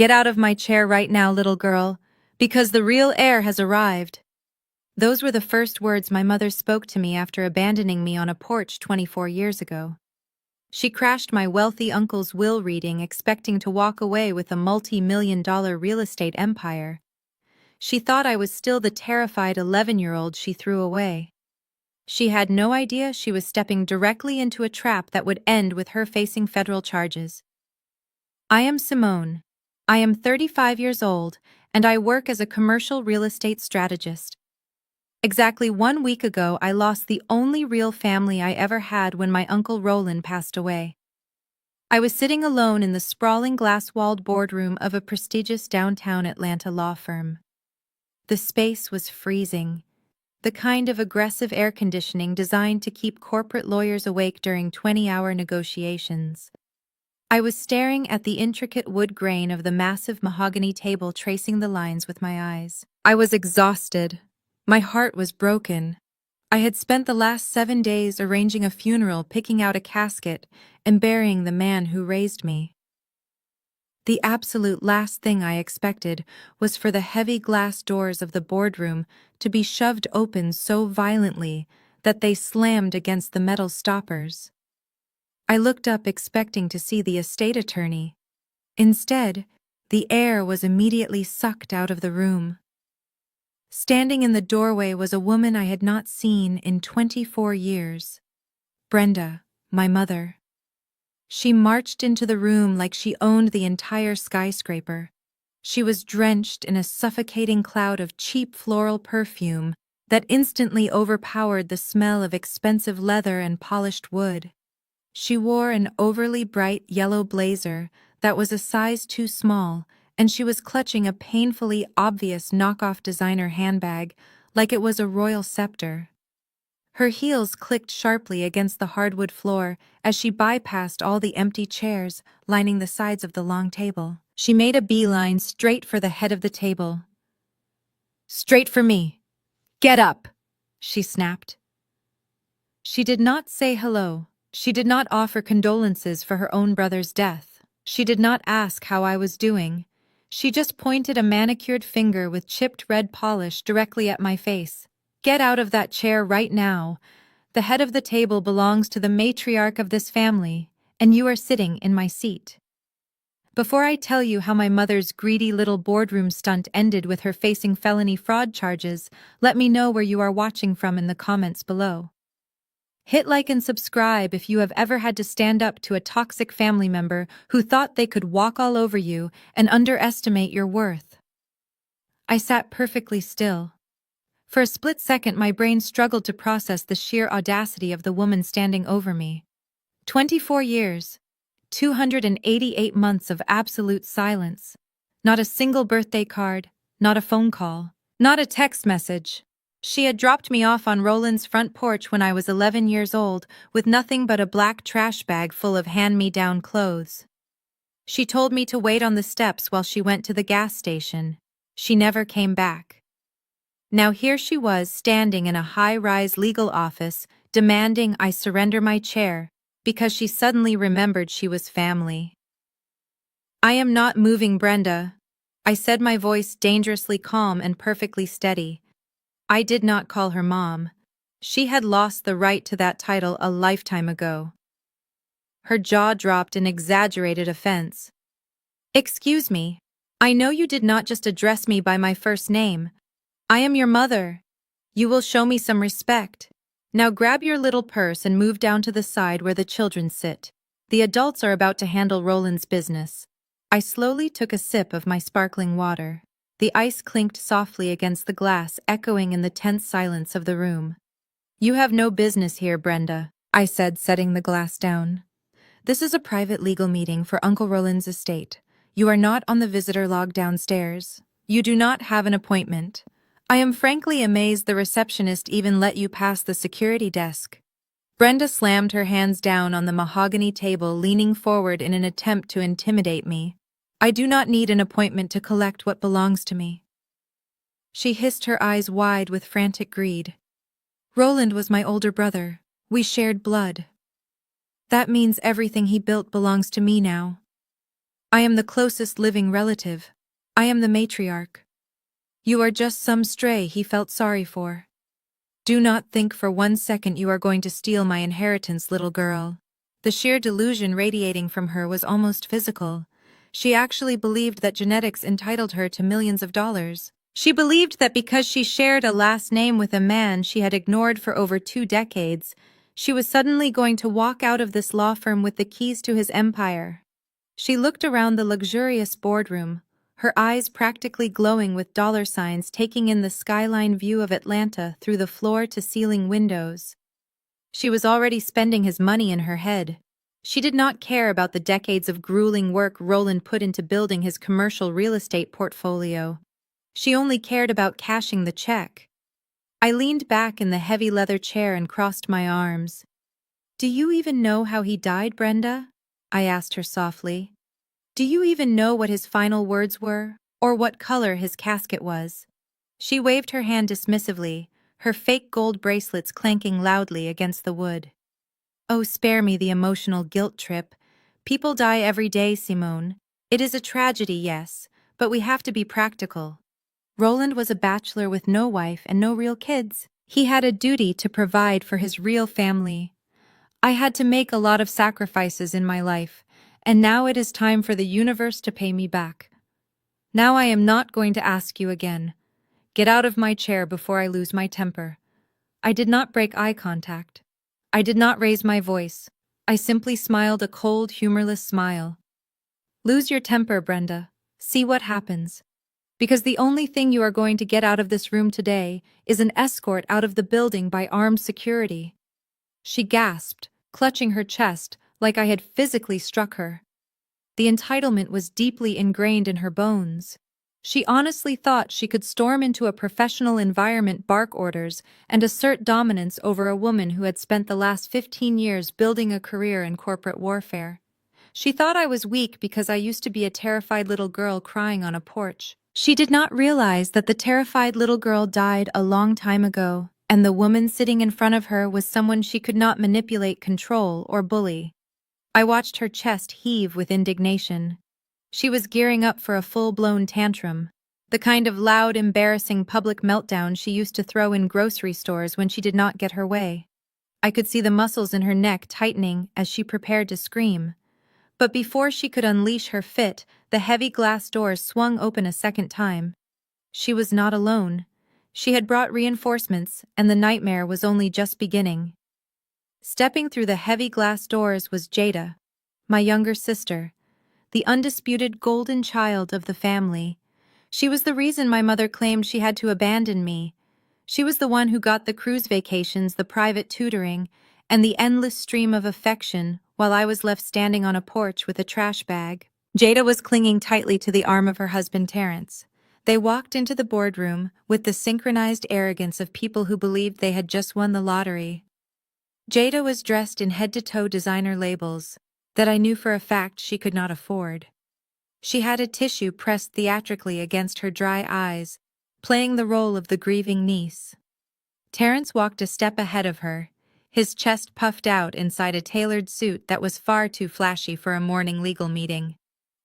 Get out of my chair right now, little girl, because the real heir has arrived. Those were the first words my mother spoke to me after abandoning me on a porch 24 years ago. She crashed my wealthy uncle's will reading, expecting to walk away with a multi-million-dollar real estate empire. She thought I was still the terrified 11-year-old she threw away. She had no idea she was stepping directly into a trap that would end with her facing federal charges. I am Simone. I am 35 years old, and I work as a commercial real estate strategist. Exactly 1 week ago, I lost the only real family I ever had when my uncle Roland passed away. I was sitting alone in the sprawling glass-walled boardroom of a prestigious downtown Atlanta law firm. The space was freezing, the kind of aggressive air conditioning designed to keep corporate lawyers awake during 20-hour negotiations. I was staring at the intricate wood grain of the massive mahogany table, tracing the lines with my eyes. I was exhausted. My heart was broken. I had spent the last 7 days arranging a funeral, picking out a casket, and burying the man who raised me. The absolute last thing I expected was for the heavy glass doors of the boardroom to be shoved open so violently that they slammed against the metal stoppers. I looked up expecting to see the estate attorney. Instead, the air was immediately sucked out of the room. Standing in the doorway was a woman I had not seen in 24 years. Brenda, my mother. She marched into the room like she owned the entire skyscraper. She was drenched in a suffocating cloud of cheap floral perfume that instantly overpowered the smell of expensive leather and polished wood. She wore an overly bright yellow blazer that was a size too small, and she was clutching a painfully obvious knockoff designer handbag like it was a royal scepter. Her heels clicked sharply against the hardwood floor as she bypassed all the empty chairs lining the sides of the long table. She made a beeline straight for the head of the table. "Straight for me. Get up," she snapped. She did not say hello. She did not offer condolences for her own brother's death. She did not ask how I was doing. She just pointed a manicured finger with chipped red polish directly at my face. "Get out of that chair right now. The head of the table belongs to the matriarch of this family, and you are sitting in my seat." Before I tell you how my mother's greedy little boardroom stunt ended with her facing felony fraud charges, let me know where you are watching from in the comments below. Hit like and subscribe if you have ever had to stand up to a toxic family member who thought they could walk all over you and underestimate your worth. I sat perfectly still. For a split second, my brain struggled to process the sheer audacity of the woman standing over me. 24 years, 288 months of absolute silence. Not a single birthday card, not a phone call, not a text message. She had dropped me off on Roland's front porch when I was 11 years old, with nothing but a black trash bag full of hand-me-down clothes. She told me to wait on the steps while she went to the gas station. She never came back. Now here she was, standing in a high-rise legal office, demanding I surrender my chair, because she suddenly remembered she was family. "I am not moving, Brenda," I said, my voice dangerously calm and perfectly steady. I did not call her mom. She had lost the right to that title a lifetime ago. Her jaw dropped in exaggerated offense. "Excuse me. I know you did not just address me by my first name. I am your mother. You will show me some respect. Now grab your little purse and move down to the side where the children sit. The adults are about to handle Roland's business." I slowly took a sip of my sparkling water. The ice clinked softly against the glass, echoing in the tense silence of the room. "You have no business here, Brenda," I said, setting the glass down. "This is a private legal meeting for Uncle Roland's estate. You are not on the visitor log downstairs. You do not have an appointment. I am frankly amazed the receptionist even let you pass the security desk." Brenda slammed her hands down on the mahogany table, leaning forward in an attempt to intimidate me. "I do not need an appointment to collect what belongs to me." She hissed, her eyes wide with frantic greed. "Roland was my older brother. We shared blood. That means everything he built belongs to me now." I am the closest living relative. I am the matriarch. You are just some stray he felt sorry for. Do not think for 1 second you are going to steal my inheritance, little girl. The sheer delusion radiating from her was almost physical. She actually believed that genetics entitled her to millions of dollars. She believed that because she shared a last name with a man she had ignored for over 2 decades, she was suddenly going to walk out of this law firm with the keys to his empire. She looked around the luxurious boardroom, her eyes practically glowing with dollar signs, taking in the skyline view of Atlanta through the floor-to-ceiling windows. She was already spending his money in her head. She did not care about the decades of grueling work Roland put into building his commercial real estate portfolio. She only cared about cashing the check. I leaned back in the heavy leather chair and crossed my arms. "Do you even know how he died, Brenda?" I asked her softly. "Do you even know what his final words were, or what color his casket was?" She waved her hand dismissively, her fake gold bracelets clanking loudly against the wood. "Oh, spare me the emotional guilt trip. People die every day, Simone. It is a tragedy, yes, but we have to be practical. Roland was a bachelor with no wife and no real kids. He had a duty to provide for his real family. I had to make a lot of sacrifices in my life, and now it is time for the universe to pay me back. Now I am not going to ask you again. Get out of my chair before I lose my temper." I did not break eye contact. I did not raise my voice. I simply smiled a cold, humorless smile. "Lose your temper, Brenda. See what happens. Because the only thing you are going to get out of this room today is an escort out of the building by armed security." She gasped, clutching her chest like I had physically struck her. The entitlement was deeply ingrained in her bones. She honestly thought she could storm into a professional environment, bark orders, and assert dominance over a woman who had spent the last 15 years building a career in corporate warfare. She thought I was weak because I used to be a terrified little girl crying on a porch. She did not realize that the terrified little girl died a long time ago, and the woman sitting in front of her was someone she could not manipulate, control, or bully. I watched her chest heave with indignation. She was gearing up for a full-blown tantrum, the kind of loud, embarrassing public meltdown she used to throw in grocery stores when she did not get her way. I could see the muscles in her neck tightening as she prepared to scream. But before she could unleash her fit, the heavy glass doors swung open a second time. She was not alone. She had brought reinforcements, and the nightmare was only just beginning. Stepping through the heavy glass doors was Jada, my younger sister, the undisputed golden child of the family. She was the reason my mother claimed she had to abandon me. She was the one who got the cruise vacations, the private tutoring, and the endless stream of affection while I was left standing on a porch with a trash bag. Jada was clinging tightly to the arm of her husband Terrence. They walked into the boardroom with the synchronized arrogance of people who believed they had just won the lottery. Jada was dressed in head-to-toe designer labels that I knew for a fact she could not afford. She had a tissue pressed theatrically against her dry eyes, playing the role of the grieving niece. Terrence walked a step ahead of her, his chest puffed out inside a tailored suit that was far too flashy for a morning legal meeting.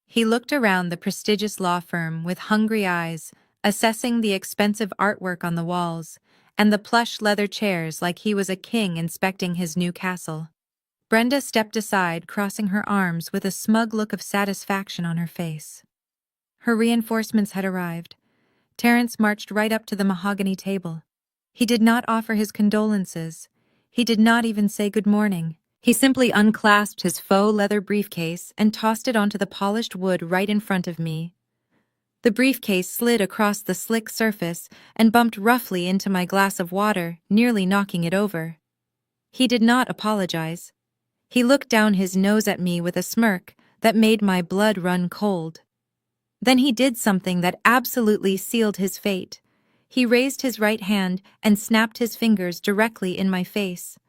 He looked around the prestigious law firm with hungry eyes, assessing the expensive artwork on the walls and the plush leather chairs like he was a king inspecting his new castle. Brenda stepped aside, crossing her arms with a smug look of satisfaction on her face. Her reinforcements had arrived. Terrence marched right up to the mahogany table. He did not offer his condolences. He did not even say good morning. He simply unclasped his faux leather briefcase and tossed it onto the polished wood right in front of me. The briefcase slid across the slick surface and bumped roughly into my glass of water, nearly knocking it over. He did not apologize. He looked down his nose at me with a smirk that made my blood run cold. Then he did something that absolutely sealed his fate. He raised his right hand and snapped his fingers directly in my face.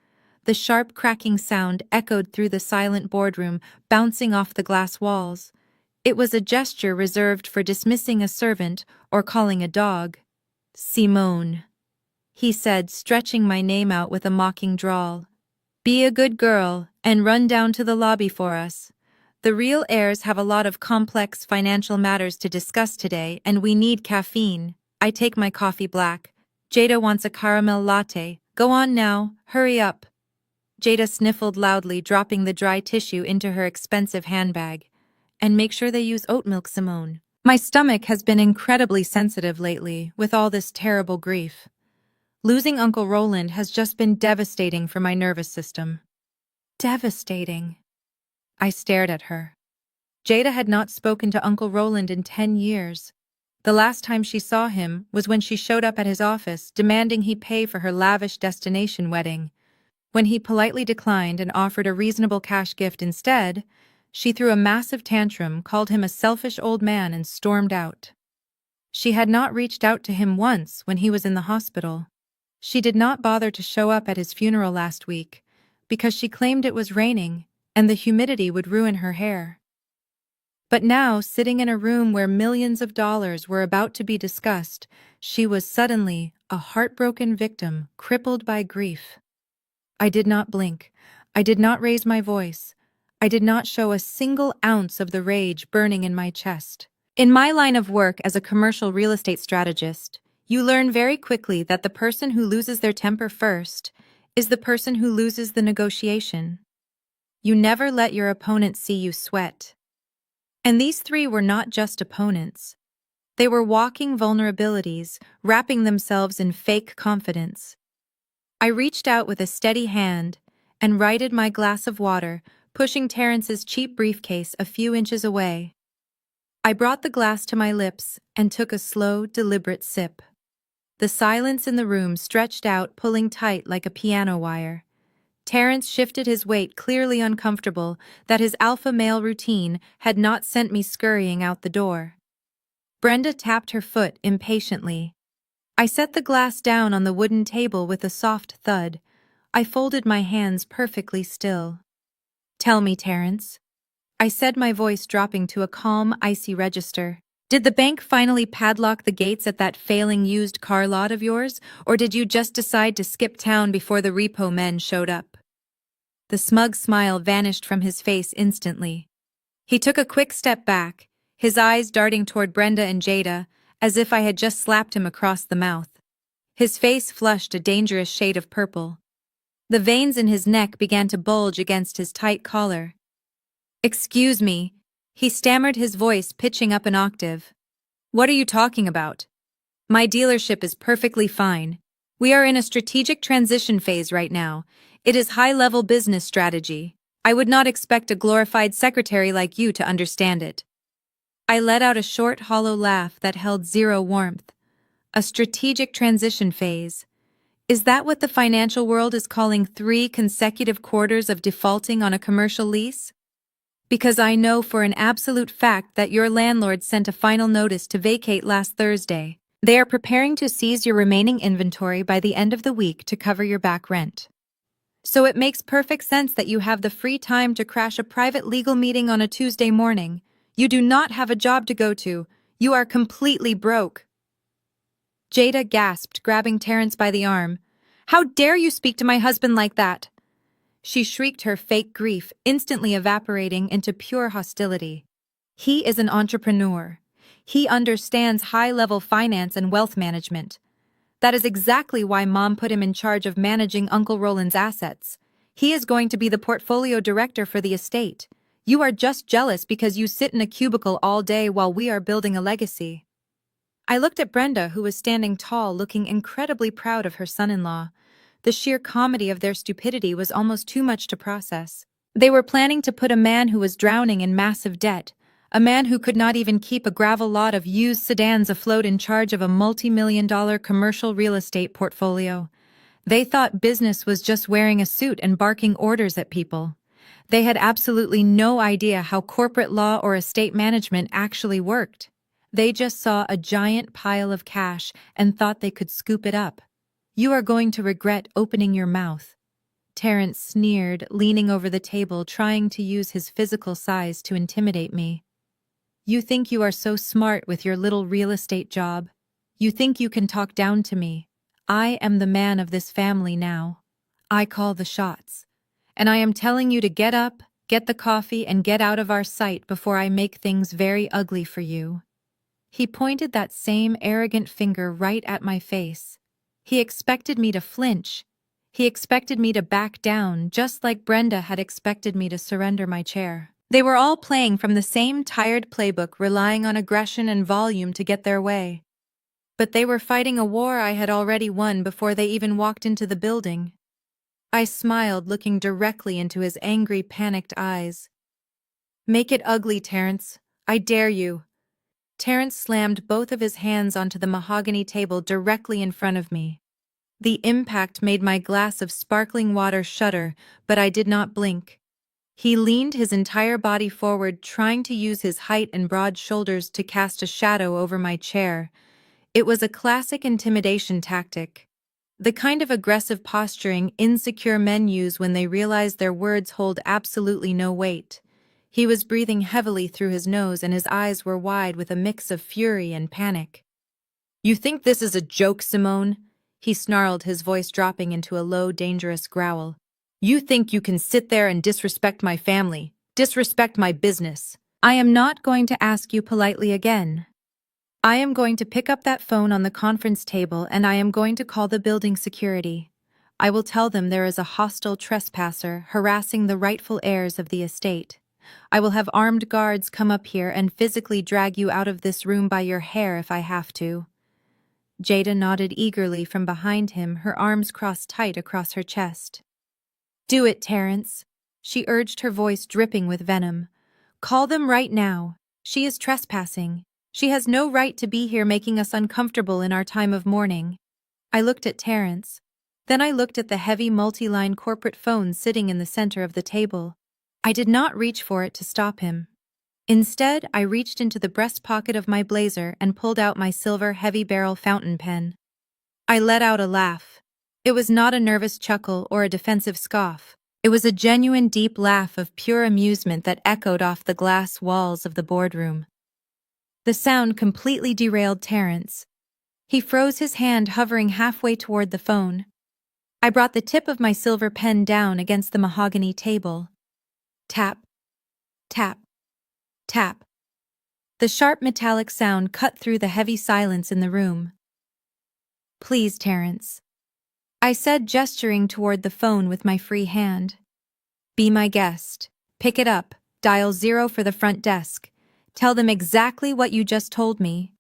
The sharp cracking sound echoed through the silent boardroom, bouncing off the glass walls. It was a gesture reserved for dismissing a servant or calling a dog. "Simone," he said, stretching my name out with a mocking drawl. "Be a good girl and run down to the lobby for us. The real heirs have a lot of complex financial matters to discuss today, and we need caffeine. I take my coffee black. Jada wants a caramel latte. Go on now, hurry up. Jada sniffled loudly, dropping the dry tissue into her expensive handbag. And make sure they use oat milk, Simone. My stomach has been incredibly sensitive lately, with all this terrible grief. Losing Uncle Roland has just been devastating for my nervous system. Devastating. I stared at her. Jada had not spoken to Uncle Roland in 10 years. The last time she saw him was when she showed up at his office demanding he pay for her lavish destination wedding. When he politely declined and offered a reasonable cash gift instead, she threw a massive tantrum, called him a selfish old man, and stormed out. She had not reached out to him once when he was in the hospital. She did not bother to show up at his funeral last week because she claimed it was raining and the humidity would ruin her hair. But now, sitting in a room where millions of dollars were about to be discussed, she was suddenly a heartbroken victim, crippled by grief. I did not blink. I did not raise my voice. I did not show a single ounce of the rage burning in my chest. In my line of work as a commercial real estate strategist, you learn very quickly that the person who loses their temper first is the person who loses the negotiation. You never let your opponent see you sweat. And these three were not just opponents. They were walking vulnerabilities, wrapping themselves in fake confidence. I reached out with a steady hand and righted my glass of water, pushing Terrence's cheap briefcase a few inches away. I brought the glass to my lips and took a slow, deliberate sip. The silence in the room stretched out, pulling tight like a piano wire. Terrence shifted his weight, clearly uncomfortable that his alpha male routine had not sent me scurrying out the door. Brenda tapped her foot impatiently. I set the glass down on the wooden table with a soft thud. I folded my hands perfectly still. "Tell me, Terrence," I said, my voice dropping to a calm, icy register. "Did the bank finally padlock the gates at that failing used car lot of yours, or did you just decide to skip town before the repo men showed up?" The smug smile vanished from his face instantly. He took a quick step back, his eyes darting toward Brenda and Jada, as if I had just slapped him across the mouth. His face flushed a dangerous shade of purple. The veins in his neck began to bulge against his tight collar. "Excuse me," he stammered, his voice pitching up an octave. "What are you talking about? My dealership is perfectly fine. We are in a strategic transition phase right now. It is high-level business strategy. I would not expect a glorified secretary like you to understand it." I let out a short, hollow laugh that held zero warmth. A strategic transition phase. Is that what the financial world is calling 3 consecutive quarters of defaulting on a commercial lease? Because I know for an absolute fact that your landlord sent a final notice to vacate last Thursday. They are preparing to seize your remaining inventory by the end of the week to cover your back rent. So it makes perfect sense that you have the free time to crash a private legal meeting on a Tuesday morning. You do not have a job to go to. You are completely broke. Jada gasped, grabbing Terrence by the arm. "How dare you speak to my husband like that?" She shrieked, her fake grief instantly evaporating into pure hostility. He is an entrepreneur. He understands high-level finance and wealth management. That is exactly why Mom put him in charge of managing Uncle Roland's assets. He is going to be the portfolio director for the estate. You are just jealous because you sit in a cubicle all day while we are building a legacy. I looked at Brenda, who was standing tall, looking incredibly proud of her son-in-law. The sheer comedy of their stupidity was almost too much to process. They were planning to put a man who was drowning in massive debt, a man who could not even keep a gravel lot of used sedans afloat, in charge of a multi-million-dollar commercial real estate portfolio. They thought business was just wearing a suit and barking orders at people. They had absolutely no idea how corporate law or estate management actually worked. They just saw a giant pile of cash and thought they could scoop it up. "You are going to regret opening your mouth," Terrence sneered, leaning over the table, trying to use his physical size to intimidate me. "You think you are so smart with your little real estate job. You think you can talk down to me. I am the man of this family now. I call the shots. And I am telling you to get up Get the coffee and get out of our sight before I make things very ugly for you." He pointed that same arrogant finger right at my face. He expected me to flinch. He expected me to back down, just like Brenda had expected me to surrender my chair. They were all playing from the same tired playbook, relying on aggression and volume to get their way. But they were fighting a war I had already won before they even walked into the building. I smiled, looking directly into his angry, panicked eyes. "Make it ugly, Terrence. I dare you." Terrence slammed both of his hands onto the mahogany table directly in front of me. The impact made my glass of sparkling water shudder, but I did not blink. He leaned his entire body forward, trying to use his height and broad shoulders to cast a shadow over my chair. It was a classic intimidation tactic. The kind of aggressive posturing insecure men use when they realize their words hold absolutely no weight. He was breathing heavily through his nose and his eyes were wide with a mix of fury and panic. "You think this is a joke, Simone?" He snarled, his voice dropping into a low, dangerous growl. "You think you can sit there and disrespect my family, disrespect my business?" "I am not going to ask you politely again. I am going to pick up that phone on the conference table and I am going to call the building security. I will tell them there is a hostile trespasser harassing the rightful heirs of the estate. I will have armed guards come up here and physically drag you out of this room by your hair if I have to." Jada nodded eagerly from behind him, her arms crossed tight across her chest. "Do it, Terrence," she urged, her voice dripping with venom. "Call them right now. She is trespassing. She has no right to be here making us uncomfortable in our time of mourning." I looked at Terrence. Then I looked at the heavy multi-line corporate phone sitting in the center of the table. I did not reach for it to stop him. Instead, I reached into the breast pocket of my blazer and pulled out my silver heavy-barrel fountain pen. I let out a laugh. It was not a nervous chuckle or a defensive scoff. It was a genuine deep laugh of pure amusement that echoed off the glass walls of the boardroom. The sound completely derailed Terrence. He froze, his hand hovering halfway toward the phone. I brought the tip of my silver pen down against the mahogany table. Tap, tap, tap. The sharp metallic sound cut through the heavy silence in the room. "Please, Terrence," I said, gesturing toward the phone with my free hand. "Be my guest. Pick it up, dial 0 for the front desk. Tell them exactly what you just told me.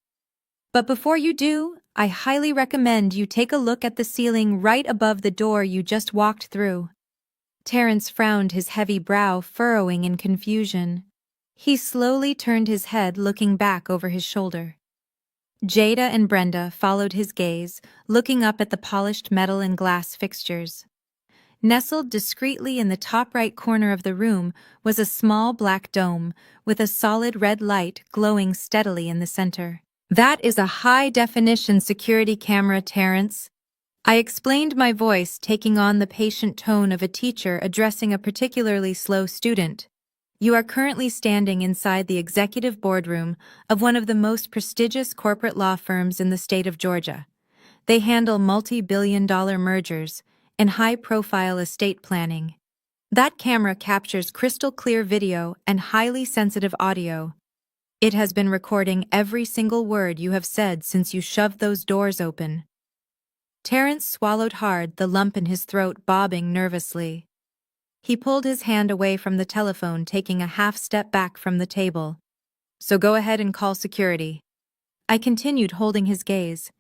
But before you do, I highly recommend you take a look at the ceiling right above the door you just walked through." Terrence frowned, his heavy brow furrowing in confusion. He slowly turned his head, looking back over his shoulder. Jada and Brenda followed his gaze, looking up at the polished metal and glass fixtures. Nestled discreetly in the top right corner of the room was a small black dome, with a solid red light glowing steadily in the center. "That is a high-definition security camera, Terrence," I explained, my voice taking on the patient tone of a teacher addressing a particularly slow student. "You are currently standing inside the executive boardroom of one of the most prestigious corporate law firms in the state of Georgia. They handle multi-billion-dollar mergers and high-profile estate planning. That camera captures crystal-clear video and highly sensitive audio. It has been recording every single word you have said since you shoved those doors open." Terrence swallowed hard, the lump in his throat bobbing nervously. He pulled his hand away from the telephone, taking a half step back from the table. "So go ahead and call security." I continued, holding his gaze.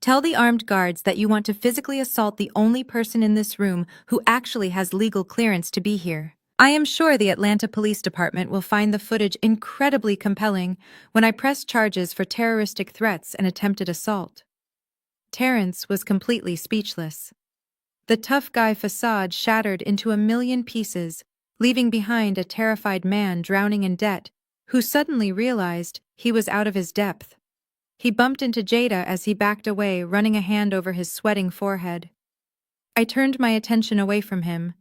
"Tell the armed guards that you want to physically assault the only person in this room who actually has legal clearance to be here. I am sure the Atlanta Police Department will find the footage incredibly compelling when I press charges for terroristic threats and attempted assault." Terrence was completely speechless. The tough guy facade shattered into a million pieces, leaving behind a terrified man drowning in debt, who suddenly realized he was out of his depth. He bumped into Jada as he backed away, running a hand over his sweating forehead. I turned my attention away from him.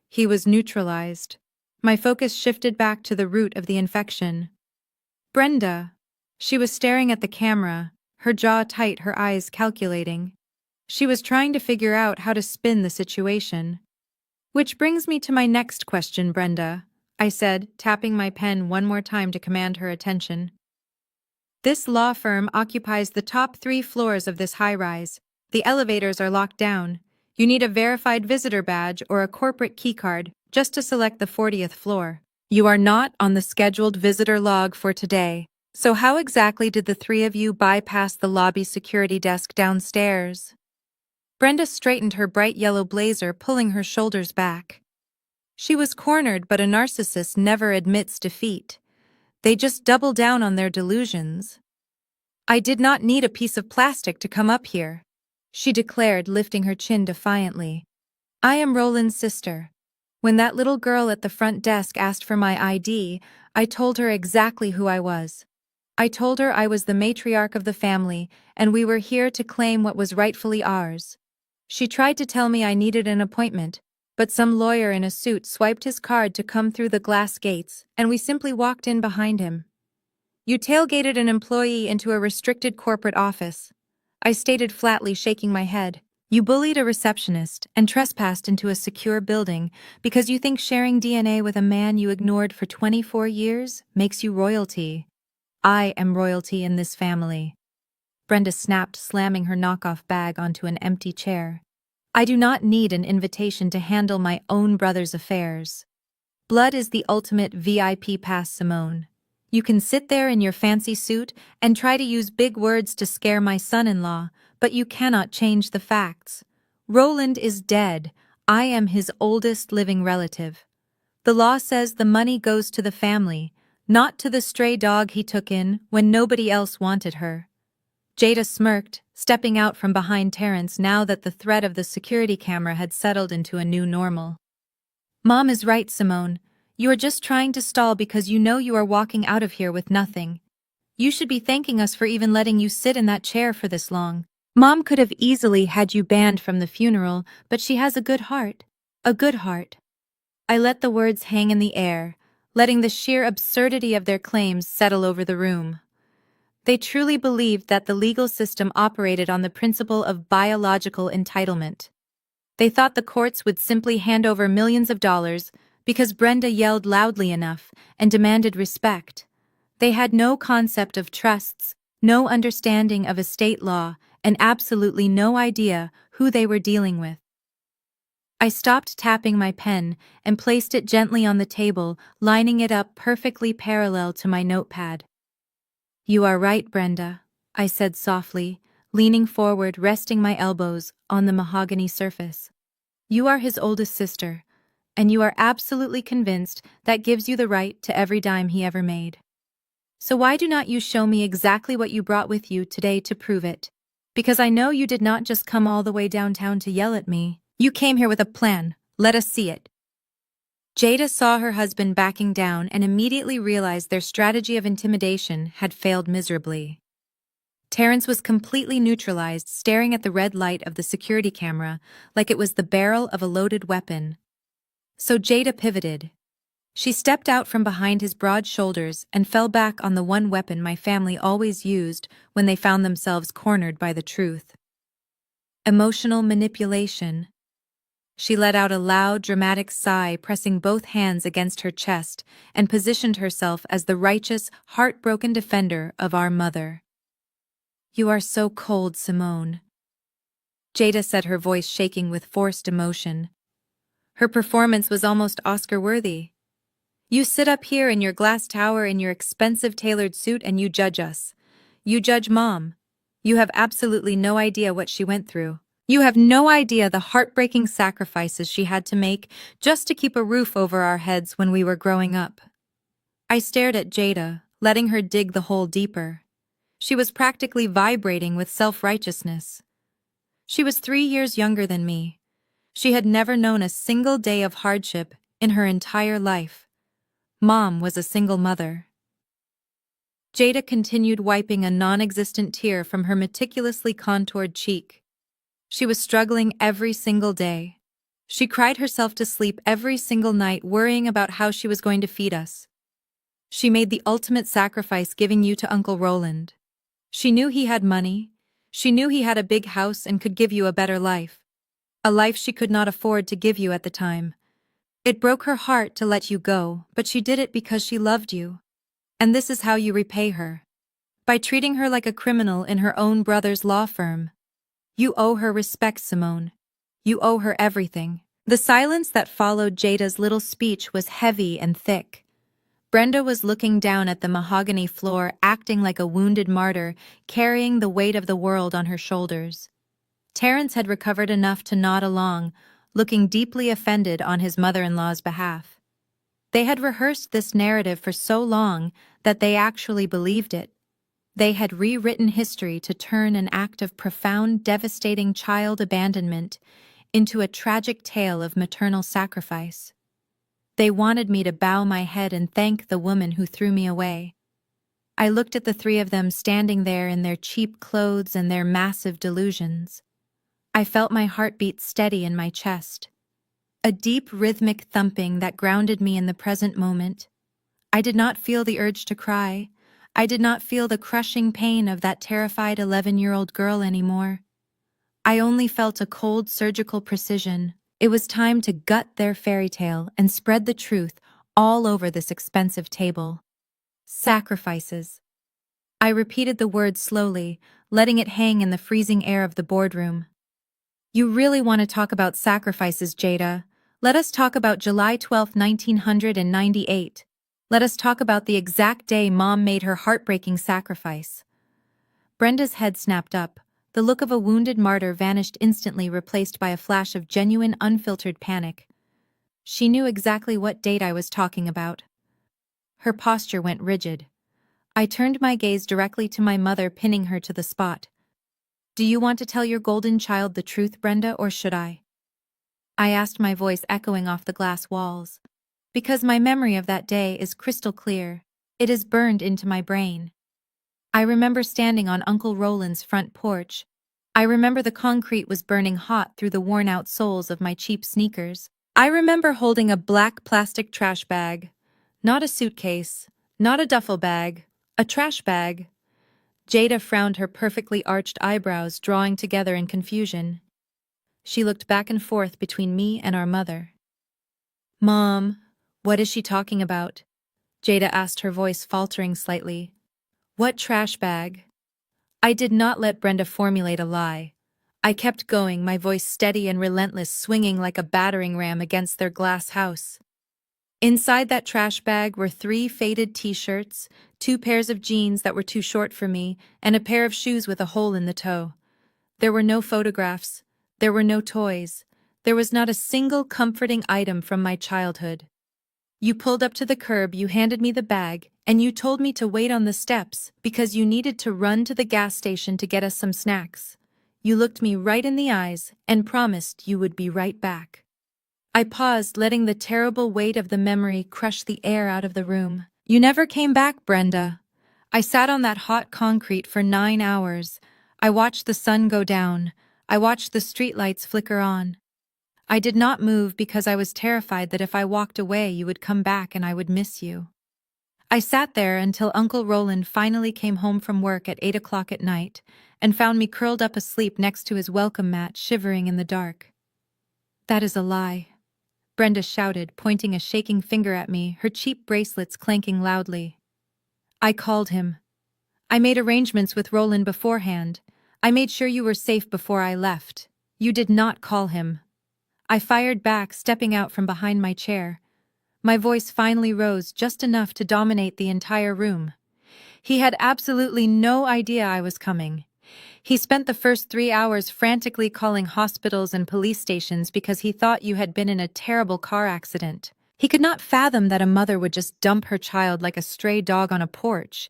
He was neutralized. My focus shifted back to the root of the infection. Brenda. She was staring at the camera, her jaw tight, her eyes calculating. She was trying to figure out how to spin the situation. "Which brings me to my next question, Brenda," I said, tapping my pen one more time to command her attention. This law firm occupies the top 3 floors of this high-rise. The elevators are locked down. You need a verified visitor badge or a corporate keycard just to select the 40th floor. You are not on the scheduled visitor log for today. So how exactly did the 3 of you bypass the lobby security desk downstairs? Brenda straightened her bright yellow blazer, pulling her shoulders back. She was cornered, but a narcissist never admits defeat. They just double down on their delusions. I did not need a piece of plastic to come up here, she declared, lifting her chin defiantly. I am Roland's sister. When that little girl at the front desk asked for my ID, I told her exactly who I was. I told her I was the matriarch of the family, and we were here to claim what was rightfully ours. She tried to tell me I needed an appointment, but some lawyer in a suit swiped his card to come through the glass gates, and we simply walked in behind him. You tailgated an employee into a restricted corporate office, I stated flatly, shaking my head. You bullied a receptionist and trespassed into a secure building because you think sharing DNA with a man you ignored for 24 years makes you royalty. I am royalty in this family. Brenda snapped, slamming her knockoff bag onto an empty chair. I do not need an invitation to handle my own brother's affairs. Blood is the ultimate VIP pass, Simone. You can sit there in your fancy suit and try to use big words to scare my son-in-law, but you cannot change the facts. Roland is dead. I am his oldest living relative. The law says the money goes to the family, not to the stray dog he took in when nobody else wanted her. Jada smirked, stepping out from behind Terrence now that the threat of the security camera had settled into a new normal. Mom is right, Simone. You are just trying to stall because you know you are walking out of here with nothing. You should be thanking us for even letting you sit in that chair for this long. Mom could have easily had you banned from the funeral, but she has a good heart. A good heart. I let the words hang in the air, letting the sheer absurdity of their claims settle over the room. They truly believed that the legal system operated on the principle of biological entitlement. They thought the courts would simply hand over millions of dollars because Brenda yelled loudly enough and demanded respect. They had no concept of trusts, no understanding of estate law, and absolutely no idea who they were dealing with. I stopped tapping my pen and placed it gently on the table, lining it up perfectly parallel to my notepad. You are right, Brenda, I said softly, leaning forward, resting my elbows on the mahogany surface. You are his oldest sister, and you are absolutely convinced that gives you the right to every dime he ever made. So why do not you show me exactly what you brought with you today to prove it? Because I know you did not just come all the way downtown to yell at me. You came here with a plan. Let us see it. Jada saw her husband backing down and immediately realized their strategy of intimidation had failed miserably. Terrence was completely neutralized, staring at the red light of the security camera like it was the barrel of a loaded weapon. So Jada pivoted. She stepped out from behind his broad shoulders and fell back on the one weapon my family always used when they found themselves cornered by the truth. Emotional manipulation. She let out a loud, dramatic sigh, pressing both hands against her chest, and positioned herself as the righteous, heartbroken defender of our mother. You are so cold, Simone. Jada said, her voice shaking with forced emotion. Her performance was almost Oscar-worthy. You sit up here in your glass tower in your expensive tailored suit and you judge us. You judge Mom. You have absolutely no idea what she went through. You have no idea the heartbreaking sacrifices she had to make just to keep a roof over our heads when we were growing up. I stared at Jada, letting her dig the hole deeper. She was practically vibrating with self-righteousness. She was 3 years younger than me. She had never known a single day of hardship in her entire life. Mom was a single mother. Jada continued, wiping a non-existent tear from her meticulously contoured cheek. She was struggling every single day. She cried herself to sleep every single night, worrying about how she was going to feed us. She made the ultimate sacrifice giving you to Uncle Roland. She knew he had money. She knew he had a big house and could give you a better life. A life she could not afford to give you at the time. It broke her heart to let you go, but she did it because she loved you. And this is how you repay her. By treating her like a criminal in her own brother's law firm. You owe her respect, Simone. You owe her everything. The silence that followed Jada's little speech was heavy and thick. Brenda was looking down at the mahogany floor, acting like a wounded martyr, carrying the weight of the world on her shoulders. Terrence had recovered enough to nod along, looking deeply offended on his mother-in-law's behalf. They had rehearsed this narrative for so long that they actually believed it. They had rewritten history to turn an act of profound, devastating child abandonment into a tragic tale of maternal sacrifice. They wanted me to bow my head and thank the woman who threw me away. I looked at the three of them standing there in their cheap clothes and their massive delusions. I felt my heartbeat steady in my chest. A deep rhythmic thumping that grounded me in the present moment. I did not feel the urge to cry. I did not feel the crushing pain of that terrified 11-year-old girl anymore. I only felt a cold surgical precision. It was time to gut their fairy tale and spread the truth all over this expensive table. Sacrifices. I repeated the word slowly, letting it hang in the freezing air of the boardroom. You really want to talk about sacrifices, Jada? Let us talk about July 12, 1998. Let us talk about the exact day Mom made her heartbreaking sacrifice. Brenda's head snapped up. The look of a wounded martyr vanished instantly, replaced by a flash of genuine, unfiltered panic. She knew exactly what date I was talking about. Her posture went rigid. I turned my gaze directly to my mother, pinning her to the spot. Do you want to tell your golden child the truth, Brenda, or should I? I asked, my voice echoing off the glass walls. Because my memory of that day is crystal clear. It is burned into my brain. I remember standing on Uncle Roland's front porch. I remember the concrete was burning hot through the worn-out soles of my cheap sneakers. I remember holding a black plastic trash bag. Not a suitcase, not a duffel bag, a trash bag. Jada frowned, her perfectly arched eyebrows drawing together in confusion. She looked back and forth between me and our mother. Mom, what is she talking about? Jada asked, her voice faltering slightly. What trash bag? I did not let Brenda formulate a lie. I kept going, my voice steady and relentless, swinging like a battering ram against their glass house. Inside that trash bag were 3 faded t-shirts, 2 pairs of jeans that were too short for me, and a pair of shoes with a hole in the toe. There were no photographs. There were no toys. There was not a single comforting item from my childhood. You pulled up to the curb, you handed me the bag, and you told me to wait on the steps because you needed to run to the gas station to get us some snacks. You looked me right in the eyes and promised you would be right back. I paused, letting the terrible weight of the memory crush the air out of the room. You never came back, Brenda. I sat on that hot concrete for 9 hours. I watched the sun go down. I watched the streetlights flicker on. I did not move because I was terrified that if I walked away you would come back and I would miss you. I sat there until Uncle Roland finally came home from work at 8 o'clock at night and found me curled up asleep next to his welcome mat, shivering in the dark. That is a lie, Brenda shouted, pointing a shaking finger at me, her cheap bracelets clanking loudly. I called him. I made arrangements with Roland beforehand. I made sure you were safe before I left. You did not call him. I fired back, stepping out from behind my chair. My voice finally rose just enough to dominate the entire room. He had absolutely no idea I was coming. He spent the first 3 hours frantically calling hospitals and police stations because he thought you had been in a terrible car accident. He could not fathom that a mother would just dump her child like a stray dog on a porch.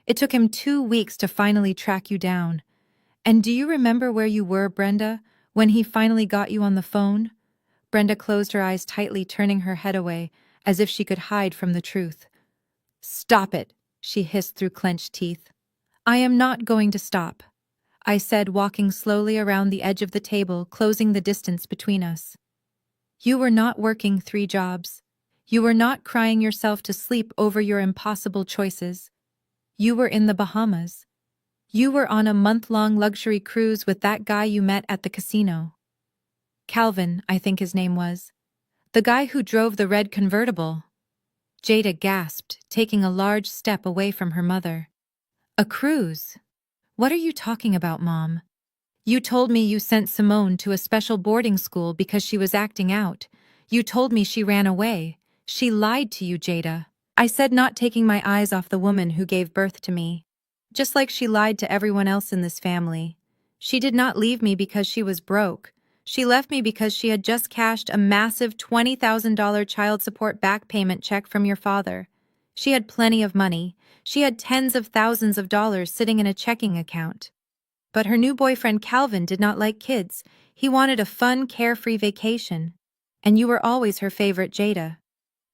It took him 2 weeks to finally track you down. And do you remember where you were, Brenda, when he finally got you on the phone? Brenda closed her eyes tightly, turning her head away, as if she could hide from the truth. Stop it, she hissed through clenched teeth. I am not going to stop, I said, walking slowly around the edge of the table, closing the distance between us. You were not working 3 jobs. You were not crying yourself to sleep over your impossible choices. You were in the Bahamas. You were on a month-long luxury cruise with that guy you met at the casino. Calvin, I think his name was. The guy who drove the red convertible. Jada gasped, taking a large step away from her mother. A cruise? What are you talking about, Mom? You told me you sent Simone to a special boarding school because she was acting out. You told me she ran away. She lied to you, Jada. I said, not taking my eyes off the woman who gave birth to me. Just like she lied to everyone else in this family. She did not leave me because she was broke. She left me because she had just cashed a massive $20,000 child support back payment check from your father. She had plenty of money. She had tens of thousands of dollars sitting in a checking account. But her new boyfriend Calvin did not like kids. He wanted a fun, carefree vacation. And you were always her favorite, Jada.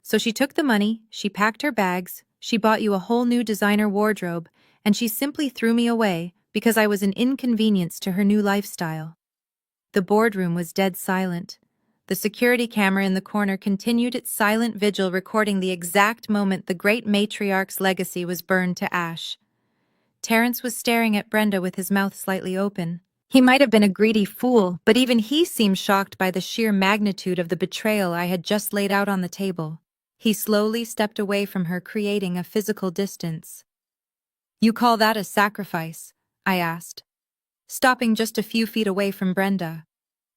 So she took the money, she packed her bags, she bought you a whole new designer wardrobe, and she simply threw me away because I was an inconvenience to her new lifestyle. The boardroom was dead silent. The security camera in the corner continued its silent vigil, recording the exact moment the great matriarch's legacy was burned to ash. Terrence was staring at Brenda with his mouth slightly open. He might have been a greedy fool, but even he seemed shocked by the sheer magnitude of the betrayal I had just laid out on the table. He slowly stepped away from her, creating a physical distance. "You call that a sacrifice?" I asked, stopping just a few feet away from Brenda.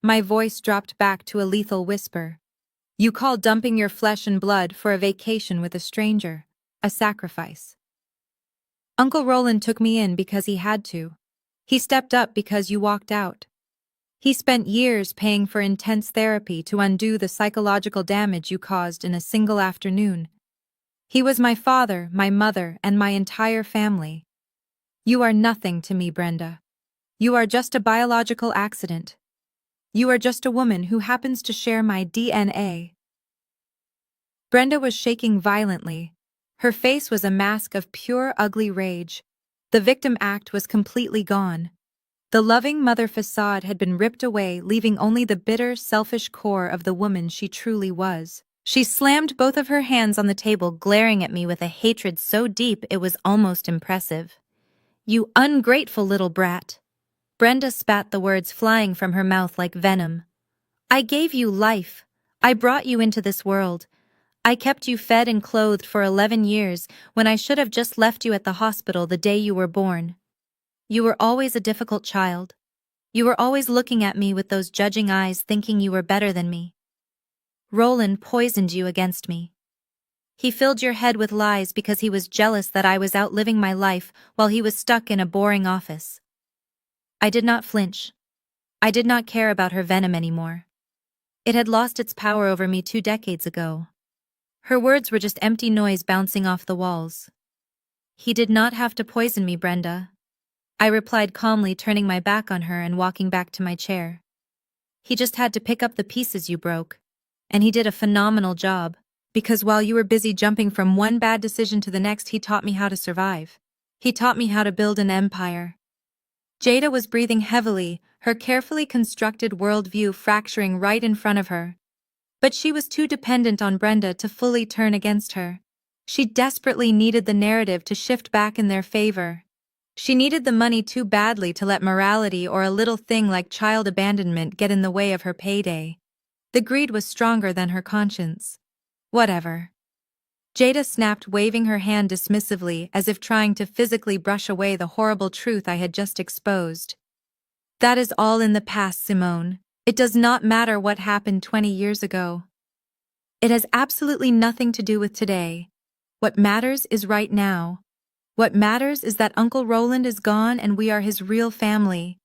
My voice dropped back to a lethal whisper. "You call dumping your flesh and blood for a vacation with a stranger a sacrifice?" Uncle Roland took me in because he had to. He stepped up because you walked out. He spent years paying for intense therapy to undo the psychological damage you caused in a single afternoon. He was my father, my mother, and my entire family. You are nothing to me, Brenda. You are just a biological accident. You are just a woman who happens to share my DNA. Brenda was shaking violently. Her face was a mask of pure, ugly rage. The victim act was completely gone. The loving mother facade had been ripped away, leaving only the bitter, selfish core of the woman she truly was. She slammed both of her hands on the table, glaring at me with a hatred so deep it was almost impressive. "You ungrateful little brat." Brenda spat the words flying from her mouth like venom. "I gave you life. I brought you into this world. I kept you fed and clothed for 11 years when I should have just left you at the hospital the day you were born. You were always a difficult child. You were always looking at me with those judging eyes, thinking you were better than me. Roland poisoned you against me. He filled your head with lies because he was jealous that I was out living my life while he was stuck in a boring office." I did not flinch. I did not care about her venom anymore. It had lost its power over me 2 decades ago. Her words were just empty noise bouncing off the walls. "He did not have to poison me, Brenda," I replied calmly, turning my back on her and walking back to my chair. "He just had to pick up the pieces you broke. And he did a phenomenal job, because while you were busy jumping from one bad decision to the next, he taught me how to survive. He taught me how to build an empire." Jada was breathing heavily, her carefully constructed worldview fracturing right in front of her. But she was too dependent on Brenda to fully turn against her. She desperately needed the narrative to shift back in their favor. She needed the money too badly to let morality or a little thing like child abandonment get in the way of her payday. The greed was stronger than her conscience. "Whatever." Jada snapped, waving her hand dismissively as if trying to physically brush away the horrible truth I had just exposed. "That is all in the past, Simone. It does not matter what happened 20 years ago. It has absolutely nothing to do with today. What matters is right now. What matters is that Uncle Roland is gone and we are his real family.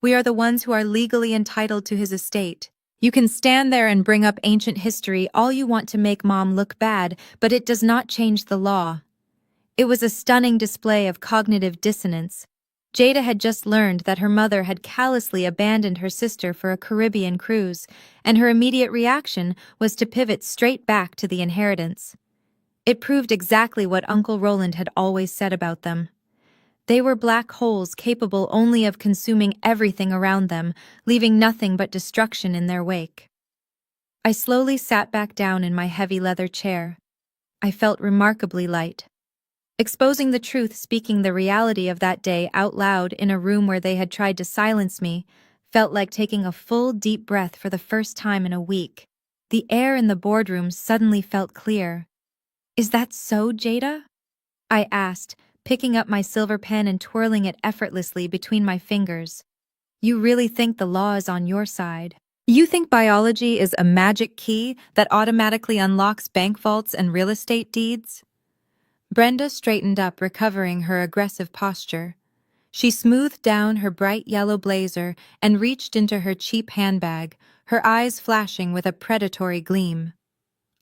We are the ones who are legally entitled to his estate. You can stand there and bring up ancient history all you want to make Mom look bad, but it does not change the law." It was a stunning display of cognitive dissonance. Jada had just learned that her mother had callously abandoned her sister for a Caribbean cruise, and her immediate reaction was to pivot straight back to the inheritance. It proved exactly what Uncle Roland had always said about them. They were black holes capable only of consuming everything around them, leaving nothing but destruction in their wake. I slowly sat back down in my heavy leather chair. I felt remarkably light. Exposing the truth, speaking the reality of that day out loud in a room where they had tried to silence me, felt like taking a full, deep breath for the first time in a week. The air in the boardroom suddenly felt clear. "Is that so, Jada?" I asked, picking up my silver pen and twirling it effortlessly between my fingers. "You really think the law is on your side? You think biology is a magic key that automatically unlocks bank vaults and real estate deeds?" Brenda straightened up, recovering her aggressive posture. She smoothed down her bright yellow blazer and reached into her cheap handbag, her eyes flashing with a predatory gleam.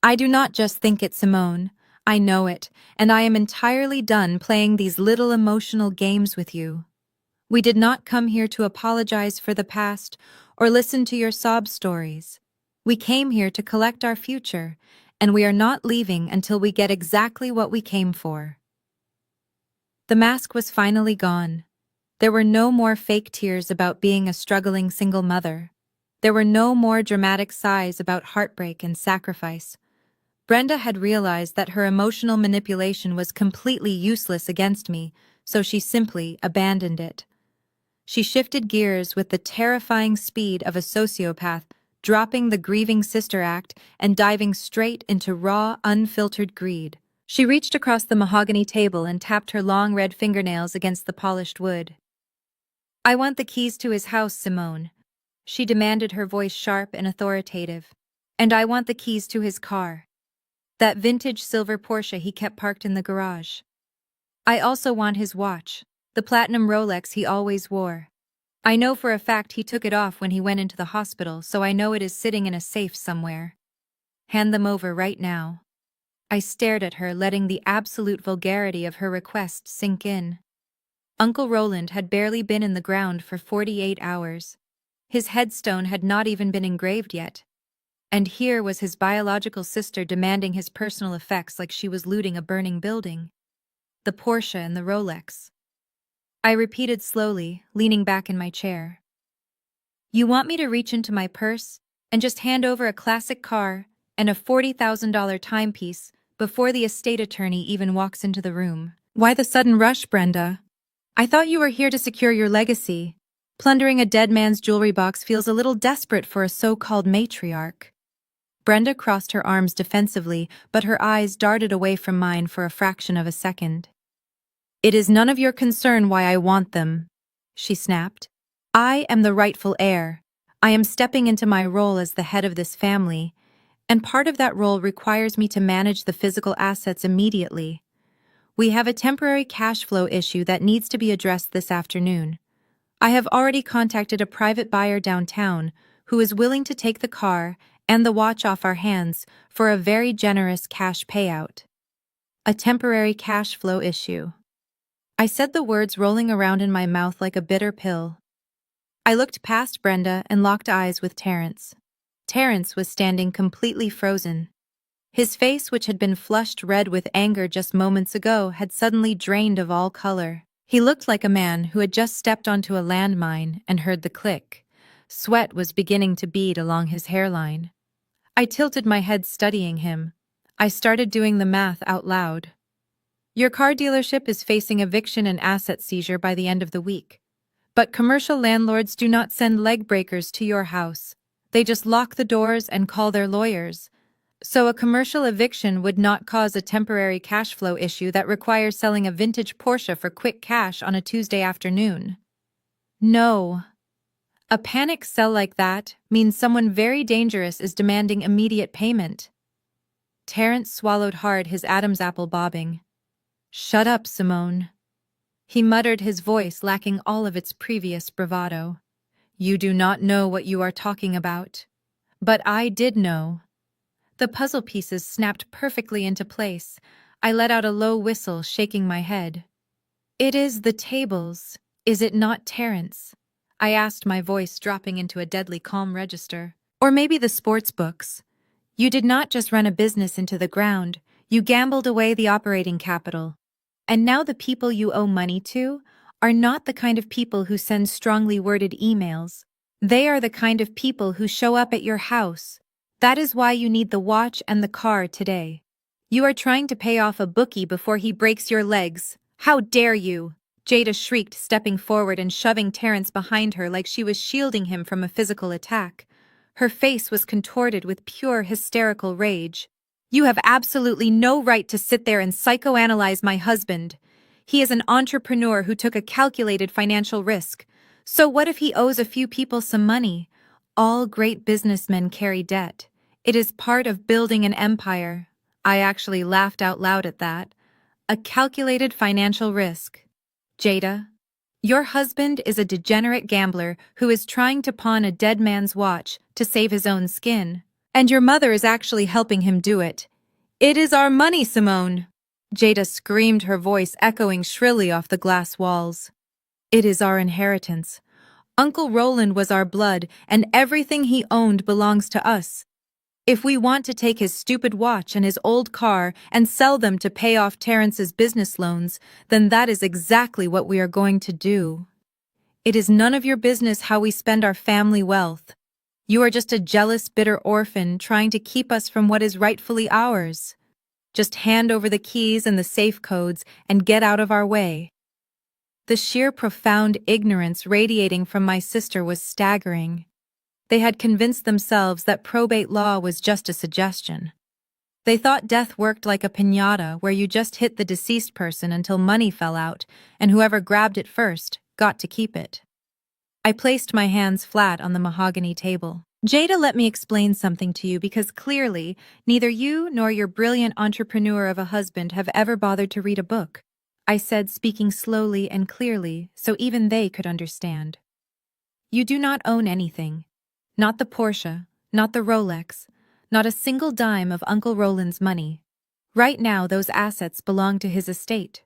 "I do not just think it, Simone. I know it, and I am entirely done playing these little emotional games with you. We did not come here to apologize for the past or listen to your sob stories. We came here to collect our future, and we are not leaving until we get exactly what we came for." The mask was finally gone. There were no more fake tears about being a struggling single mother. There were no more dramatic sighs about heartbreak and sacrifice. Brenda had realized that her emotional manipulation was completely useless against me, so she simply abandoned it. She shifted gears with the terrifying speed of a sociopath, dropping the grieving sister act and diving straight into raw, unfiltered greed. She reached across the mahogany table and tapped her long red fingernails against the polished wood. "I want the keys to his house, Simone," she demanded, her voice sharp and authoritative. "And I want the keys to his car. That vintage silver Porsche he kept parked in the garage. I also want his watch, the platinum Rolex he always wore. I know for a fact he took it off when he went into the hospital, so I know it is sitting in a safe somewhere. Hand them over right now." I stared at her, letting the absolute vulgarity of her request sink in. Uncle Roland had barely been in the ground for 48 hours. His headstone had not even been engraved yet. And here was his biological sister demanding his personal effects like she was looting a burning building. The Porsche and the Rolex. I repeated slowly, leaning back in my chair. "You want me to reach into my purse and just hand over a classic car and a $40,000 timepiece before the estate attorney even walks into the room? Why the sudden rush, Brenda? I thought you were here to secure your legacy. Plundering a dead man's jewelry box feels a little desperate for a so-called matriarch." Brenda crossed her arms defensively, but her eyes darted away from mine for a fraction of a second. "It is none of your concern why I want them," she snapped. "I am the rightful heir. I am stepping into my role as the head of this family, and part of that role requires me to manage the physical assets immediately. We have a temporary cash flow issue that needs to be addressed this afternoon. I have already contacted a private buyer downtown who is willing to take the car and the watch off our hands for a very generous cash payout." A temporary cash flow issue. I said the words rolling around in my mouth like a bitter pill. I looked past Brenda and locked eyes with Terrence. Terrence was standing completely frozen. His face, which had been flushed red with anger just moments ago, had suddenly drained of all color. He looked like a man who had just stepped onto a landmine and heard the click. Sweat was beginning to bead along his hairline. I tilted my head, studying him. I started doing the math out loud. "Your car dealership is facing eviction and asset seizure by the end of the week. But commercial landlords do not send leg breakers to your house. They just lock the doors and call their lawyers. So a commercial eviction would not cause a temporary cash flow issue that requires selling a vintage Porsche for quick cash on a Tuesday afternoon. No. A panic sell like that means someone very dangerous is demanding immediate payment." Terrence swallowed hard, his Adam's apple bobbing. "Shut up, Simone," he muttered, his voice lacking all of its previous bravado. "You do not know what you are talking about." But I did know. The puzzle pieces snapped perfectly into place. I let out a low whistle, shaking my head. "It is the tables, is it not, Terrence?" I asked, my voice dropping into a deadly calm register. "Or maybe the sports books. You did not just run a business into the ground, you gambled away the operating capital. And now the people you owe money to are not the kind of people who send strongly worded emails. They are the kind of people who show up at your house. That is why you need the watch and the car today. You are trying to pay off a bookie before he breaks your legs. How dare you?" Jada shrieked, stepping forward and shoving Terrence behind her like she was shielding him from a physical attack. Her face was contorted with pure hysterical rage. "You have absolutely no right to sit there and psychoanalyze my husband. He is an entrepreneur who took a calculated financial risk. So what if he owes a few people some money? All great businessmen carry debt. It is part of building an empire." I actually laughed out loud at that. A calculated financial risk. Jada, your husband is a degenerate gambler who is trying to pawn a dead man's watch to save his own skin. And your mother is actually helping him do it. "It is our money, Simone!" Jada screamed, her voice echoing shrilly off the glass walls. "It is our inheritance. Uncle Roland was our blood, and everything he owned belongs to us. If we want to take his stupid watch and his old car and sell them to pay off Terrence's business loans, then that is exactly what we are going to do. It is none of your business how we spend our family wealth. You are just a jealous, bitter orphan trying to keep us from what is rightfully ours. Just hand over the keys and the safe codes and get out of our way." The sheer profound ignorance radiating from my sister was staggering. They had convinced themselves that probate law was just a suggestion. They thought death worked like a piñata where you just hit the deceased person until money fell out, and whoever grabbed it first got to keep it. I placed my hands flat on the mahogany table. "Jada, let me explain something to you because clearly neither you nor your brilliant entrepreneur of a husband have ever bothered to read a book," I said, speaking slowly and clearly so even they could understand. "You do not own anything. Not the Porsche, not the Rolex, not a single dime of Uncle Roland's money. Right now, those assets belong to his estate.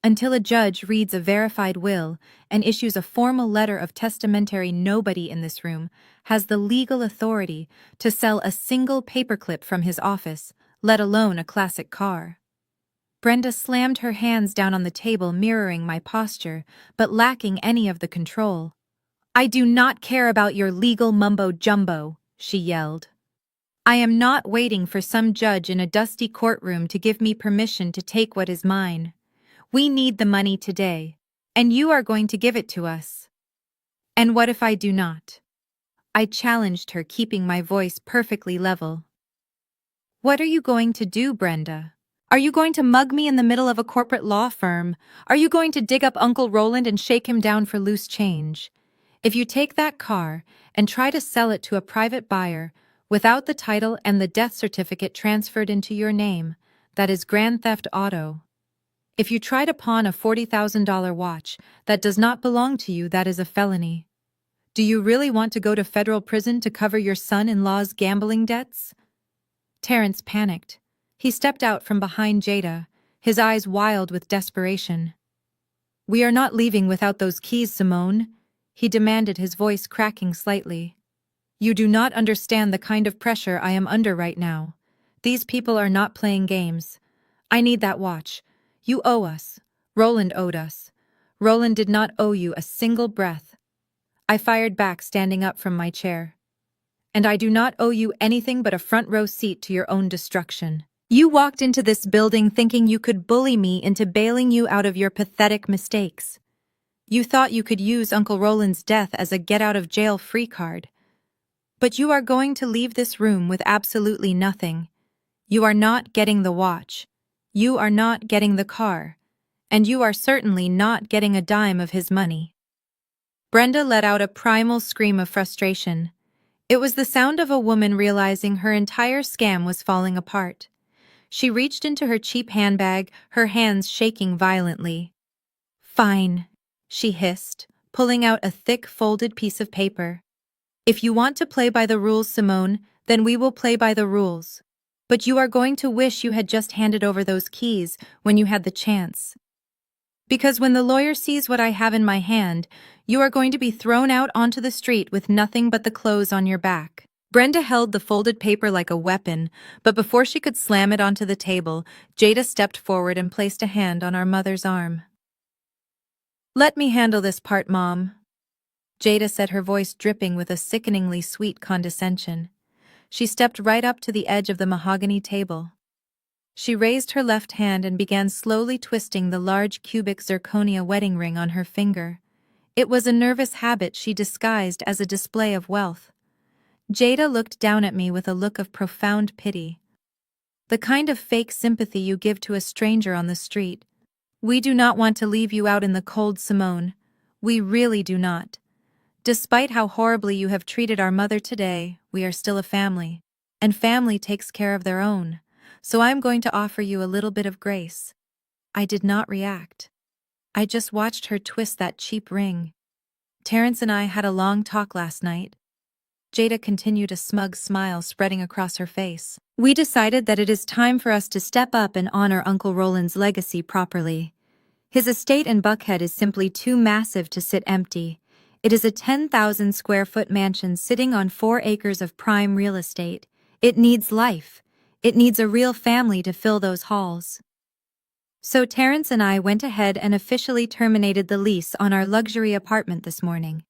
Until a judge reads a verified will and issues a formal letter of testamentary, nobody in this room has the legal authority to sell a single paperclip from his office, let alone a classic car." Brenda slammed her hands down on the table, mirroring my posture, but lacking any of the control. "I do not care about your legal mumbo-jumbo," she yelled. "I am not waiting for some judge in a dusty courtroom to give me permission to take what is mine. We need the money today, and you are going to give it to us." "And what if I do not?" I challenged her, keeping my voice perfectly level. "What are you going to do, Brenda? Are you going to mug me in the middle of a corporate law firm? Are you going to dig up Uncle Roland and shake him down for loose change? If you take that car and try to sell it to a private buyer without the title and the death certificate transferred into your name, that is grand theft auto. If you try to pawn a $40,000 watch that does not belong to you, that is a felony. Do you really want to go to federal prison to cover your son-in-law's gambling debts?" Terrence panicked. He stepped out from behind Jada, his eyes wild with desperation. "We are not leaving without those keys, Simone," he demanded, his voice cracking slightly. "You do not understand the kind of pressure I am under right now. These people are not playing games. I need that watch. You owe us. Roland owed us. Roland did not owe you a single breath." I fired back, standing up from my chair. "And I do not owe you anything but a front row seat to your own destruction. You walked into this building thinking you could bully me into bailing you out of your pathetic mistakes. You thought you could use Uncle Roland's death as a get-out-of-jail-free card. But you are going to leave this room with absolutely nothing. You are not getting the watch. You are not getting the car. And you are certainly not getting a dime of his money." Brenda let out a primal scream of frustration. It was the sound of a woman realizing her entire scam was falling apart. She reached into her cheap handbag, her hands shaking violently. "Fine," she hissed, pulling out a thick, folded piece of paper. "If you want to play by the rules, Simone, then we will play by the rules. But you are going to wish you had just handed over those keys when you had the chance. Because when the lawyer sees what I have in my hand, you are going to be thrown out onto the street with nothing but the clothes on your back." Brenda held the folded paper like a weapon, but before she could slam it onto the table, Jada stepped forward and placed a hand on our mother's arm. "Let me handle this part, Mom," Jada said, her voice dripping with a sickeningly sweet condescension. She stepped right up to the edge of the mahogany table. She raised her left hand and began slowly twisting the large cubic zirconia wedding ring on her finger. It was a nervous habit she disguised as a display of wealth. Jada looked down at me with a look of profound pity. The kind of fake sympathy you give to a stranger on the street. We do not want to leave you out in the cold, Simone. We really do not. Despite how horribly you have treated our mother today, we are still a family. And family takes care of their own. So I'm going to offer you a little bit of grace. I did not react. I just watched her twist that cheap ring. Terrence and I had a long talk last night. Jada continued, a smug smile spreading across her face. We decided that it is time for us to step up and honor Uncle Roland's legacy properly. His estate in Buckhead is simply too massive to sit empty. It is a 10,000 square foot mansion sitting on 4 acres of prime real estate. It needs life. It needs a real family to fill those halls. So Terrence and I went ahead and officially terminated the lease on our luxury apartment this morning.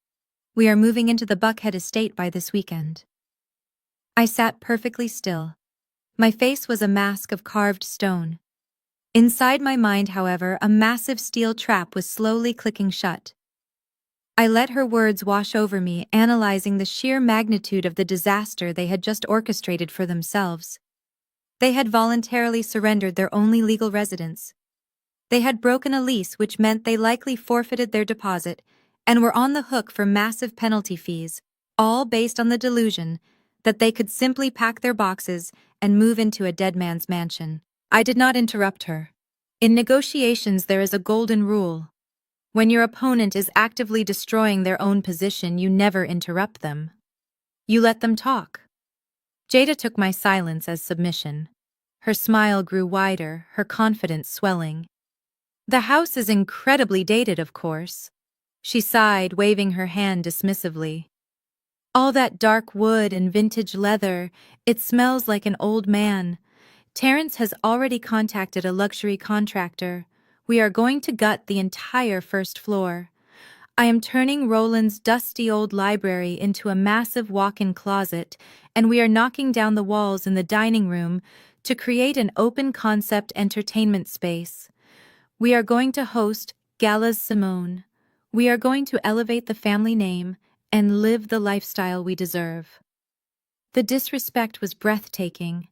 We are moving into the Buckhead estate by this weekend. I sat perfectly still. My face was a mask of carved stone. Inside my mind, however, a massive steel trap was slowly clicking shut. I let her words wash over me, analyzing the sheer magnitude of the disaster they had just orchestrated for themselves. They had voluntarily surrendered their only legal residence. They had broken a lease, which meant they likely forfeited their deposit and were on the hook for massive penalty fees, all based on the delusion that they could simply pack their boxes and move into a dead man's mansion. I did not interrupt her. In negotiations, there is a golden rule. When your opponent is actively destroying their own position, you never interrupt them. You let them talk. Jada took my silence as submission. Her smile grew wider, her confidence swelling. The house is incredibly dated, of course. She sighed, waving her hand dismissively. All that dark wood and vintage leather, it smells like an old man. Terrence has already contacted a luxury contractor. We are going to gut the entire first floor. I am turning Roland's dusty old library into a massive walk-in closet, and we are knocking down the walls in the dining room to create an open-concept entertainment space. We are going to host Galas Simone. We are going to elevate the family name and live the lifestyle we deserve. The disrespect was breathtaking.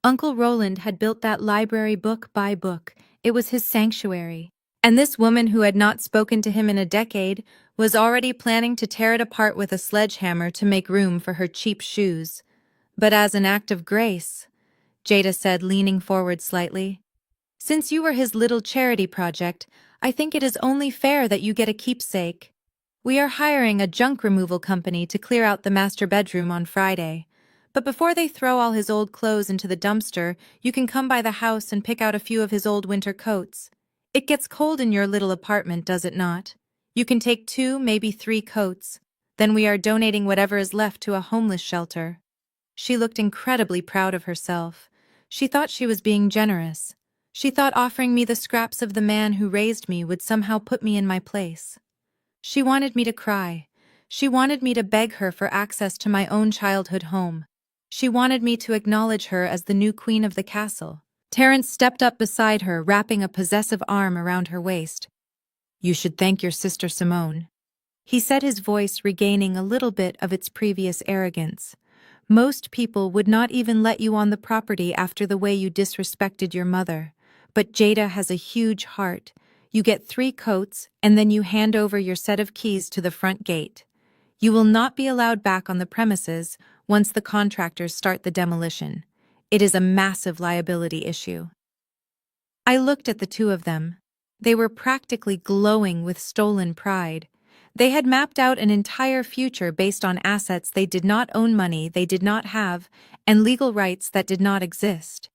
Uncle Roland had built that library book by book. It was his sanctuary. And this woman who had not spoken to him in a decade was already planning to tear it apart with a sledgehammer to make room for her cheap shoes. But as an act of grace, Jada said, leaning forward slightly, since you were his little charity project, I think it is only fair that you get a keepsake. We are hiring a junk removal company to clear out the master bedroom on Friday. But before they throw all his old clothes into the dumpster, you can come by the house and pick out a few of his old winter coats. It gets cold in your little apartment, does it not? You can take 2, maybe 3 coats. Then we are donating whatever is left to a homeless shelter. She looked incredibly proud of herself. She thought she was being generous. She thought offering me the scraps of the man who raised me would somehow put me in my place. She wanted me to cry. She wanted me to beg her for access to my own childhood home. She wanted me to acknowledge her as the new queen of the castle. Terrence stepped up beside her, wrapping a possessive arm around her waist. You should thank your sister Simone. He said, his voice regaining a little bit of its previous arrogance. Most people would not even let you on the property after the way you disrespected your mother. But Jada has a huge heart. You get 3 coats, and then you hand over your set of keys to the front gate. You will not be allowed back on the premises once the contractors start the demolition. It is a massive liability issue. I looked at the two of them. They were practically glowing with stolen pride. They had mapped out an entire future based on assets they did not own, money they did not have, and legal rights that did not exist.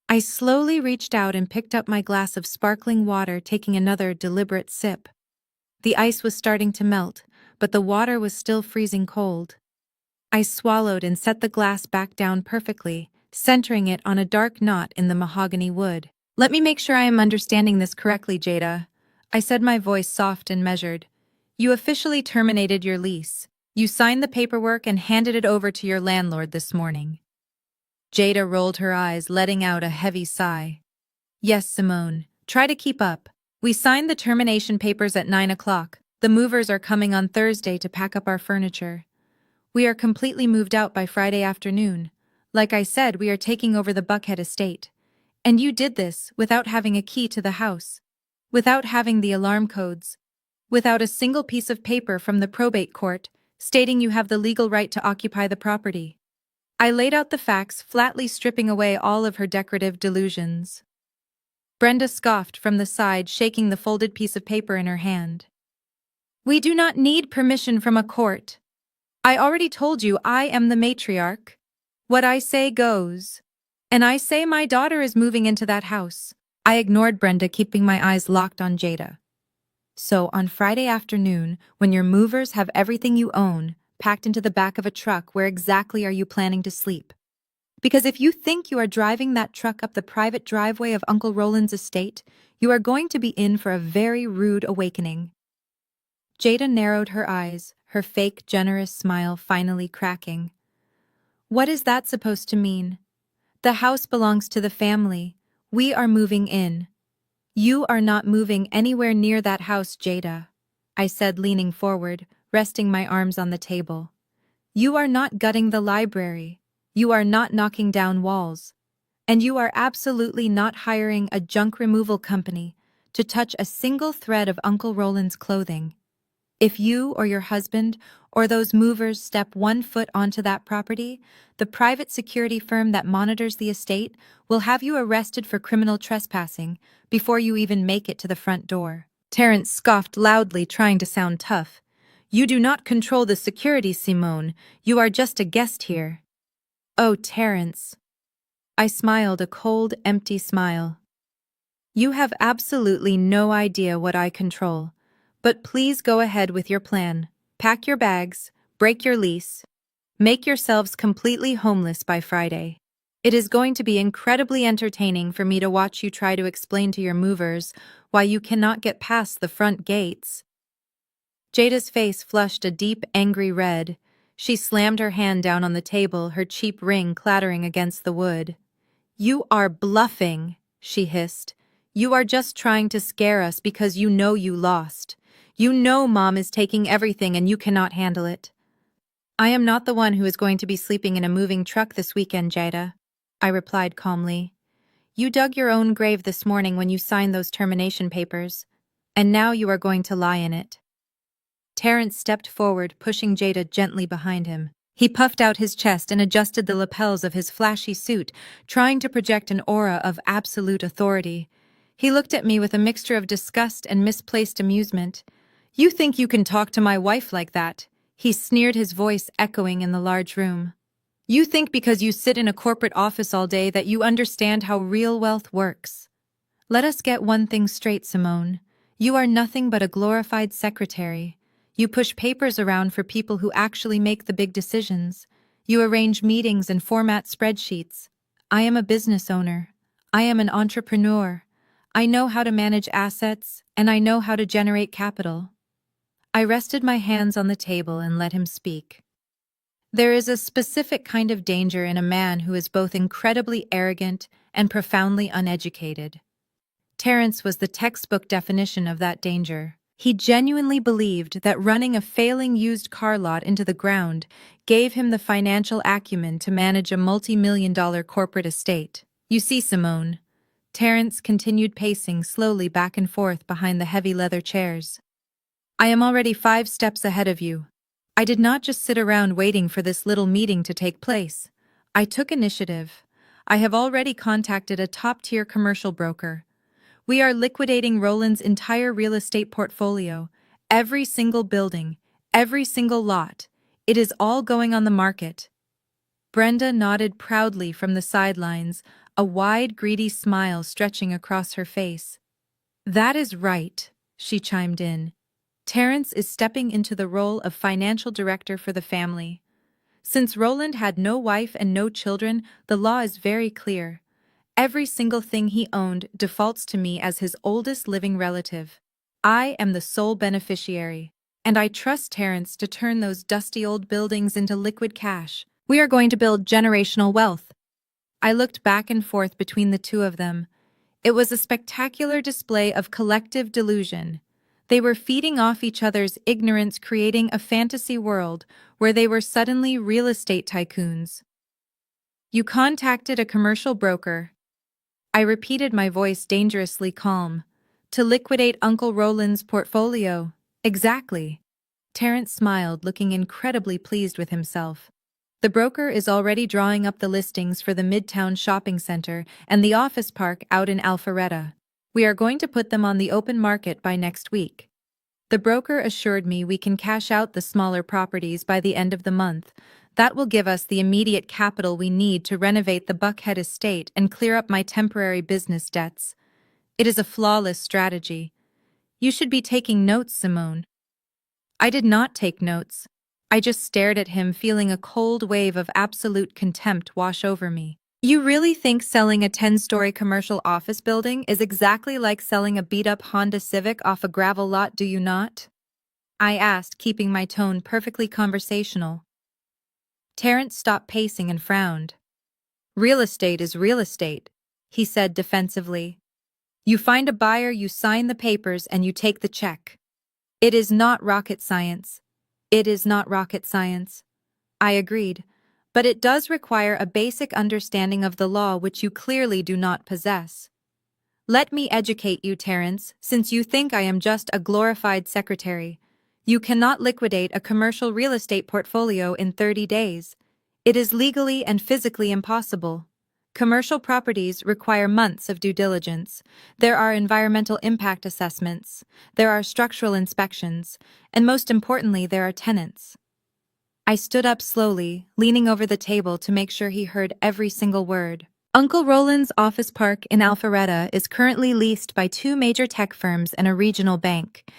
I slowly reached out and picked up my glass of sparkling water, taking another deliberate sip. The ice was starting to melt, but the water was still freezing cold. I swallowed and set the glass back down perfectly, centering it on a dark knot in the mahogany wood. Let me make sure I am understanding this correctly, Jada. I said, my voice soft and measured. You officially terminated your lease. You signed the paperwork and handed it over to your landlord this morning. Jada rolled her eyes, letting out a heavy sigh. Yes, Simone. Try to keep up. We signed the termination papers at 9 o'clock. The movers are coming on Thursday to pack up our furniture. We are completely moved out by Friday afternoon. Like I said, we are taking over the Buckhead estate. And you did this without having a key to the house, without having the alarm codes, without a single piece of paper from the probate court stating you have the legal right to occupy the property. I laid out the facts, flatly stripping away all of her decorative delusions. Brenda scoffed from the side, shaking the folded piece of paper in her hand. We do not need permission from a court. I already told you I am the matriarch. What I say goes. And I say my daughter is moving into that house. I ignored Brenda, keeping my eyes locked on Jada. So on Friday afternoon, when your movers have everything you own packed into the back of a truck, where exactly are you planning to sleep? Because if you think you are driving that truck up the private driveway of Uncle Roland's estate, you are going to be in for a very rude awakening. Jada narrowed her eyes, her fake, generous smile finally cracking. What is that supposed to mean? The house belongs to the family. We are moving in. You are not moving anywhere near that house, Jada, I said, leaning forward, resting my arms on the table. You are not gutting the library. You are not knocking down walls. And you are absolutely not hiring a junk removal company to touch a single thread of Uncle Roland's clothing. If you or your husband or those movers step 1 foot onto that property, the private security firm that monitors the estate will have you arrested for criminal trespassing before you even make it to the front door. Terrence scoffed loudly, trying to sound tough. You do not control the security, Simone. You are just a guest here. Oh, Terrence. I smiled, a cold, empty smile. You have absolutely no idea what I control. But please go ahead with your plan. Pack your bags, break your lease, make yourselves completely homeless by Friday. It is going to be incredibly entertaining for me to watch you try to explain to your movers why you cannot get past the front gates. Jada's face flushed a deep, angry red. She slammed her hand down on the table, her cheap ring clattering against the wood. You are bluffing, she hissed. You are just trying to scare us because you know you lost. You know Mom is taking everything and you cannot handle it. I am not the one who is going to be sleeping in a moving truck this weekend, Jada, I replied calmly. You dug your own grave this morning when you signed those termination papers, and now you are going to lie in it. Terrence stepped forward, pushing Jada gently behind him. He puffed out his chest and adjusted the lapels of his flashy suit, trying to project an aura of absolute authority. He looked at me with a mixture of disgust and misplaced amusement. You think you can talk to my wife like that? He sneered, his voice echoing in the large room. You think because you sit in a corporate office all day that you understand how real wealth works. Let us get one thing straight, Simone. You are nothing but a glorified secretary. You push papers around for people who actually make the big decisions. You arrange meetings and format spreadsheets. I am a business owner. I am an entrepreneur. I know how to manage assets, and I know how to generate capital. I rested my hands on the table and let him speak. There is a specific kind of danger in a man who is both incredibly arrogant and profoundly uneducated. Terrence was the textbook definition of that danger. He genuinely believed that running a failing used car lot into the ground gave him the financial acumen to manage a multi-million-dollar corporate estate. You see, Simone. Terrence continued pacing slowly back and forth behind the heavy leather chairs. I am already 5 steps ahead of you. I did not just sit around waiting for this little meeting to take place. I took initiative. I have already contacted a top-tier commercial broker. We are liquidating Roland's entire real estate portfolio, every single building, every single lot. It is all going on the market. Brenda nodded proudly from the sidelines, a wide, greedy smile stretching across her face. That is right, she chimed in. Terrence is stepping into the role of financial director for the family. Since Roland had no wife and no children, the law is very clear. Every single thing he owned defaults to me as his oldest living relative. I am the sole beneficiary, and I trust Terrence to turn those dusty old buildings into liquid cash. We are going to build generational wealth. I looked back and forth between the two of them. It was a spectacular display of collective delusion. They were feeding off each other's ignorance, creating a fantasy world where they were suddenly real estate tycoons. You contacted a commercial broker. I repeated, my voice dangerously calm. To liquidate Uncle Roland's portfolio. Exactly. Terence smiled, looking incredibly pleased with himself. The broker is already drawing up the listings for the Midtown Shopping Center and the office park out in Alpharetta. We are going to put them on the open market by next week. The broker assured me we can cash out the smaller properties by the end of the month. That will give us the immediate capital we need to renovate the Buckhead estate and clear up my temporary business debts. It is a flawless strategy. You should be taking notes, Simone. I did not take notes. I just stared at him, feeling a cold wave of absolute contempt wash over me. You really think selling a 10-story commercial office building is exactly like selling a beat-up Honda Civic off a gravel lot, do you not? I asked, keeping my tone perfectly conversational. Terence stopped pacing and frowned. Real estate is real estate, he said defensively. You find a buyer, you sign the papers, and you take the check. It is not rocket science. It is not rocket science. I agreed. But it does require a basic understanding of the law which you clearly do not possess. Let me educate you, Terence, since you think I am just a glorified secretary. You cannot liquidate a commercial real estate portfolio in 30 days. It is legally and physically impossible. Commercial properties require months of due diligence. There are environmental impact assessments, there are structural inspections, and most importantly, there are tenants. I stood up slowly, leaning over the table to make sure he heard every single word. Uncle Roland's office park in Alpharetta is currently leased by 2 major tech firms and a regional bank.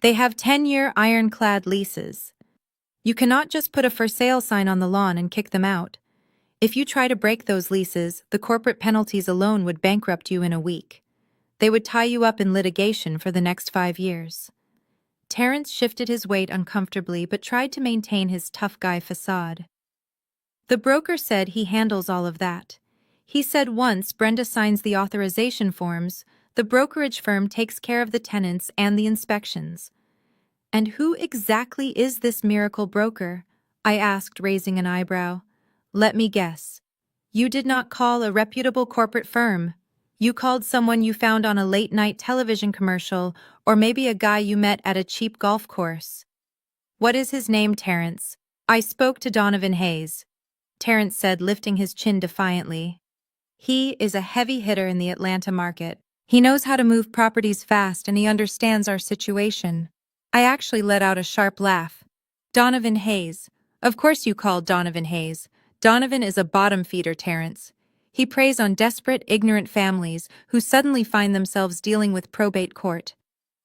They have 10-year ironclad leases. You cannot just put a for sale sign on the lawn and kick them out. If you try to break those leases, the corporate penalties alone would bankrupt you in a week. They would tie you up in litigation for the next 5 years. Terence shifted his weight uncomfortably but tried to maintain his tough guy facade. The broker said he handles all of that. He said once Brenda signs the authorization forms, the brokerage firm takes care of the tenants and the inspections. And who exactly is this miracle broker? I asked, raising an eyebrow. Let me guess. You did not call a reputable corporate firm. You called someone you found on a late-night television commercial, or maybe a guy you met at a cheap golf course. What is his name, Terence? I spoke to Donovan Hayes, Terence said, lifting his chin defiantly. He is a heavy hitter in the Atlanta market. He knows how to move properties fast and he understands our situation. I actually let out a sharp laugh. Donovan Hayes. Of course you called Donovan Hayes. Donovan is a bottom feeder, Terence. He preys on desperate, ignorant families who suddenly find themselves dealing with probate court.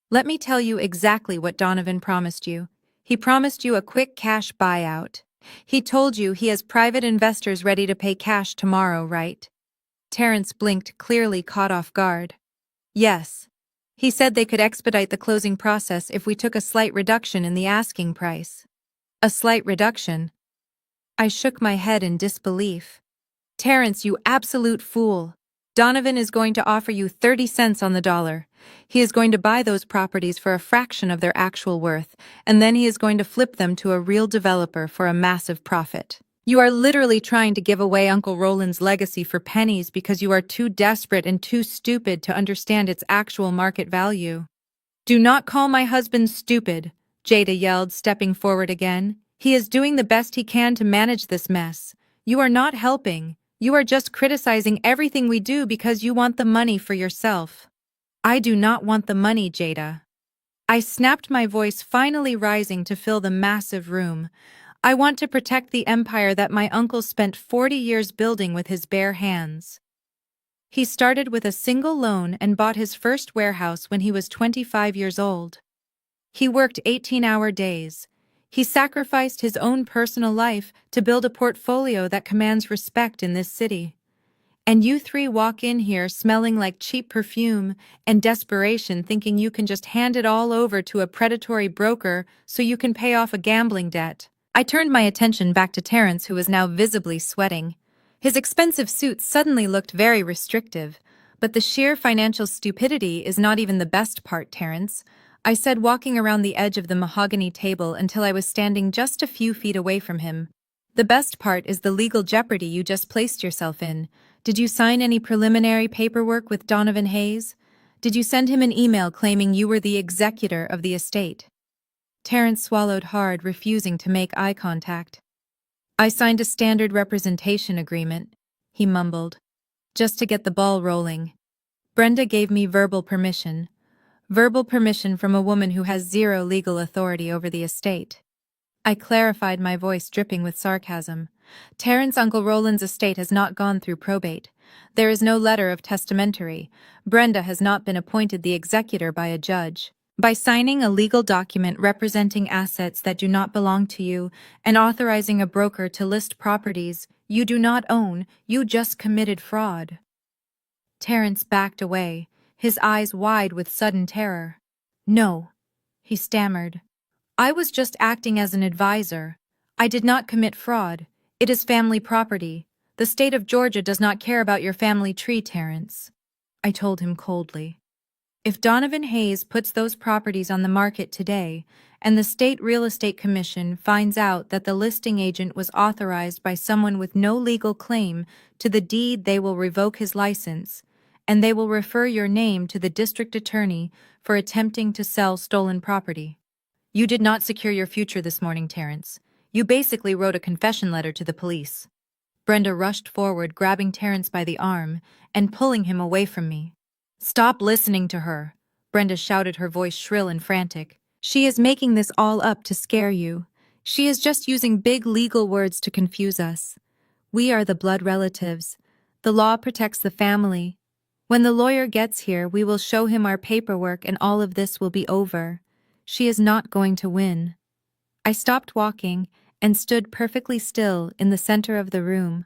Let me tell you exactly what Donovan promised you. He promised you a quick cash buyout. He told you he has private investors ready to pay cash tomorrow, right? Terence blinked, clearly caught off guard. Yes. He said they could expedite the closing process if we took a slight reduction in the asking price. A slight reduction? I shook my head in disbelief. Terence, you absolute fool. Donovan is going to offer you 30 cents on the dollar. He is going to buy those properties for a fraction of their actual worth, and then he is going to flip them to a real developer for a massive profit. You are literally trying to give away Uncle Roland's legacy for pennies because you are too desperate and too stupid to understand its actual market value. Do not call my husband stupid, Jada yelled, stepping forward again. He is doing the best he can to manage this mess. You are not helping. You are just criticizing everything we do because you want the money for yourself. I do not want the money, Jada. I snapped, my voice finally rising to fill the massive room. I want to protect the empire that my uncle spent 40 years building with his bare hands. He started with a single loan and bought his first warehouse when he was 25 years old. He worked 18-hour days. He sacrificed his own personal life to build a portfolio that commands respect in this city. And you three walk in here smelling like cheap perfume and desperation, thinking you can just hand it all over to a predatory broker so you can pay off a gambling debt. I turned my attention back to Terence, who was now visibly sweating. His expensive suit suddenly looked very restrictive, but the sheer financial stupidity is not even the best part, Terence. I said, walking around the edge of the mahogany table until I was standing just a few feet away from him. The best part is the legal jeopardy you just placed yourself in. Did you sign any preliminary paperwork with Donovan Hayes? Did you send him an email claiming you were the executor of the estate? Terrence swallowed hard, refusing to make eye contact. I signed a standard representation agreement, he mumbled, just to get the ball rolling. Brenda gave me verbal permission. Verbal permission from a woman who has zero legal authority over the estate. I clarified, my voice dripping with sarcasm. Terrence, Uncle Roland's estate has not gone through probate. There is no letter of testamentary. Brenda has not been appointed the executor by a judge. By signing a legal document representing assets that do not belong to you and authorizing a broker to list properties you do not own, you just committed fraud. Terrence backed away, his eyes wide with sudden terror. No, he stammered. I was just acting as an advisor. I did not commit fraud. It is family property. The state of Georgia does not care about your family tree, Terrence. I told him coldly. If Donovan Hayes puts those properties on the market today, and the State Real Estate Commission finds out that the listing agent was authorized by someone with no legal claim to the deed, they will revoke his license, and they will refer your name to the district attorney for attempting to sell stolen property. You did not secure your future this morning, Terrence. You basically wrote a confession letter to the police. Brenda rushed forward, grabbing Terrence by the arm and pulling him away from me. Stop listening to her, Brenda shouted, her voice shrill and frantic. She is making this all up to scare you. She is just using big legal words to confuse us. We are the blood relatives. The law protects the family. When the lawyer gets here, we will show him our paperwork and all of this will be over. She is not going to win. I stopped walking and stood perfectly still in the center of the room.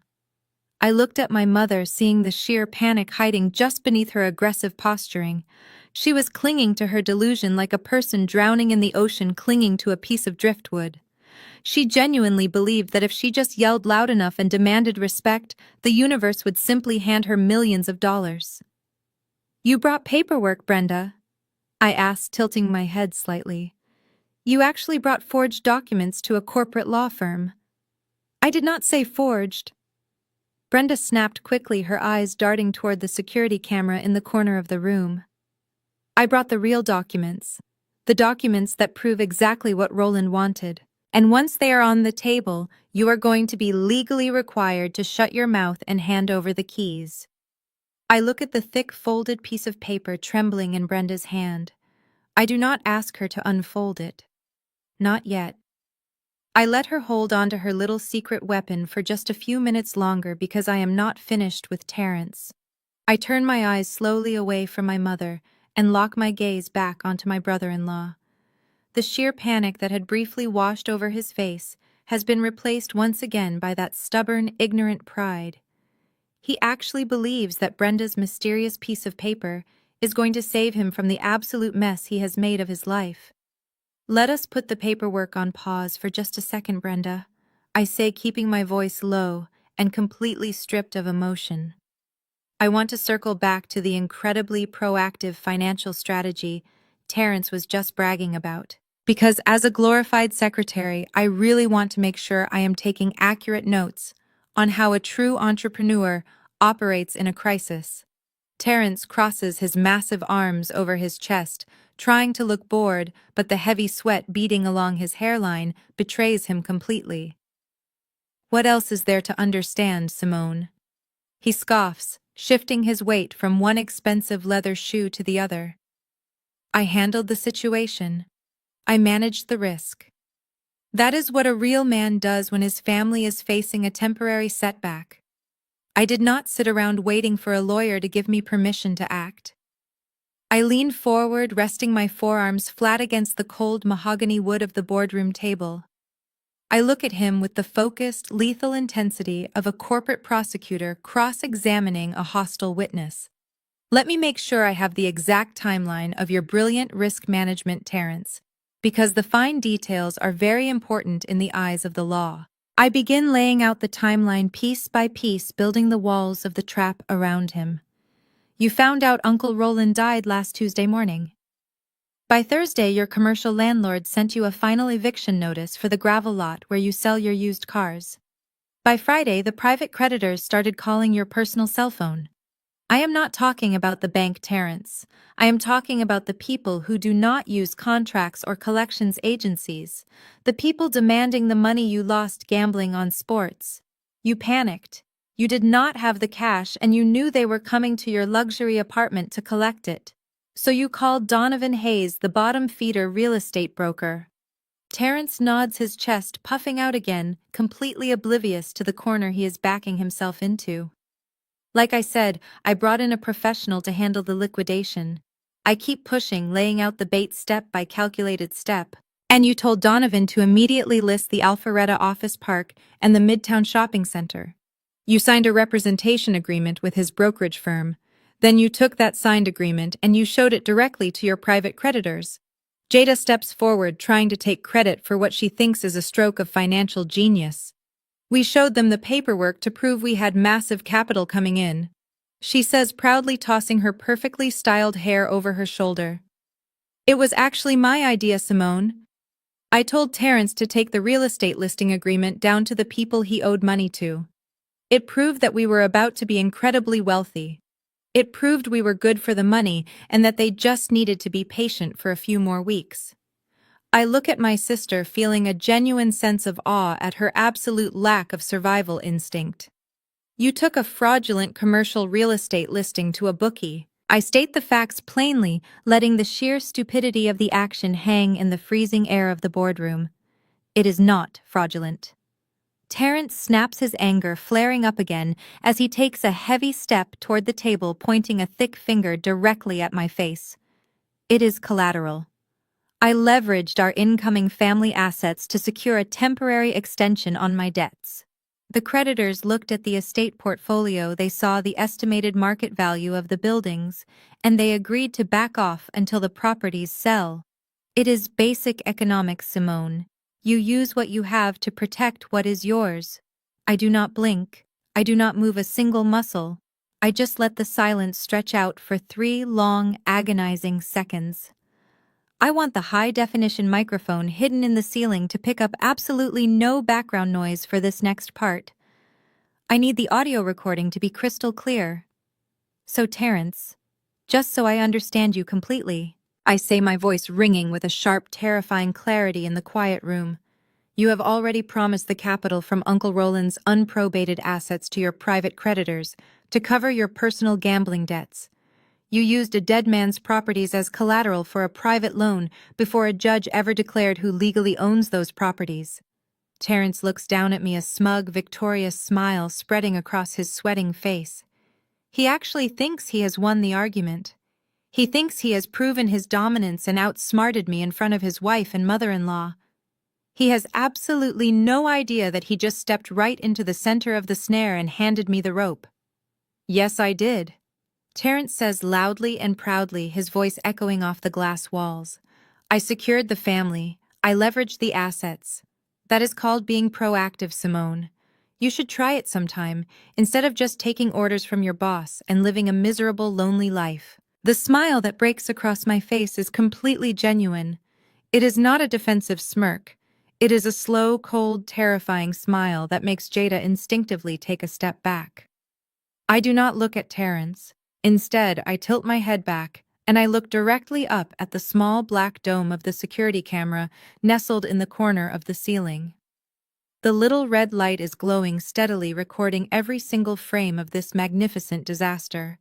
I looked at my mother, seeing the sheer panic hiding just beneath her aggressive posturing. She was clinging to her delusion like a person drowning in the ocean clinging to a piece of driftwood. She genuinely believed that if she just yelled loud enough and demanded respect, the universe would simply hand her millions of dollars. You brought paperwork, Brenda? I asked, tilting my head slightly. You actually brought forged documents to a corporate law firm. I did not say forged. Brenda snapped quickly, her eyes darting toward the security camera in the corner of the room. I brought the real documents. The documents that prove exactly what Roland wanted. And once they are on the table, you are going to be legally required to shut your mouth and hand over the keys. I look at the thick folded piece of paper trembling in Brenda's hand. I do not ask her to unfold it. Not yet. I let her hold on to her little secret weapon for just a few minutes longer because I am not finished with Terrence. I turn my eyes slowly away from my mother and lock my gaze back onto my brother-in-law. The sheer panic that had briefly washed over his face has been replaced once again by that stubborn, ignorant pride. He actually believes that Brenda's mysterious piece of paper is going to save him from the absolute mess he has made of his life. Let us put the paperwork on pause for just a second, Brenda, I say, keeping my voice low and completely stripped of emotion. I want to circle back to the incredibly proactive financial strategy Terrence was just bragging about. Because as a glorified secretary, I really want to make sure I am taking accurate notes on how a true entrepreneur operates in a crisis. Terrence crosses his massive arms over his chest, trying to look bored, but the heavy sweat beading along his hairline betrays him completely. What else is there to understand, Simone? He scoffs, shifting his weight from one expensive leather shoe to the other. I handled the situation. I managed the risk. That is what a real man does when his family is facing a temporary setback. I did not sit around waiting for a lawyer to give me permission to act. I leaned forward, resting my forearms flat against the cold mahogany wood of the boardroom table. I look at him with the focused, lethal intensity of a corporate prosecutor cross-examining a hostile witness. Let me make sure I have the exact timeline of your brilliant risk management, Terrence, because the fine details are very important in the eyes of the law. I begin laying out the timeline piece by piece, building the walls of the trap around him. You found out Uncle Roland died last Tuesday morning. By Thursday, your commercial landlord sent you a final eviction notice for the gravel lot where you sell your used cars. By Friday, the private creditors started calling your personal cell phone. I am not talking about the bank, Terrence. I am talking about the people who do not use contracts or collections agencies, the people demanding the money you lost gambling on sports. You panicked. You did not have the cash and you knew they were coming to your luxury apartment to collect it. So you called Donovan Hayes, the bottom feeder real estate broker. Terrence nods his chest, puffing out again, completely oblivious to the corner he is backing himself into. Like I said, I brought in a professional to handle the liquidation. I keep pushing, laying out the bait step by calculated step. And you told Donovan to immediately list the Alpharetta Office Park and the Midtown Shopping Center. You signed a representation agreement with his brokerage firm. Then you took that signed agreement and you showed it directly to your private creditors. Jada steps forward, trying to take credit for what she thinks is a stroke of financial genius. We showed them the paperwork to prove we had massive capital coming in. She says, proudly tossing her perfectly styled hair over her shoulder. It was actually my idea, Simone. I told Terrence to take the real estate listing agreement down to the people he owed money to. It proved that we were about to be incredibly wealthy. It proved we were good for the money and that they just needed to be patient for a few more weeks. I look at my sister, feeling a genuine sense of awe at her absolute lack of survival instinct. You took a fraudulent commercial real estate listing to a bookie. I state the facts plainly, letting the sheer stupidity of the action hang in the freezing air of the boardroom. It is not fraudulent. Terrence snaps, his anger flaring up again as he takes a heavy step toward the table, pointing a thick finger directly at my face. It is collateral. I leveraged our incoming family assets to secure a temporary extension on my debts. The creditors looked at the estate portfolio, they saw the estimated market value of the buildings, and they agreed to back off until the properties sell. It is basic economics, Simone. You use what you have to protect what is yours. I do not blink. I do not move a single muscle. I just let the silence stretch out for 3 long, agonizing seconds. I want the high-definition microphone hidden in the ceiling to pick up absolutely no background noise for this next part. I need the audio recording to be crystal clear. So, Terrence, just so I understand you completely, I say, my voice ringing with a sharp, terrifying clarity in the quiet room. You have already promised the capital from Uncle Roland's unprobated assets to your private creditors to cover your personal gambling debts. You used a dead man's properties as collateral for a private loan before a judge ever declared who legally owns those properties. Terrence looks down at me, a smug, victorious smile spreading across his sweating face. He actually thinks he has won the argument. He thinks he has proven his dominance and outsmarted me in front of his wife and mother-in-law. He has absolutely no idea that he just stepped right into the center of the snare and handed me the rope. Yes, I did. Terrence says loudly and proudly, his voice echoing off the glass walls. I secured the family. I leveraged the assets. That is called being proactive, Simone. You should try it sometime, instead of just taking orders from your boss and living a miserable, lonely life. The smile that breaks across my face is completely genuine. It is not a defensive smirk. It is a slow, cold, terrifying smile that makes Jada instinctively take a step back. I do not look at Terrence. Instead, I tilt my head back, and I look directly up at the small black dome of the security camera nestled in the corner of the ceiling. The little red light is glowing steadily, recording every single frame of this magnificent disaster.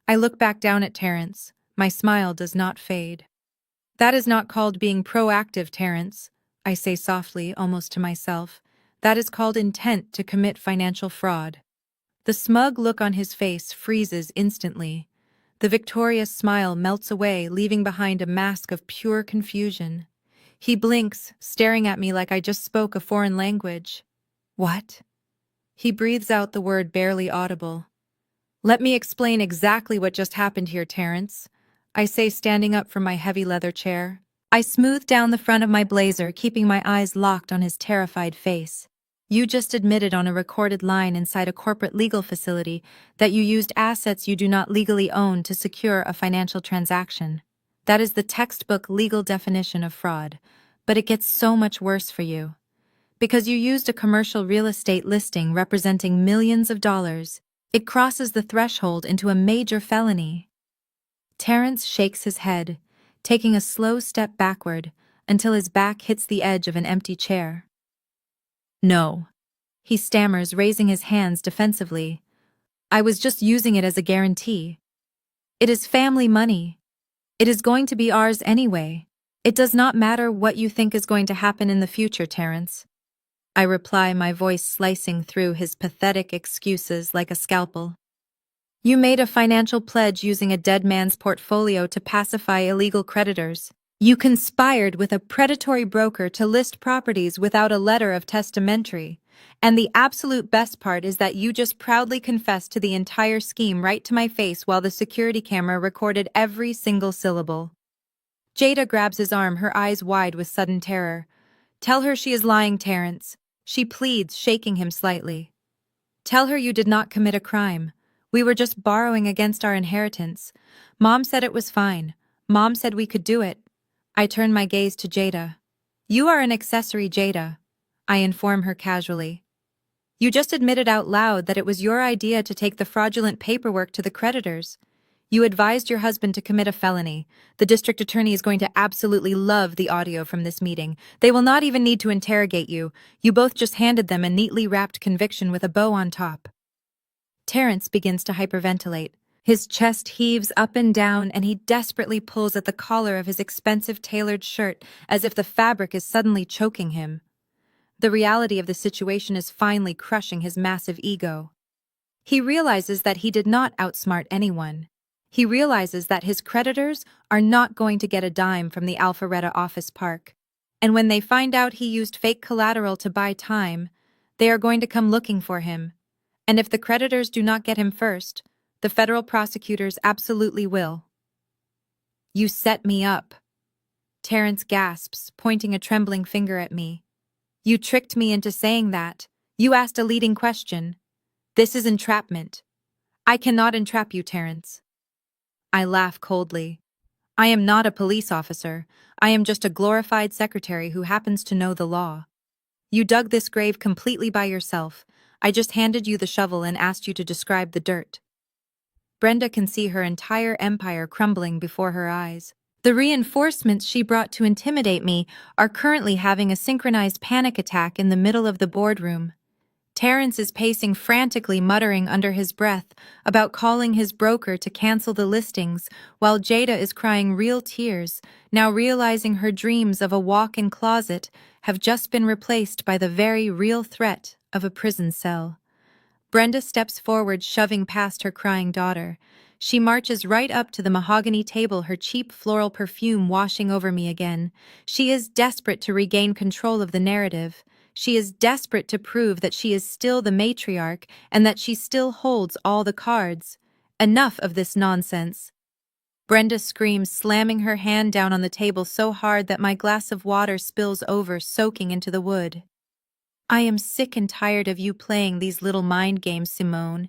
I look back down at Terrence. My smile does not fade. That is not called being proactive, Terrence, I say softly, almost to myself. That is called intent to commit financial fraud. The smug look on his face freezes instantly. The victorious smile melts away, leaving behind a mask of pure confusion. He blinks, staring at me like I just spoke a foreign language. What? He breathes out the word barely audible. Let me explain exactly what just happened here, Terrence, I say, standing up from my heavy leather chair. I smooth down the front of my blazer, keeping my eyes locked on his terrified face. You just admitted on a recorded line inside a corporate legal facility that you used assets you do not legally own to secure a financial transaction. That is the textbook legal definition of fraud, but it gets so much worse for you. Because you used a commercial real estate listing representing millions of dollars, it crosses the threshold into a major felony. Terrence shakes his head, taking a slow step backward until his back hits the edge of an empty chair. No, he stammers, raising his hands defensively. I was just using it as a guarantee. It is family money. It is going to be ours anyway. It does not matter what you think is going to happen in the future, Terrence. I reply, my voice slicing through his pathetic excuses like a scalpel. You made a financial pledge using a dead man's portfolio to pacify illegal creditors. You conspired with a predatory broker to list properties without a letter of testamentary. And the absolute best part is that you just proudly confessed to the entire scheme right to my face while the security camera recorded every single syllable. Jada grabs his arm, her eyes wide with sudden terror. Tell her she is lying, Terrence. She pleads, shaking him slightly. Tell her you did not commit a crime. We were just borrowing against our inheritance. Mom said it was fine. Mom said we could do it. I turn my gaze to Jada. You are an accessory, Jada. I inform her casually. You just admitted out loud that it was your idea to take the fraudulent paperwork to the creditors. You advised your husband to commit a felony. The district attorney is going to absolutely love the audio from this meeting. They will not even need to interrogate you. You both just handed them a neatly wrapped conviction with a bow on top. Terrence begins to hyperventilate. His chest heaves up and down, and he desperately pulls at the collar of his expensive tailored shirt as if the fabric is suddenly choking him. The reality of the situation is finally crushing his massive ego. He realizes that he did not outsmart anyone. He realizes that his creditors are not going to get a dime from the Alpharetta office park. And when they find out he used fake collateral to buy time, they are going to come looking for him. And if the creditors do not get him first, the federal prosecutors absolutely will. You set me up. Terrence gasps, pointing a trembling finger at me. You tricked me into saying that. You asked a leading question. This is entrapment. I cannot entrap you, Terrence. I laugh coldly. I am not a police officer. I am just a glorified secretary who happens to know the law. You dug this grave completely by yourself. I just handed you the shovel and asked you to describe the dirt. Brenda can see her entire empire crumbling before her eyes. The reinforcements she brought to intimidate me are currently having a synchronized panic attack in the middle of the boardroom. Terrence is pacing frantically, muttering under his breath about calling his broker to cancel the listings, while Jada is crying real tears, now realizing her dreams of a walk-in closet have just been replaced by the very real threat of a prison cell. Brenda steps forward, shoving past her crying daughter. She marches right up to the mahogany table, her cheap floral perfume washing over me again. She is desperate to regain control of the narrative. She is desperate to prove that she is still the matriarch and that she still holds all the cards. Enough of this nonsense. Brenda screams, slamming her hand down on the table so hard that my glass of water spills over, soaking into the wood. I am sick and tired of you playing these little mind games, Simone.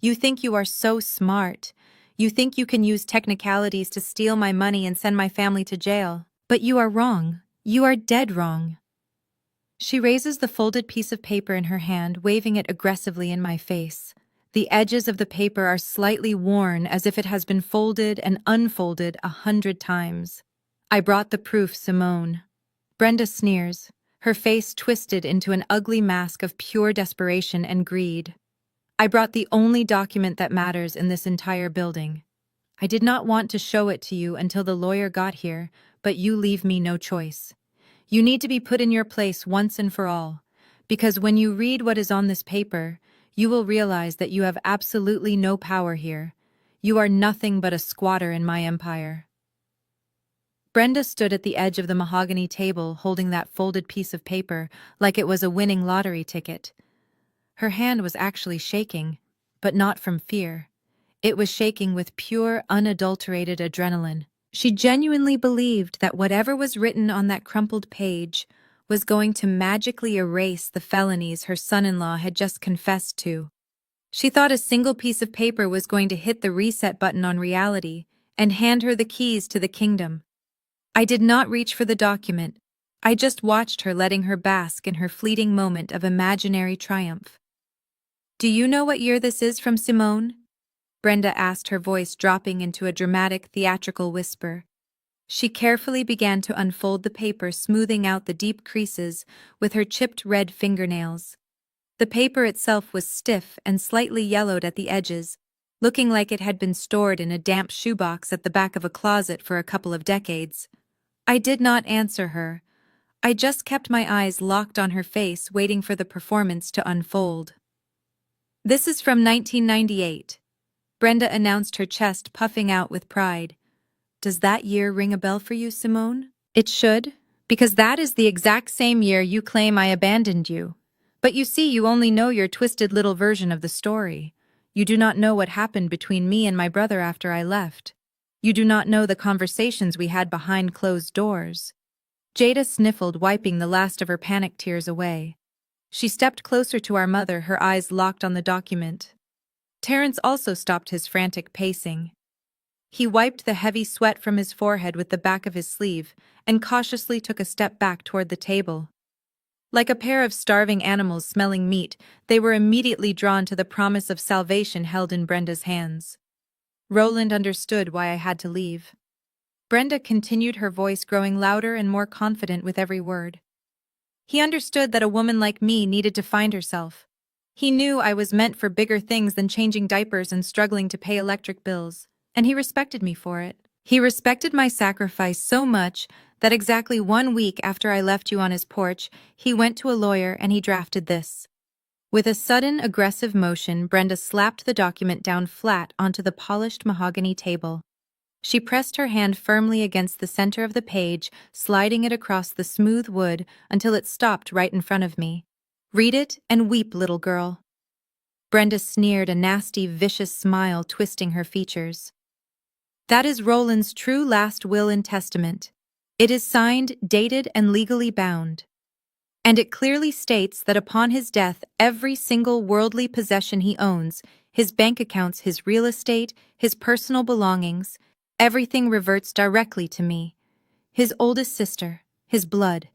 You think you are so smart. You think you can use technicalities to steal my money and send my family to jail. But you are wrong. You are dead wrong. She raises the folded piece of paper in her hand, waving it aggressively in my face. The edges of the paper are slightly worn, as if it has been folded and unfolded 100 times. I brought the proof, Simone. Brenda sneers, her face twisted into an ugly mask of pure desperation and greed. I brought the only document that matters in this entire building. I did not want to show it to you until the lawyer got here, but you leave me no choice. You need to be put in your place once and for all, because when you read what is on this paper, you will realize that you have absolutely no power here. You are nothing but a squatter in my empire. Brenda stood at the edge of the mahogany table, holding that folded piece of paper like it was a winning lottery ticket. Her hand was actually shaking, but not from fear. It was shaking with pure, unadulterated adrenaline. She genuinely believed that whatever was written on that crumpled page was going to magically erase the felonies her son-in-law had just confessed to. She thought a single piece of paper was going to hit the reset button on reality, and hand her the keys to the kingdom. I did not reach for the document. I just watched her, letting her bask in her fleeting moment of imaginary triumph. "Do you know what year this is from, Simone?" Brenda asked, her voice dropping into a dramatic, theatrical whisper. She carefully began to unfold the paper, smoothing out the deep creases with her chipped red fingernails. The paper itself was stiff and slightly yellowed at the edges, looking like it had been stored in a damp shoebox at the back of a closet for a couple of decades. I did not answer her. I just kept my eyes locked on her face, waiting for the performance to unfold. "This is from 1998. Brenda announced, her chest puffing out with pride. "Does that year ring a bell for you, Simone?" "It should, because that is the exact same year you claim I abandoned you. But you see, you only know your twisted little version of the story. You do not know what happened between me and my brother after I left. You do not know the conversations we had behind closed doors." Jada sniffled, wiping the last of her panic tears away. She stepped closer to our mother, her eyes locked on the document. Terrence also stopped his frantic pacing. He wiped the heavy sweat from his forehead with the back of his sleeve and cautiously took a step back toward the table. Like a pair of starving animals smelling meat, they were immediately drawn to the promise of salvation held in Brenda's hands. Roland understood why I had to leave. Brenda continued, her voice growing louder and more confident with every word. He understood that a woman like me needed to find herself. He knew I was meant for bigger things than changing diapers and struggling to pay electric bills, and he respected me for it. He respected my sacrifice so much that exactly 1 week after I left you on his porch, he went to a lawyer and he drafted this. With a sudden, aggressive motion, Brenda slapped the document down flat onto the polished mahogany table. She pressed her hand firmly against the center of the page, sliding it across the smooth wood until it stopped right in front of me. "Read it and weep, little girl." Brenda sneered, a nasty, vicious smile twisting her features. "That is Roland's true last will and testament. It is signed, dated, and legally bound. And it clearly states that upon his death, every single worldly possession he owns, his bank accounts, his real estate, his personal belongings, everything reverts directly to me, his oldest sister, his blood."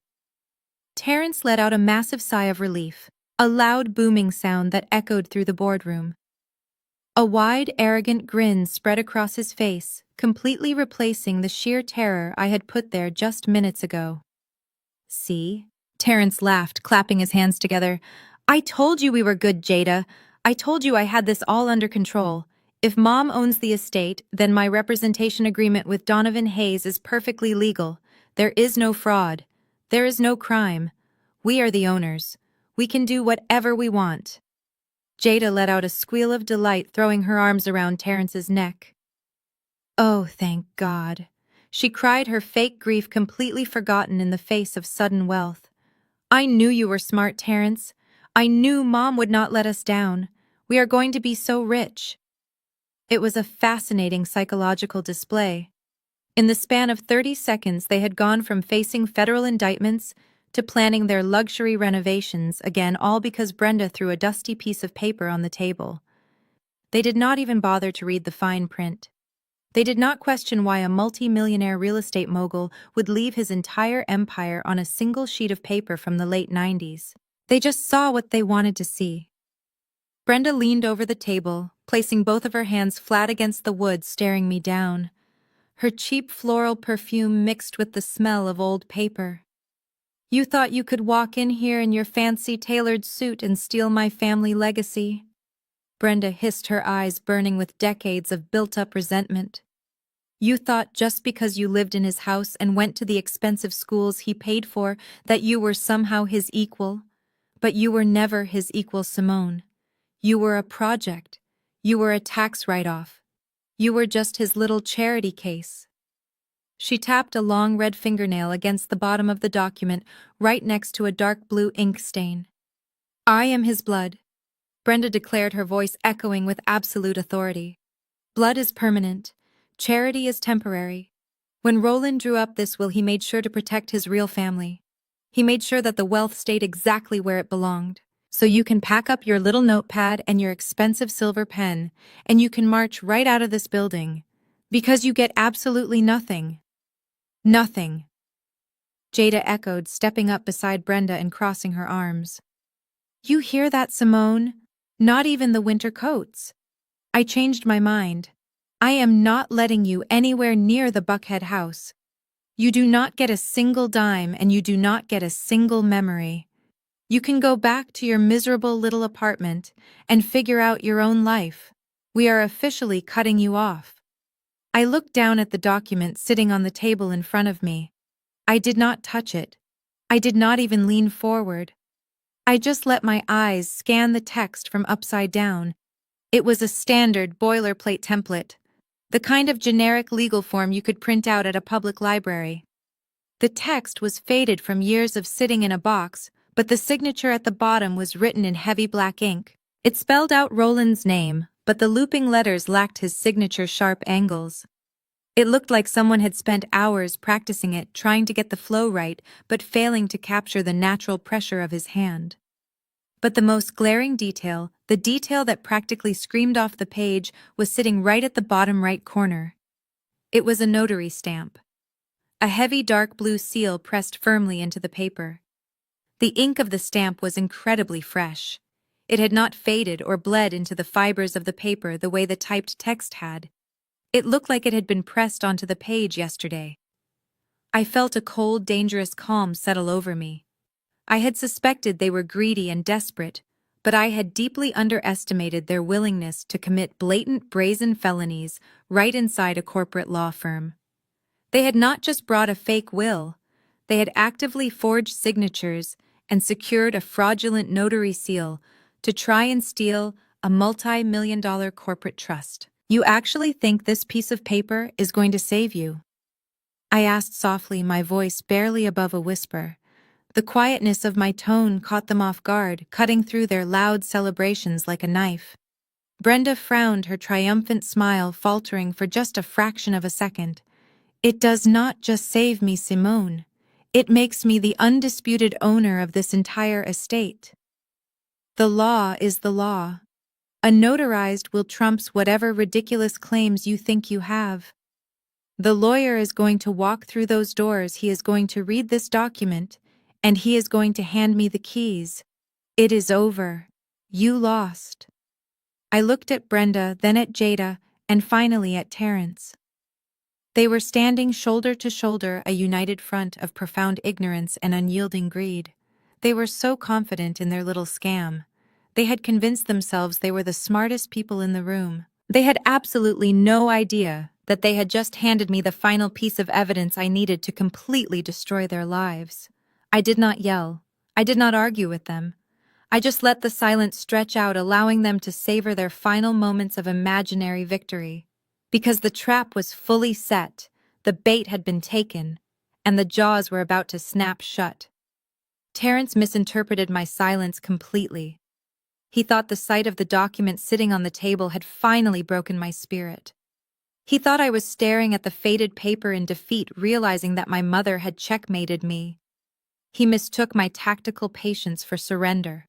Terrence let out a massive sigh of relief, a loud booming sound that echoed through the boardroom. A wide, arrogant grin spread across his face, completely replacing the sheer terror I had put there just minutes ago. "See?" Terrence laughed, clapping his hands together. "I told you we were good, Jada. I told you I had this all under control. If Mom owns the estate, then my representation agreement with Donovan Hayes is perfectly legal. There is no fraud. There is no crime. We are the owners. We can do whatever we want." Jada let out a squeal of delight, throwing her arms around Terrence's neck. "Oh, thank God." She cried, her fake grief completely forgotten in the face of sudden wealth. "I knew you were smart, Terrence. I knew Mom would not let us down. We are going to be so rich." It was a fascinating psychological display. In the span of 30 seconds, they had gone from facing federal indictments to planning their luxury renovations, again all because Brenda threw a dusty piece of paper on the table. They did not even bother to read the fine print. They did not question why a multi-millionaire real estate mogul would leave his entire empire on a single sheet of paper from the late 90s. They just saw what they wanted to see. Brenda leaned over the table, placing both of her hands flat against the wood, staring me down. Her cheap floral perfume mixed with the smell of old paper. "You thought you could walk in here in your fancy tailored suit and steal my family legacy?" Brenda hissed, her eyes burning with decades of built-up resentment. "You thought just because you lived in his house and went to the expensive schools he paid for that you were somehow his equal. But you were never his equal, Simone. You were a project. You were a tax write-off. You were just his little charity case." She tapped a long red fingernail against the bottom of the document, right next to a dark blue ink stain. "I am his blood," Brenda declared, her voice echoing with absolute authority. "Blood is permanent. Charity is temporary. When Roland drew up this will, he made sure to protect his real family. He made sure that the wealth stayed exactly where it belonged. So you can pack up your little notepad and your expensive silver pen, and you can march right out of this building. Because you get absolutely nothing. Nothing. Jada echoed, stepping up beside Brenda and crossing her arms. You hear that, Simone? Not even the winter coats. I changed my mind. I am not letting you anywhere near the Buckhead house. You do not get a single dime and you do not get a single memory. You can go back to your miserable little apartment and figure out your own life. We are officially cutting you off. I looked down at the document sitting on the table in front of me. I did not touch it. I did not even lean forward. I just let my eyes scan the text from upside down. It was a standard boilerplate template, the kind of generic legal form you could print out at a public library. The text was faded from years of sitting in a box, but the signature at the bottom was written in heavy black ink. It spelled out Roland's name, but the looping letters lacked his signature sharp angles. It looked like someone had spent hours practicing it, trying to get the flow right, but failing to capture the natural pressure of his hand. But the most glaring detail, the detail that practically screamed off the page, was sitting right at the bottom right corner. It was a notary stamp. A heavy dark blue seal pressed firmly into the paper. The ink of the stamp was incredibly fresh. It had not faded or bled into the fibers of the paper the way the typed text had. It looked like it had been pressed onto the page yesterday. I felt a cold, dangerous calm settle over me. I had suspected they were greedy and desperate, but I had deeply underestimated their willingness to commit blatant, brazen felonies right inside a corporate law firm. They had not just brought a fake will, they had actively forged signatures and secured a fraudulent notary seal to try and steal a multi-million-dollar corporate trust. You actually think this piece of paper is going to save you? I asked softly, my voice barely above a whisper. The quietness of my tone caught them off guard, cutting through their loud celebrations like a knife. Brenda frowned, her triumphant smile faltering for just a fraction of a second. It does not just save me, Simone. It makes me the undisputed owner of this entire estate. The law is the law. A notarized will trumps whatever ridiculous claims you think you have. The lawyer is going to walk through those doors, he is going to read this document, and he is going to hand me the keys. It is over. You lost. I looked at Brenda, then at Jada, and finally at Terrence. They were standing shoulder to shoulder, a united front of profound ignorance and unyielding greed. They were so confident in their little scam. They had convinced themselves they were the smartest people in the room. They had absolutely no idea that they had just handed me the final piece of evidence I needed to completely destroy their lives. I did not yell. I did not argue with them. I just let the silence stretch out, allowing them to savor their final moments of imaginary victory. Because the trap was fully set, the bait had been taken, and the jaws were about to snap shut. Terrence misinterpreted my silence completely. He thought the sight of the document sitting on the table had finally broken my spirit. He thought I was staring at the faded paper in defeat, realizing that my mother had checkmated me. He mistook my tactical patience for surrender.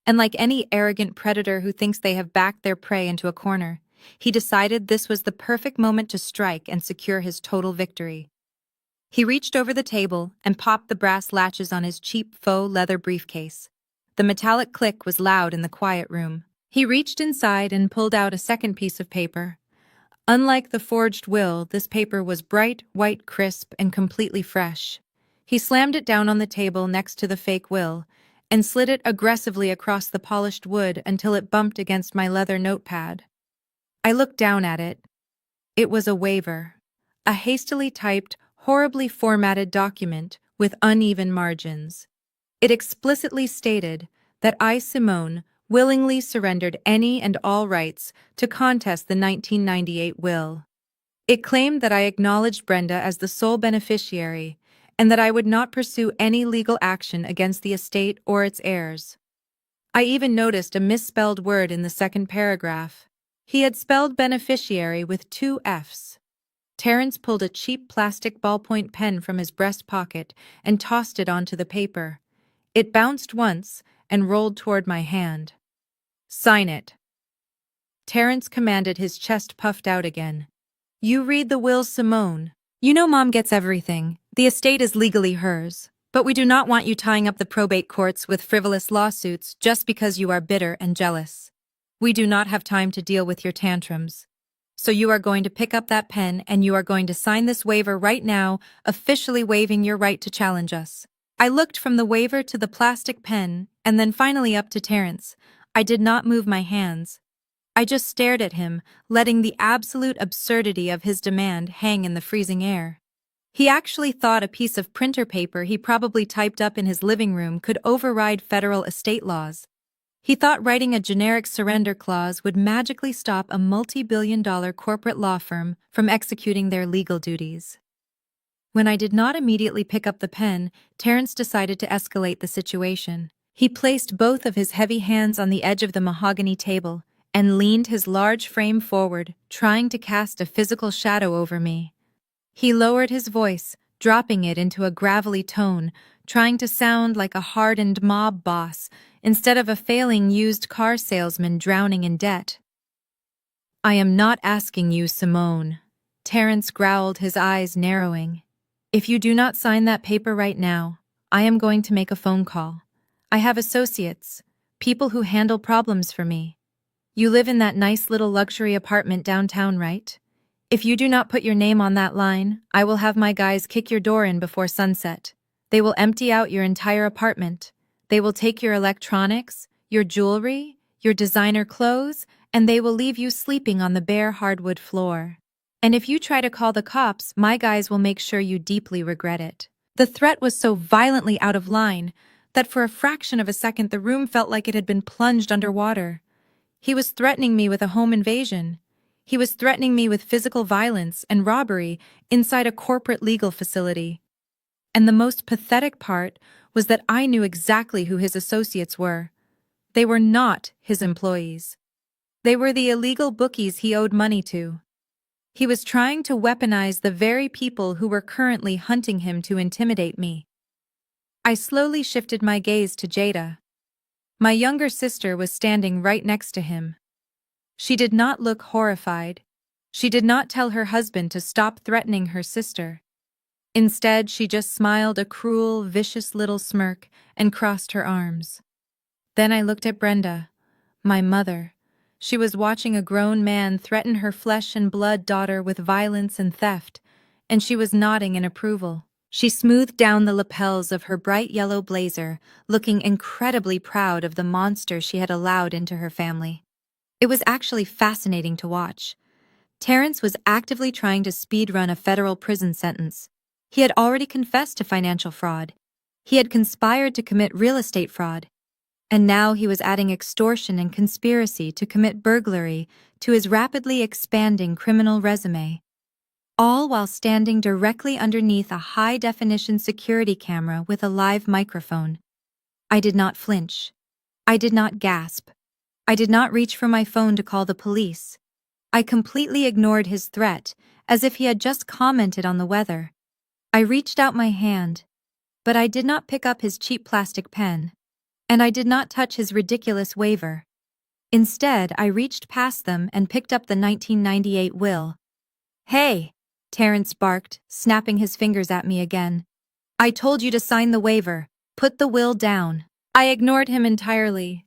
And like any arrogant predator who thinks they have backed their prey into a corner, he decided this was the perfect moment to strike and secure his total victory. He reached over the table and popped the brass latches on his cheap faux leather briefcase. The metallic click was loud in the quiet room. He reached inside and pulled out a second piece of paper. Unlike the forged will, this paper was bright, white, crisp, and completely fresh. He slammed it down on the table next to the fake will and slid it aggressively across the polished wood until it bumped against my leather notepad. I looked down at it. It was a waiver. A hastily typed, horribly formatted document with uneven margins. It explicitly stated that I, Simone, willingly surrendered any and all rights to contest the 1998 will. It claimed that I acknowledged Brenda as the sole beneficiary and that I would not pursue any legal action against the estate or its heirs. I even noticed a misspelled word in the second paragraph. He had spelled beneficiary with 2 F's. Terrence pulled a cheap plastic ballpoint pen from his breast pocket and tossed it onto the paper. It bounced once and rolled toward my hand. Sign it. Terrence commanded, his chest puffed out again. You read the will, Simone. You know Mom gets everything. The estate is legally hers. But we do not want you tying up the probate courts with frivolous lawsuits just because you are bitter and jealous. We do not have time to deal with your tantrums. So you are going to pick up that pen and you are going to sign this waiver right now, officially waiving your right to challenge us. I looked from the waiver to the plastic pen and then finally up to Terrence. I did not move my hands. I just stared at him, letting the absolute absurdity of his demand hang in the freezing air. He actually thought a piece of printer paper he probably typed up in his living room could override federal estate laws. He thought writing a generic surrender clause would magically stop a multi-billion-dollar corporate law firm from executing their legal duties. When I did not immediately pick up the pen, Terrence decided to escalate the situation. He placed both of his heavy hands on the edge of the mahogany table and leaned his large frame forward, trying to cast a physical shadow over me. He lowered his voice, dropping it into a gravelly tone, trying to sound like a hardened mob boss instead of a failing used car salesman drowning in debt. I am not asking you, Simone. Terrence growled, his eyes narrowing. If you do not sign that paper right now, I am going to make a phone call. I have associates, people who handle problems for me. You live in that nice little luxury apartment downtown, right? If you do not put your name on that line, I will have my guys kick your door in before sunset. They will empty out your entire apartment. They will take your electronics, your jewelry, your designer clothes, and they will leave you sleeping on the bare hardwood floor. And if you try to call the cops, my guys will make sure you deeply regret it. The threat was so violently out of line that for a fraction of a second the room felt like it had been plunged underwater. He was threatening me with a home invasion. He was threatening me with physical violence and robbery inside a corporate legal facility. And the most pathetic part was that I knew exactly who his associates were. They were not his employees. They were the illegal bookies he owed money to. He was trying to weaponize the very people who were currently hunting him to intimidate me. I slowly shifted my gaze to Jada. My younger sister was standing right next to him. She did not look horrified. She did not tell her husband to stop threatening her sister. Instead, she just smiled a cruel, vicious little smirk and crossed her arms. Then I looked at Brenda, my mother. She was watching a grown man threaten her flesh and blood daughter with violence and theft, and she was nodding in approval. She smoothed down the lapels of her bright yellow blazer, looking incredibly proud of the monster she had allowed into her family. It was actually fascinating to watch. Terrence was actively trying to speedrun a federal prison sentence. He had already confessed to financial fraud. He had conspired to commit real estate fraud. And now he was adding extortion and conspiracy to commit burglary to his rapidly expanding criminal resume, all while standing directly underneath a high-definition security camera with a live microphone. I did not flinch. I did not gasp. I did not reach for my phone to call the police. I completely ignored his threat, as if he had just commented on the weather. I reached out my hand, but I did not pick up his cheap plastic pen. And I did not touch his ridiculous waiver. Instead, I reached past them and picked up the 1998 will. Hey, Terrence barked, snapping his fingers at me again. I told you to sign the waiver. Put the will down. I ignored him entirely.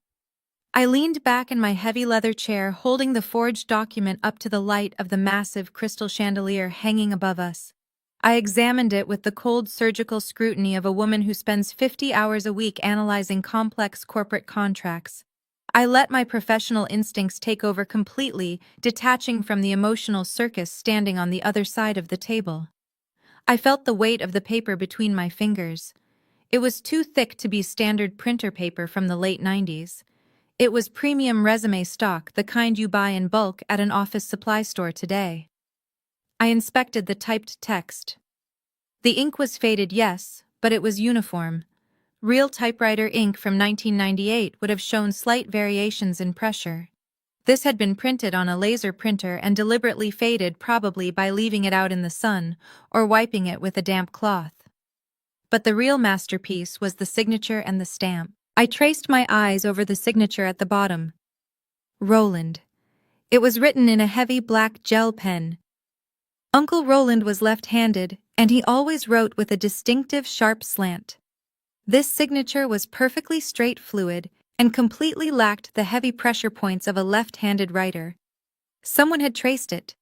I leaned back in my heavy leather chair, holding the forged document up to the light of the massive crystal chandelier hanging above us. I examined it with the cold surgical scrutiny of a woman who spends 50 hours a week analyzing complex corporate contracts. I let my professional instincts take over completely, detaching from the emotional circus standing on the other side of the table. I felt the weight of the paper between my fingers. It was too thick to be standard printer paper from the late 90s. It was premium resume stock, the kind you buy in bulk at an office supply store today. I inspected the typed text. The ink was faded, yes, but it was uniform. Real typewriter ink from 1998 would have shown slight variations in pressure. This had been printed on a laser printer and deliberately faded, probably by leaving it out in the sun or wiping it with a damp cloth. But the real masterpiece was the signature and the stamp. I traced my eyes over the signature at the bottom. Roland. It was written in a heavy black gel pen. Uncle Roland was left-handed, and he always wrote with a distinctive sharp slant. This signature was perfectly straight fluid and completely lacked the heavy pressure points of a left-handed writer. Someone had traced it.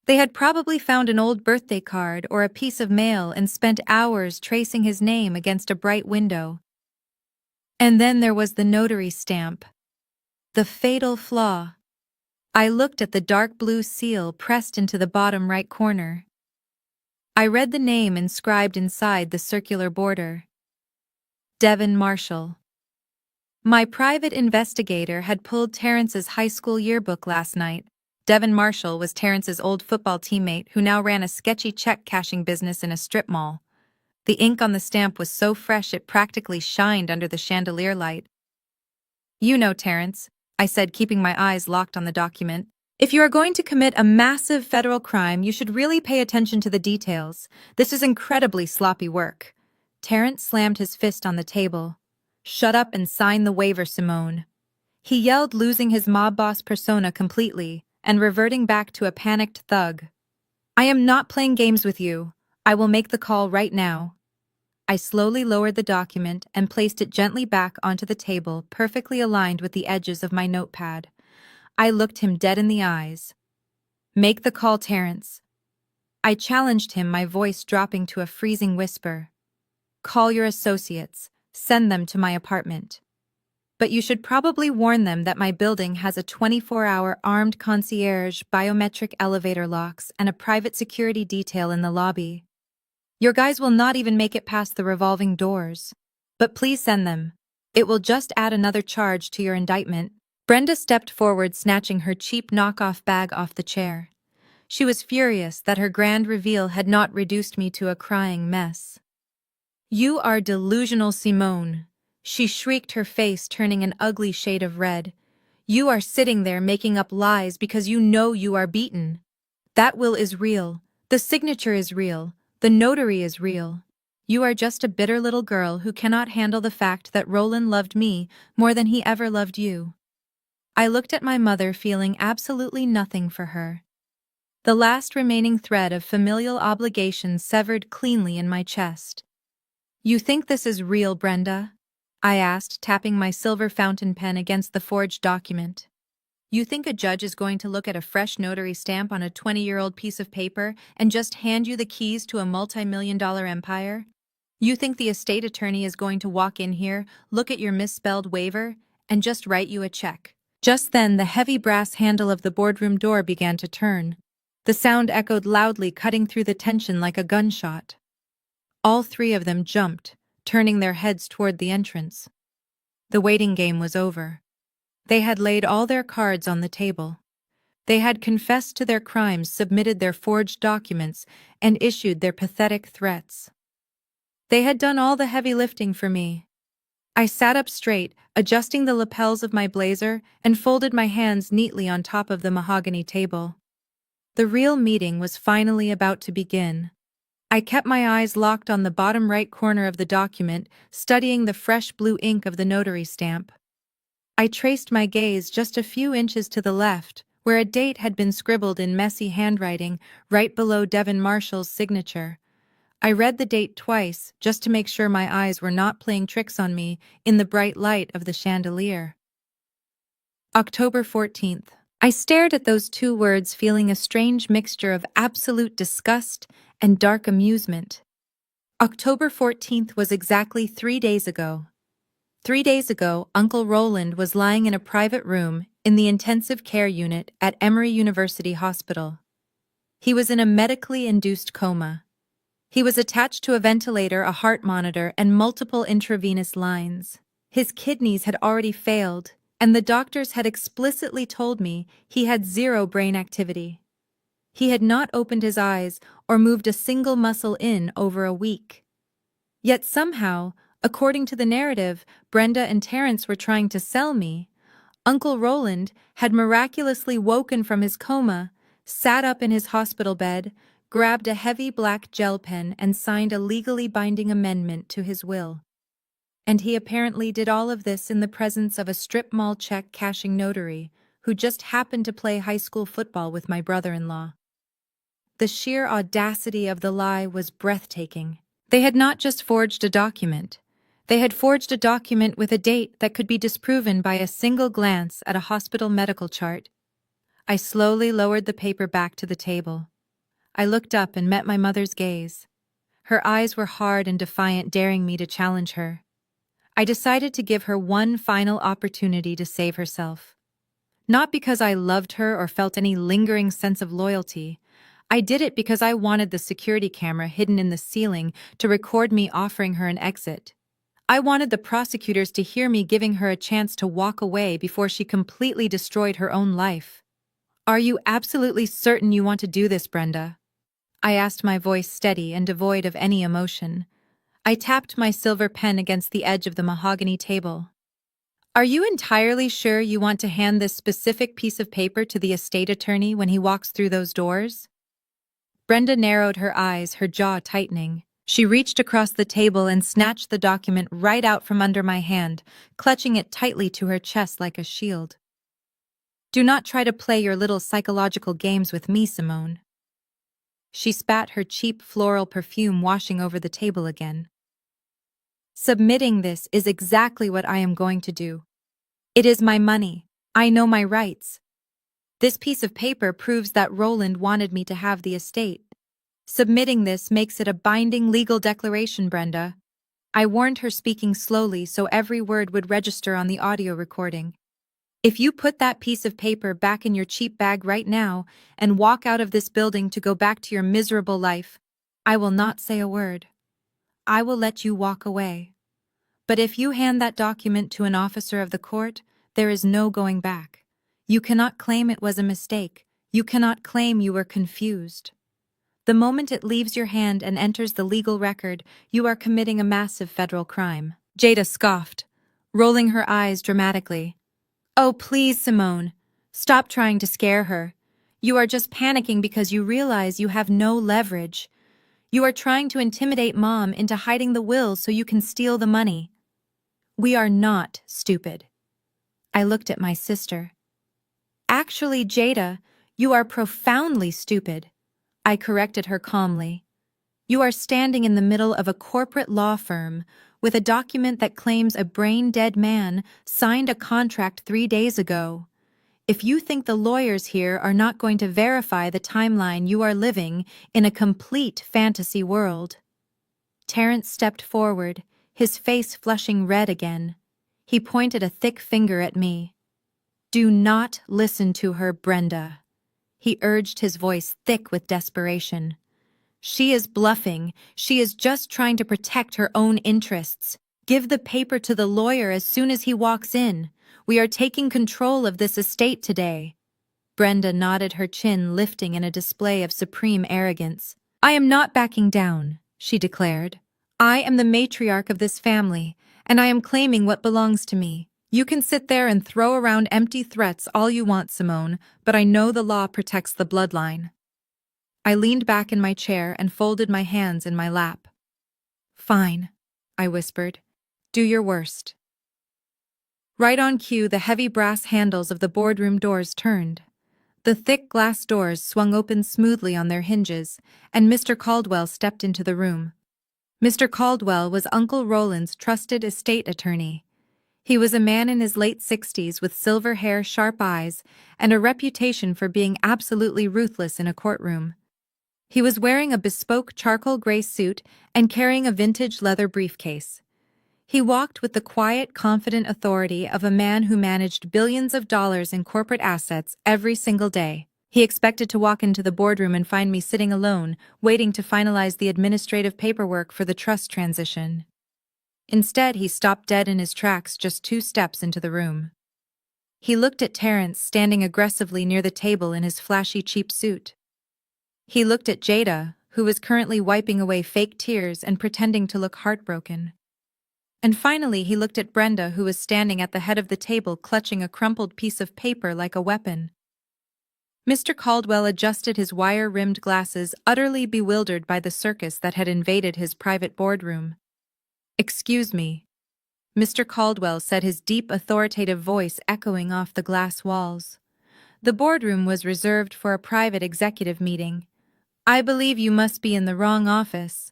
They had probably found an old birthday card or a piece of mail and spent hours tracing his name against a bright window. And then there was the notary stamp. The fatal flaw. I looked at the dark blue seal pressed into the bottom right corner. I read the name inscribed inside the circular border. Devin Marshall. My private investigator had pulled Terrence's high school yearbook last night. Devin Marshall was Terrence's old football teammate who now ran a sketchy check-cashing business in a strip mall. The ink on the stamp was so fresh it practically shined under the chandelier light. "You know, Terrence," I said, keeping my eyes locked on the document, "if you are going to commit a massive federal crime, you should really pay attention to the details. This is incredibly sloppy work." Terrence slammed his fist on the table. "Shut up and sign the waiver, Simone." He yelled, losing his mob boss persona completely and reverting back to a panicked thug. "I am not playing games with you. I will make the call right now." I slowly lowered the document and placed it gently back onto the table, perfectly aligned with the edges of my notepad. I looked him dead in the eyes. "Make the call, Terrence." I challenged him, my voice dropping to a freezing whisper. "Call your associates. Send them to my apartment. But you should probably warn them that my building has a 24-hour armed concierge, biometric elevator locks, and a private security detail in the lobby. Your guys will not even make it past the revolving doors. But please send them. It will just add another charge to your indictment." Brenda stepped forward, snatching her cheap knockoff bag off the chair. She was furious that her grand reveal had not reduced me to a crying mess. "You are delusional, Simone," she shrieked, her face turning an ugly shade of red. "You are sitting there making up lies because you know you are beaten. That will is real. The signature is real. The notary is real. You are just a bitter little girl who cannot handle the fact that Roland loved me more than he ever loved you." I looked at my mother, feeling absolutely nothing for her. The last remaining thread of familial obligation severed cleanly in my chest. "You think this is real, Brenda?" I asked, tapping my silver fountain pen against the forged document. "You think a judge is going to look at a fresh notary stamp on a 20-year-old piece of paper and just hand you the keys to a multi-million-dollar empire? You think the estate attorney is going to walk in here, look at your misspelled waiver, and just write you a check?" Just then, the heavy brass handle of the boardroom door began to turn. The sound echoed loudly, cutting through the tension like a gunshot. All three of them jumped, turning their heads toward the entrance. The waiting game was over. They had laid all their cards on the table. They had confessed to their crimes, submitted their forged documents, and issued their pathetic threats. They had done all the heavy lifting for me. I sat up straight, adjusting the lapels of my blazer, and folded my hands neatly on top of the mahogany table. The real meeting was finally about to begin. I kept my eyes locked on the bottom right corner of the document, studying the fresh blue ink of the notary stamp. I traced my gaze just a few inches to the left, where a date had been scribbled in messy handwriting right below Devin Marshall's signature. I read the date twice, just to make sure my eyes were not playing tricks on me in the bright light of the chandelier. October 14th. I stared at those two words, feeling a strange mixture of absolute disgust and dark amusement. October 14th was exactly 3 days ago. 3 days ago, Uncle Roland was lying in a private room in the intensive care unit at Emory University Hospital. He was in a medically induced coma. He was attached to a ventilator, a heart monitor, and multiple intravenous lines. His kidneys had already failed, and the doctors had explicitly told me he had zero brain activity. He had not opened his eyes or moved a single muscle in over a week. Yet somehow, according to the narrative Brenda and Terrence were trying to sell me, Uncle Roland had miraculously woken from his coma, sat up in his hospital bed, grabbed a heavy black gel pen, and signed a legally binding amendment to his will. And he apparently did all of this in the presence of a strip mall check-cashing notary who just happened to play high school football with my brother-in-law. The sheer audacity of the lie was breathtaking. They had not just forged a document. They had forged a document with a date that could be disproven by a single glance at a hospital medical chart. I slowly lowered the paper back to the table. I looked up and met my mother's gaze. Her eyes were hard and defiant, daring me to challenge her. I decided to give her one final opportunity to save herself. Not because I loved her or felt any lingering sense of loyalty. I did it because I wanted the security camera hidden in the ceiling to record me offering her an exit. I wanted the prosecutors to hear me giving her a chance to walk away before she completely destroyed her own life. "Are you absolutely certain you want to do this, Brenda?" I asked, my voice steady and devoid of any emotion. I tapped my silver pen against the edge of the mahogany table. "Are you entirely sure you want to hand this specific piece of paper to the estate attorney when he walks through those doors?" Brenda narrowed her eyes, her jaw tightening. She reached across the table and snatched the document right out from under my hand, clutching it tightly to her chest like a shield. "Do not try to play your little psychological games with me, Simone." She spat her cheap floral perfume washing over the table again. "Submitting this is exactly what I am going to do. It is my money. I know my rights. This piece of paper proves that Roland wanted me to have the estate. Submitting this makes it a binding legal declaration, Brenda." I warned her, speaking slowly so every word would register on the audio recording. "If you put that piece of paper back in your cheap bag right now and walk out of this building to go back to your miserable life, I will not say a word. I will let you walk away. But if you hand that document to an officer of the court, there is no going back. You cannot claim it was a mistake. You cannot claim you were confused. The moment it leaves your hand and enters the legal record, you are committing a massive federal crime." Jada scoffed, rolling her eyes dramatically. "Oh, please, Simone. Stop trying to scare her. You are just panicking because you realize you have no leverage. You are trying to intimidate Mom into hiding the will so you can steal the money. We are not stupid." I looked at my sister. "Actually, Jada, you are profoundly stupid," I corrected her calmly. "You are standing in the middle of a corporate law firm with a document that claims a brain-dead man signed a contract 3 days ago. If you think the lawyers here are not going to verify the timeline, you are living in a complete fantasy world." Terrence stepped forward, his face flushing red again. He pointed a thick finger at me. "Do not listen to her, Brenda," he urged, his voice thick with desperation. "She is bluffing. She is just trying to protect her own interests. Give the paper to the lawyer as soon as he walks in. We are taking control of this estate today." Brenda nodded, her chin lifting in a display of supreme arrogance. "I am not backing down," she declared. "I am the matriarch of this family, and I am claiming what belongs to me. You can sit there and throw around empty threats all you want, Simone, but I know the law protects the bloodline." I leaned back in my chair and folded my hands in my lap. "Fine," I whispered. "Do your worst." Right on cue, the heavy brass handles of the boardroom doors turned. The thick glass doors swung open smoothly on their hinges, and Mr. Caldwell stepped into the room. Mr. Caldwell was Uncle Roland's trusted estate attorney. He was a man in his late 60s with silver hair, sharp eyes, and a reputation for being absolutely ruthless in a courtroom. He was wearing a bespoke charcoal gray suit and carrying a vintage leather briefcase. He walked with the quiet, confident authority of a man who managed billions of dollars in corporate assets every single day. He expected to walk into the boardroom and find me sitting alone, waiting to finalize the administrative paperwork for the trust transition. Instead, he stopped dead in his tracks just 2 steps into the room. He looked at Terrence, standing aggressively near the table in his flashy, cheap suit. He looked at Jada, who was currently wiping away fake tears and pretending to look heartbroken. And finally, he looked at Brenda, who was standing at the head of the table clutching a crumpled piece of paper like a weapon. Mr. Caldwell adjusted his wire-rimmed glasses, utterly bewildered by the circus that had invaded his private boardroom. "Excuse me," Mr. Caldwell said, his deep, authoritative voice echoing off the glass walls. The boardroom was reserved for a private executive meeting. I believe you must be in the wrong office.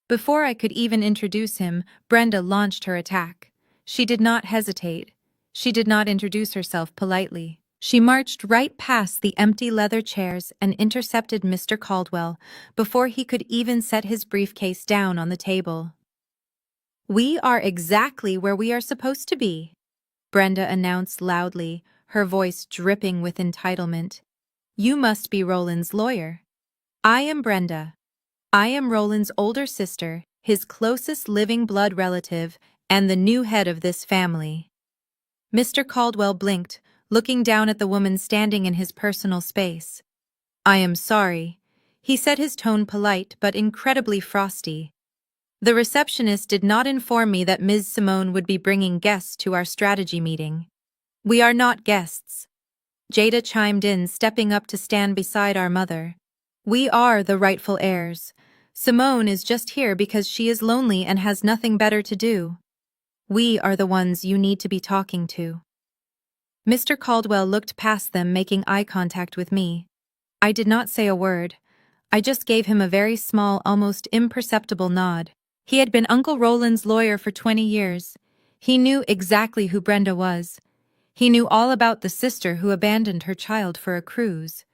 Before I could even introduce him, Brenda launched her attack. She did not hesitate. She did not introduce herself politely. She marched right past the empty leather chairs and intercepted Mr. Caldwell before he could even set his briefcase down on the table. "We are exactly where we are supposed to be," Brenda announced loudly, her voice dripping with entitlement. "You must be Roland's lawyer." "I am Brenda. I am Roland's older sister, his closest living blood relative, and the new head of this family." Mr. Caldwell blinked, looking down at the woman standing in his personal space. "I am sorry," he said, his tone polite but incredibly frosty. "The receptionist did not inform me that Ms. Simone would be bringing guests to our strategy meeting." "We are not guests," Jada chimed in, stepping up to stand beside our mother. "We are the rightful heirs. Simone is just here because she is lonely and has nothing better to do. We are the ones you need to be talking to." Mr. Caldwell looked past them, making eye contact with me. I did not say a word. I just gave him a very small, almost imperceptible nod. He had been Uncle Roland's lawyer for 20 years. He knew exactly who Brenda was. He knew all about the sister who abandoned her child for a cruise.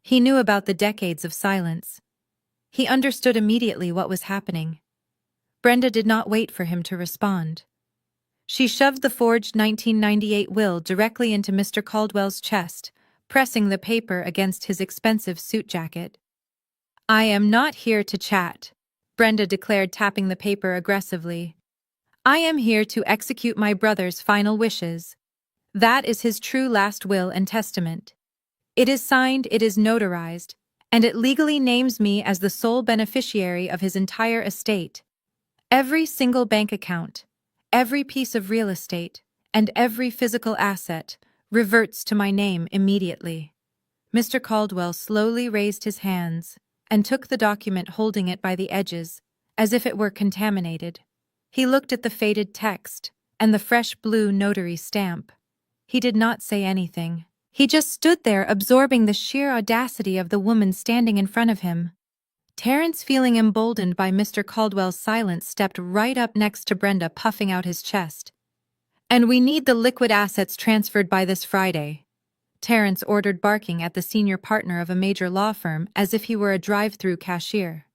He knew about the decades of silence. He understood immediately what was happening. Brenda did not wait for him to respond. She shoved the forged 1998 will directly into Mr. Caldwell's chest, pressing the paper against his expensive suit jacket. "I am not here to chat," Brenda declared, tapping the paper aggressively. "I am here to execute my brother's final wishes. That is his true last will and testament. It is signed, it is notarized, and it legally names me as the sole beneficiary of his entire estate. Every single bank account, every piece of real estate, and every physical asset reverts to my name immediately." Mr. Caldwell slowly raised his hands and took the document, holding it by the edges, as if it were contaminated. He looked at the faded text and the fresh blue notary stamp. He did not say anything. He just stood there, absorbing the sheer audacity of the woman standing in front of him. Terrence, feeling emboldened by Mr. Caldwell's silence, stepped right up next to Brenda, puffing out his chest. "And we need the liquid assets transferred by this Friday," Terrence ordered, barking at the senior partner of a major law firm as if he were a drive-through cashier.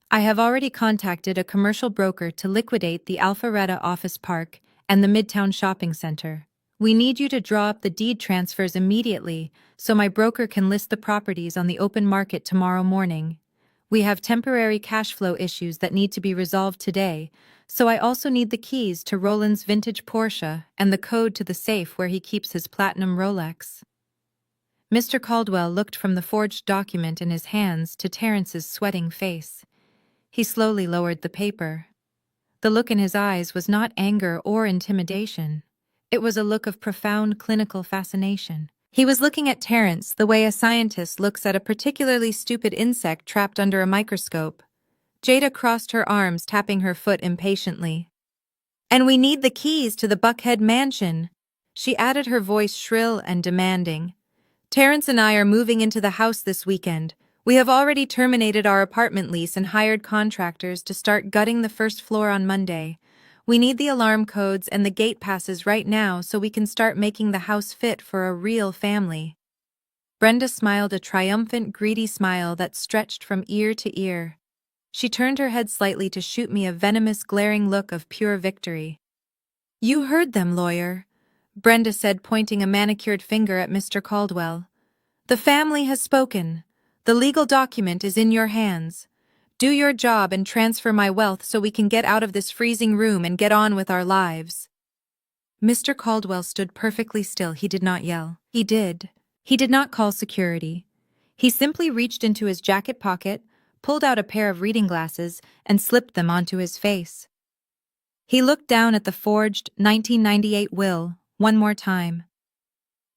"I have already contacted a commercial broker to liquidate the Alpharetta Office Park and the Midtown Shopping Center. We need you to draw up the deed transfers immediately so my broker can list the properties on the open market tomorrow morning. We have temporary cash flow issues that need to be resolved today, so I also need the keys to Roland's vintage Porsche and the code to the safe where he keeps his platinum Rolex." Mr. Caldwell looked from the forged document in his hands to Terrence's sweating face. He slowly lowered the paper. The look in his eyes was not anger or intimidation. It was a look of profound clinical fascination. He was looking at Terrence the way a scientist looks at a particularly stupid insect trapped under a microscope. Jada crossed her arms, tapping her foot impatiently. "And we need the keys to the Buckhead mansion," she added, her voice shrill and demanding. "Terrence and I are moving into the house this weekend. We have already terminated our apartment lease and hired contractors to start gutting the first floor on Monday. We need the alarm codes and the gate passes right now so we can start making the house fit for a real family." Brenda smiled, a triumphant, greedy smile that stretched from ear to ear. She turned her head slightly to shoot me a venomous, glaring look of pure victory. "You heard them, lawyer," Brenda said, pointing a manicured finger at Mr. Caldwell. "The family has spoken. The legal document is in your hands. Do your job and transfer my wealth so we can get out of this freezing room and get on with our lives." Mr. Caldwell stood perfectly still. He did not yell. He did not call security. He simply reached into his jacket pocket, pulled out a pair of reading glasses, and slipped them onto his face. He looked down at the forged 1998 will one more time.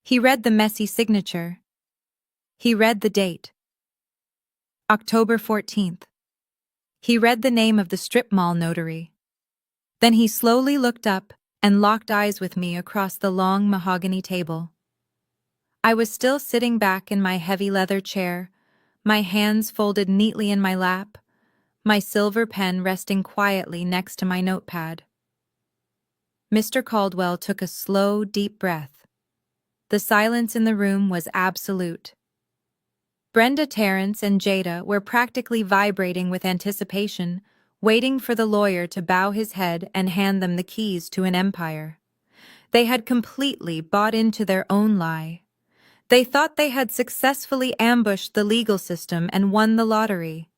He read the messy signature. He read the date. October 14th. He read the name of the strip mall notary. Then he slowly looked up and locked eyes with me across the long mahogany table. I was still sitting back in my heavy leather chair, my hands folded neatly in my lap, my silver pen resting quietly next to my notepad. Mr. Caldwell took a slow, deep breath. The silence in the room was absolute. Brenda, Terrence, and Jada were practically vibrating with anticipation, waiting for the lawyer to bow his head and hand them the keys to an empire. They had completely bought into their own lie. They thought they had successfully ambushed the legal system and won the lottery.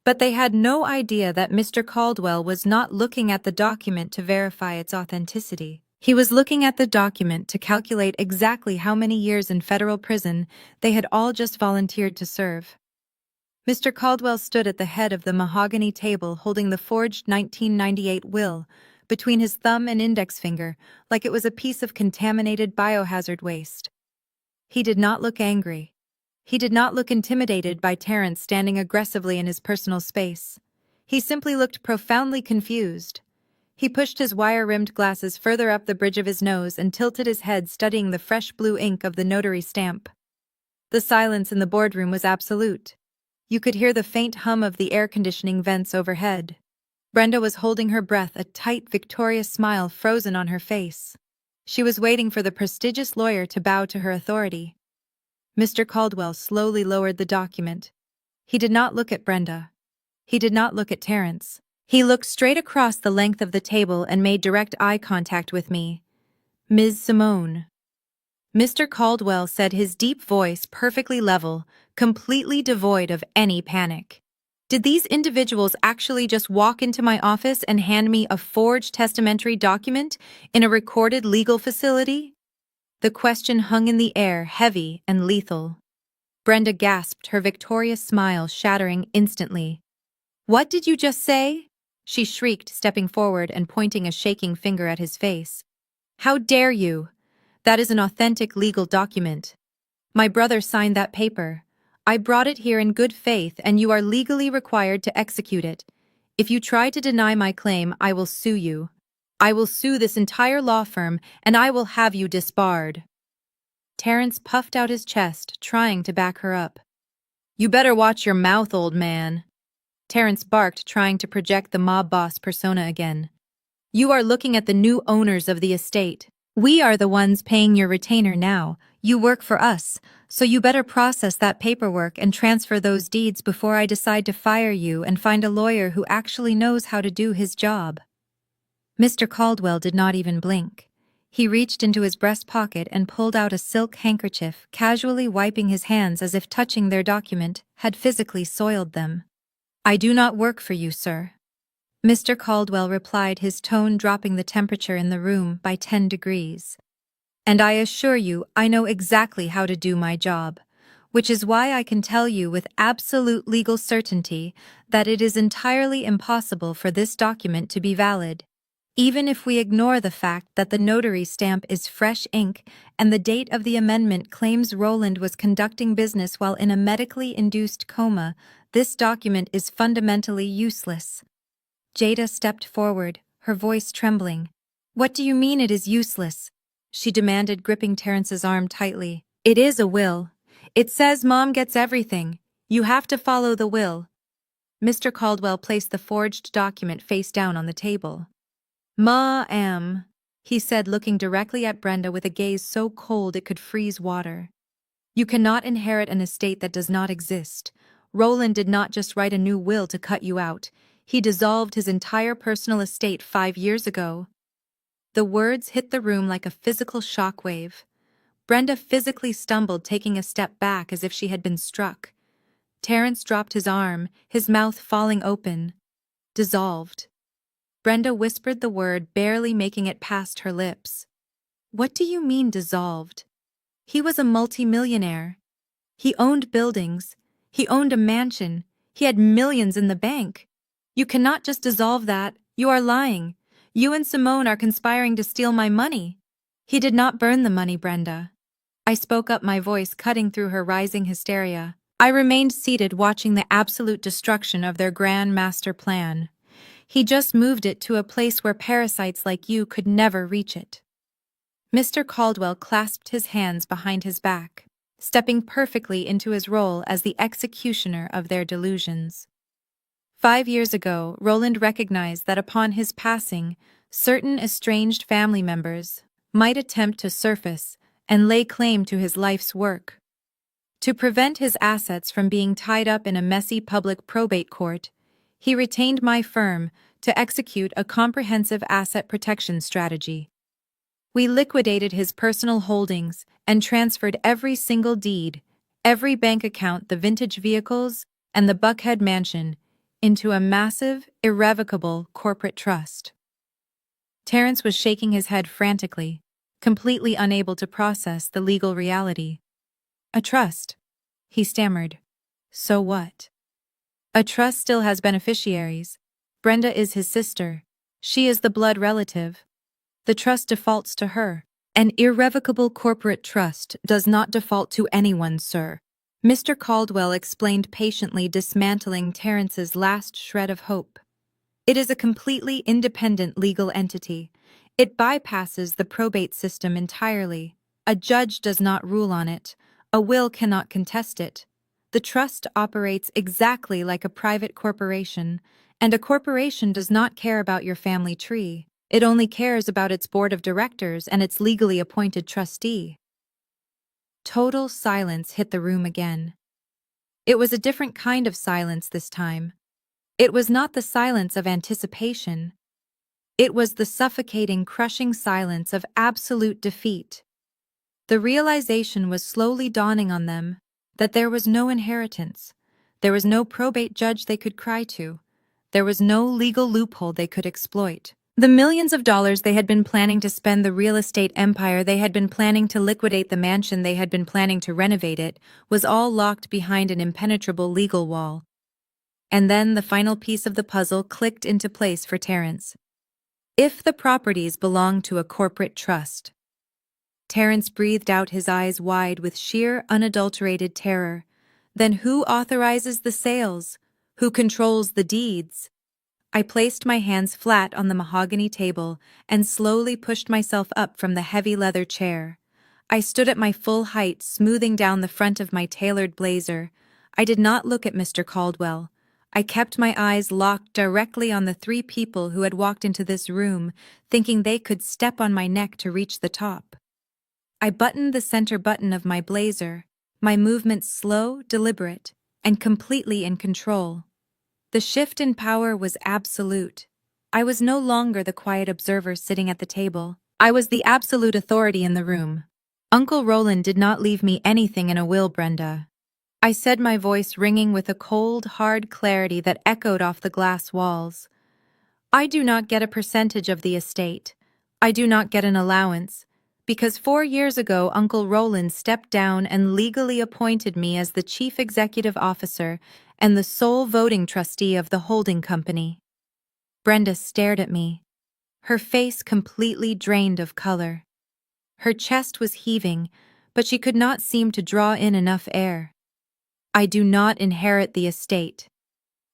But they had no idea that Mr. Caldwell was not looking at the document to verify its authenticity. He was looking at the document to calculate exactly how many years in federal prison they had all just volunteered to serve. Mr. Caldwell stood at the head of the mahogany table holding the forged 1998 will between his thumb and index finger like it was a piece of contaminated biohazard waste. He did not look angry. He did not look intimidated by Terrence standing aggressively in his personal space. He simply looked profoundly confused. He pushed his wire-rimmed glasses further up the bridge of his nose and tilted his head, studying the fresh blue ink of the notary stamp. The silence in the boardroom was absolute. You could hear the faint hum of the air conditioning vents overhead. Brenda was holding her breath, a tight, victorious smile frozen on her face. She was waiting for the prestigious lawyer to bow to her authority. Mr. Caldwell slowly lowered the document. He did not look at Brenda. He did not look at Terrence. He looked straight across the length of the table and made direct eye contact with me. Ms. Simone. Mr. Caldwell said, his deep voice perfectly level, completely devoid of any panic. Did these individuals actually just walk into my office and hand me a forged testamentary document in a recorded legal facility? The question hung in the air, heavy and lethal. Brenda gasped, her victorious smile shattering instantly. "What did you just say?" she shrieked, stepping forward and pointing a shaking finger at his face. "How dare you? That is an authentic legal document. My brother signed that paper. I brought it here in good faith, and you are legally required to execute it. If you try to deny my claim, I will sue you. I will sue this entire law firm, and I will have you disbarred." Terrence puffed out his chest, trying to back her up. "You better watch your mouth, old man." Terrence barked, trying to project the mob boss persona again. "You are looking at the new owners of the estate. We are the ones paying your retainer now. You work for us, so you better process that paperwork and transfer those deeds before I decide to fire you and find a lawyer who actually knows how to do his job." Mr. Caldwell did not even blink. He reached into his breast pocket and pulled out a silk handkerchief, casually wiping his hands as if touching their document had physically soiled them. "I do not work for you, sir." Mr. Caldwell replied, his tone dropping the temperature in the room by 10 degrees. "And I assure you I know exactly how to do my job, which is why I can tell you with absolute legal certainty that it is entirely impossible for this document to be valid. Even if we ignore the fact that the notary stamp is fresh ink and the date of the amendment claims Roland was conducting business while in a medically induced coma, this document is fundamentally useless." Jada stepped forward, her voice trembling. "What do you mean it is useless?" she demanded, gripping Terrence's arm tightly. "It is a will. It says Mom gets everything. You have to follow the will." Mr. Caldwell placed the forged document face down on the table. "Ma'am," he said, looking directly at Brenda with a gaze so cold it could freeze water. "You cannot inherit an estate that does not exist. Roland did not just write a new will to cut you out. He dissolved his entire personal estate 5 years ago." The words hit the room like a physical shockwave. Brenda physically stumbled, taking a step back as if she had been struck. Terrence dropped his arm, his mouth falling open. "Dissolved." Brenda whispered the word, barely making it past her lips. "What do you mean dissolved? He was a multimillionaire. He owned buildings. He owned a mansion. He had millions in the bank. You cannot just dissolve that. You are lying. You and Simone are conspiring to steal my money." "He did not burn the money, Brenda." I spoke up, my voice cutting through her rising hysteria. "I remained seated, watching the absolute destruction of their grand master plan. He just moved it to a place where parasites like you could never reach it." Mr. Caldwell clasped his hands behind his back. stepping perfectly into his role as the executioner of their delusions. 5 years ago, Roland recognized that upon his passing, certain estranged family members might attempt to surface and lay claim to his life's work. To prevent his assets from being tied up in a messy public probate court, he retained my firm to execute a comprehensive asset protection strategy. We liquidated his personal holdings and transferred every single deed, every bank account, the vintage vehicles, and the Buckhead mansion into a massive, irrevocable corporate trust. Terrence was shaking his head frantically, completely unable to process the legal reality. A trust, he stammered. So what? A trust still has beneficiaries. Brenda is his sister. She is the blood relative. The trust defaults to her. An irrevocable corporate trust does not default to anyone, sir. Mr. Caldwell explained patiently, dismantling Terrence's last shred of hope. It is a completely independent legal entity. It bypasses the probate system entirely. A judge does not rule on it. A will cannot contest it. The trust operates exactly like a private corporation, and a corporation does not care about your family tree. It only cares about its board of directors and its legally appointed trustee. Total silence hit the room again. It was a different kind of silence this time. It was not the silence of anticipation. It was the suffocating, crushing silence of absolute defeat. The realization was slowly dawning on them that there was no inheritance. There was no probate judge they could cry to. There was no legal loophole they could exploit. The millions of dollars they had been planning to spend, the real estate empire they had been planning to liquidate, the mansion they had been planning to renovate it, was all locked behind an impenetrable legal wall. And then the final piece of the puzzle clicked into place for Terrence. If the properties belonged to a corporate trust. Terrence breathed out, his eyes wide with sheer, unadulterated terror. Then who authorizes the sales? Who controls the deeds? I placed my hands flat on the mahogany table and slowly pushed myself up from the heavy leather chair. I stood at my full height, smoothing down the front of my tailored blazer. I did not look at Mr. Caldwell. I kept my eyes locked directly on the three people who had walked into this room, thinking they could step on my neck to reach the top. I buttoned the center button of my blazer, my movements slow, deliberate, and completely in control. The shift in power was absolute. I was no longer the quiet observer sitting at the table. I was the absolute authority in the room. Uncle Roland did not leave me anything in a will, Brenda. I said, my voice ringing with a cold, hard clarity that echoed off the glass walls. I do not get a percentage of the estate. I do not get an allowance, because 4 years ago Uncle Roland stepped down and legally appointed me as the chief executive officer and the sole voting trustee of the holding company. Brenda stared at me, her face completely drained of color. Her chest was heaving, but she could not seem to draw in enough air. I do not inherit the estate.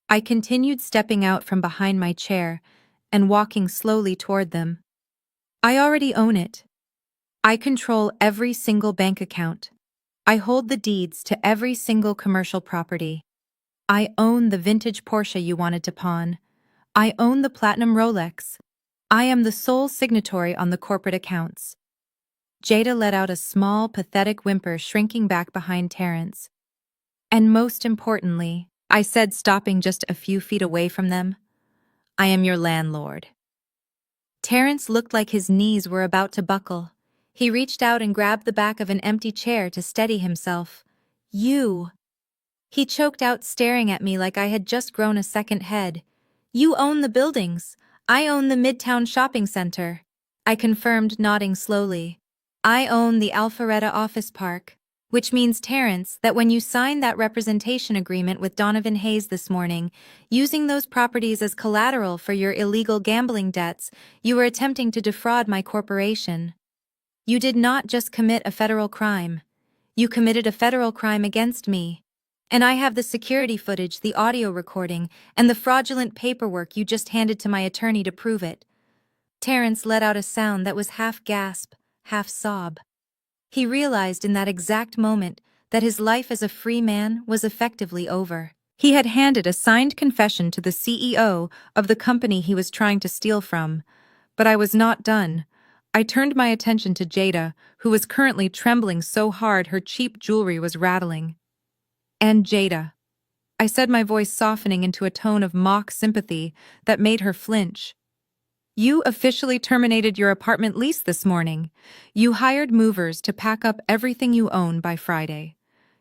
I continued, stepping out from behind my chair and walking slowly toward them. I already own it. I control every single bank account. I hold the deeds to every single commercial property. I own the vintage Porsche you wanted to pawn. I own the platinum Rolex. I am the sole signatory on the corporate accounts. Jada let out a small, pathetic whimper, shrinking back behind Terrence. And most importantly, I said, stopping just a few feet away from them, I am your landlord. Terrence looked like his knees were about to buckle. He reached out and grabbed the back of an empty chair to steady himself. You! He choked out, staring at me like I had just grown a second head. You own the buildings. I own the Midtown Shopping Center. I confirmed, nodding slowly. I own the Alpharetta Office Park. Which means, Terrence, that when you signed that representation agreement with Donovan Hayes this morning, using those properties as collateral for your illegal gambling debts, you were attempting to defraud my corporation. You did not just commit a federal crime. You committed a federal crime against me. And I have the security footage, the audio recording, and the fraudulent paperwork you just handed to my attorney to prove it. Terrence let out a sound that was half gasp, half sob. He realized in that exact moment that his life as a free man was effectively over. He had handed a signed confession to the CEO of the company he was trying to steal from. But I was not done. I turned my attention to Jada, who was currently trembling so hard her cheap jewelry was rattling. "And Jada," I said, my voice softening into a tone of mock sympathy that made her flinch. "You officially terminated your apartment lease this morning. You hired movers to pack up everything you own by Friday.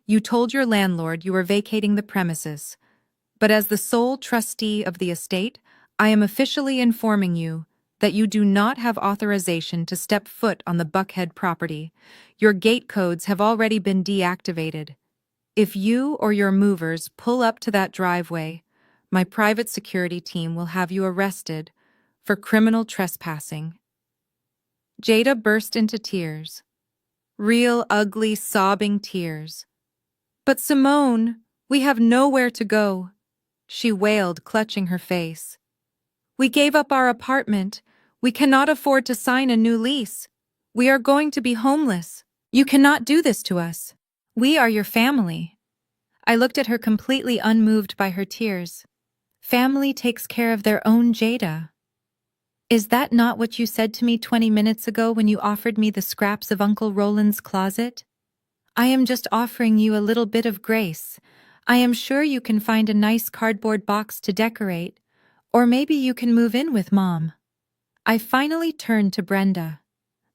You told your landlord you were vacating the premises. But as the sole trustee of the estate, I am officially informing you that you do not have authorization to step foot on the Buckhead property. Your gate codes have already been deactivated. If you or your movers pull up to that driveway, my private security team will have you arrested for criminal trespassing." Jada burst into tears. Real ugly, sobbing tears. "But Simone, we have nowhere to go," she wailed, clutching her face. "We gave up our apartment. We cannot afford to sign a new lease. We are going to be homeless. You cannot do this to us. We are your family." I looked at her, completely unmoved by her tears. Family takes care of their own, Jada. Is that not what you said to me 20 minutes ago when you offered me the scraps of Uncle Roland's closet? I am just offering you a little bit of grace. I am sure you can find a nice cardboard box to decorate, or maybe you can move in with Mom. I finally turned to Brenda,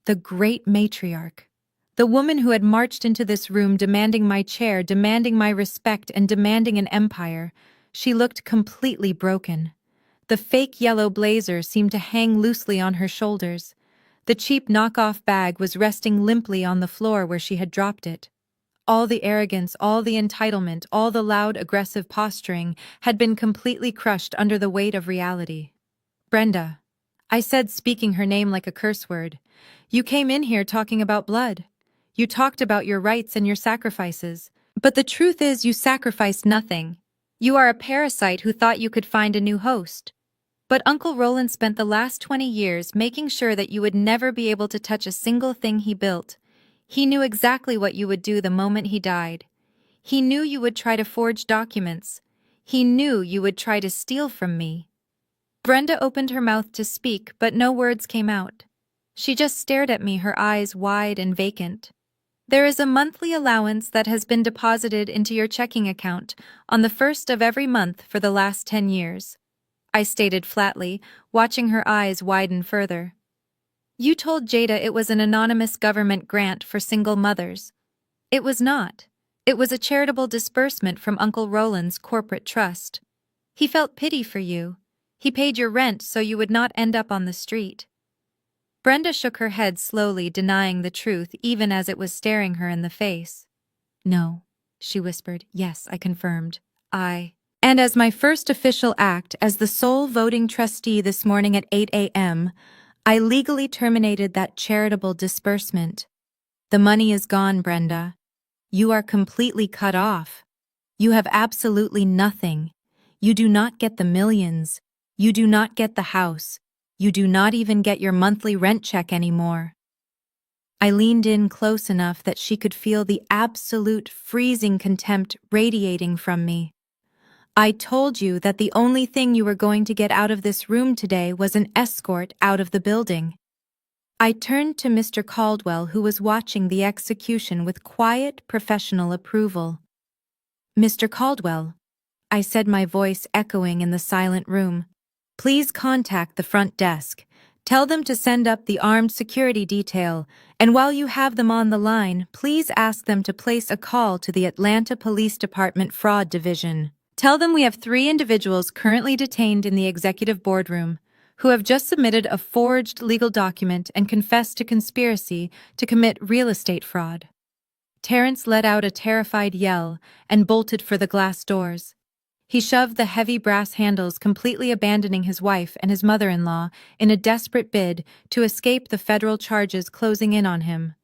the great matriarch, the woman who had marched into this room demanding my chair, demanding my respect, and demanding an empire. She looked completely broken. The fake yellow blazer seemed to hang loosely on her shoulders. The cheap knockoff bag was resting limply on the floor where she had dropped it. All the arrogance, all the entitlement, all the loud, aggressive posturing had been completely crushed under the weight of reality. "Brenda," I said, speaking her name like a curse word, "you came in here talking about blood. You talked about your rights and your sacrifices. But the truth is you sacrificed nothing. You are a parasite who thought you could find a new host. But Uncle Roland spent the last 20 years making sure that you would never be able to touch a single thing he built. He knew exactly what you would do the moment he died. He knew you would try to forge documents. He knew you would try to steal from me." Brenda opened her mouth to speak, but no words came out. She just stared at me, her eyes wide and vacant. "There is a monthly allowance that has been deposited into your checking account on the first of every month for the last 10 years. I stated flatly, watching her eyes widen further. "You told Jada it was an anonymous government grant for single mothers. It was not. It was a charitable disbursement from Uncle Roland's corporate trust. He felt pity for you. He paid your rent so you would not end up on the street." Brenda shook her head slowly, denying the truth even as it was staring her in the face. "No," she whispered. "Yes," I confirmed. And as my first official act as the sole voting trustee this morning at 8 a.m., I legally terminated that charitable disbursement. The money is gone, Brenda. You are completely cut off. You have absolutely nothing. You do not get the millions. You do not get the house. You do not even get your monthly rent check anymore." I leaned in close enough that she could feel the absolute freezing contempt radiating from me. "I told you that the only thing you were going to get out of this room today was an escort out of the building." I turned to Mr. Caldwell, who was watching the execution with quiet, professional approval. "Mr. Caldwell," I said, my voice echoing in the silent room, "please contact the front desk. Tell them to send up the armed security detail, and while you have them on the line, please ask them to place a call to the Atlanta Police Department Fraud Division. Tell them we have 3 individuals currently detained in the executive boardroom who have just submitted a forged legal document and confessed to conspiracy to commit real estate fraud." Terrence let out a terrified yell and bolted for the glass doors. He shoved the heavy brass handles, completely abandoning his wife and his mother-in-law in a desperate bid to escape the federal charges closing in on him.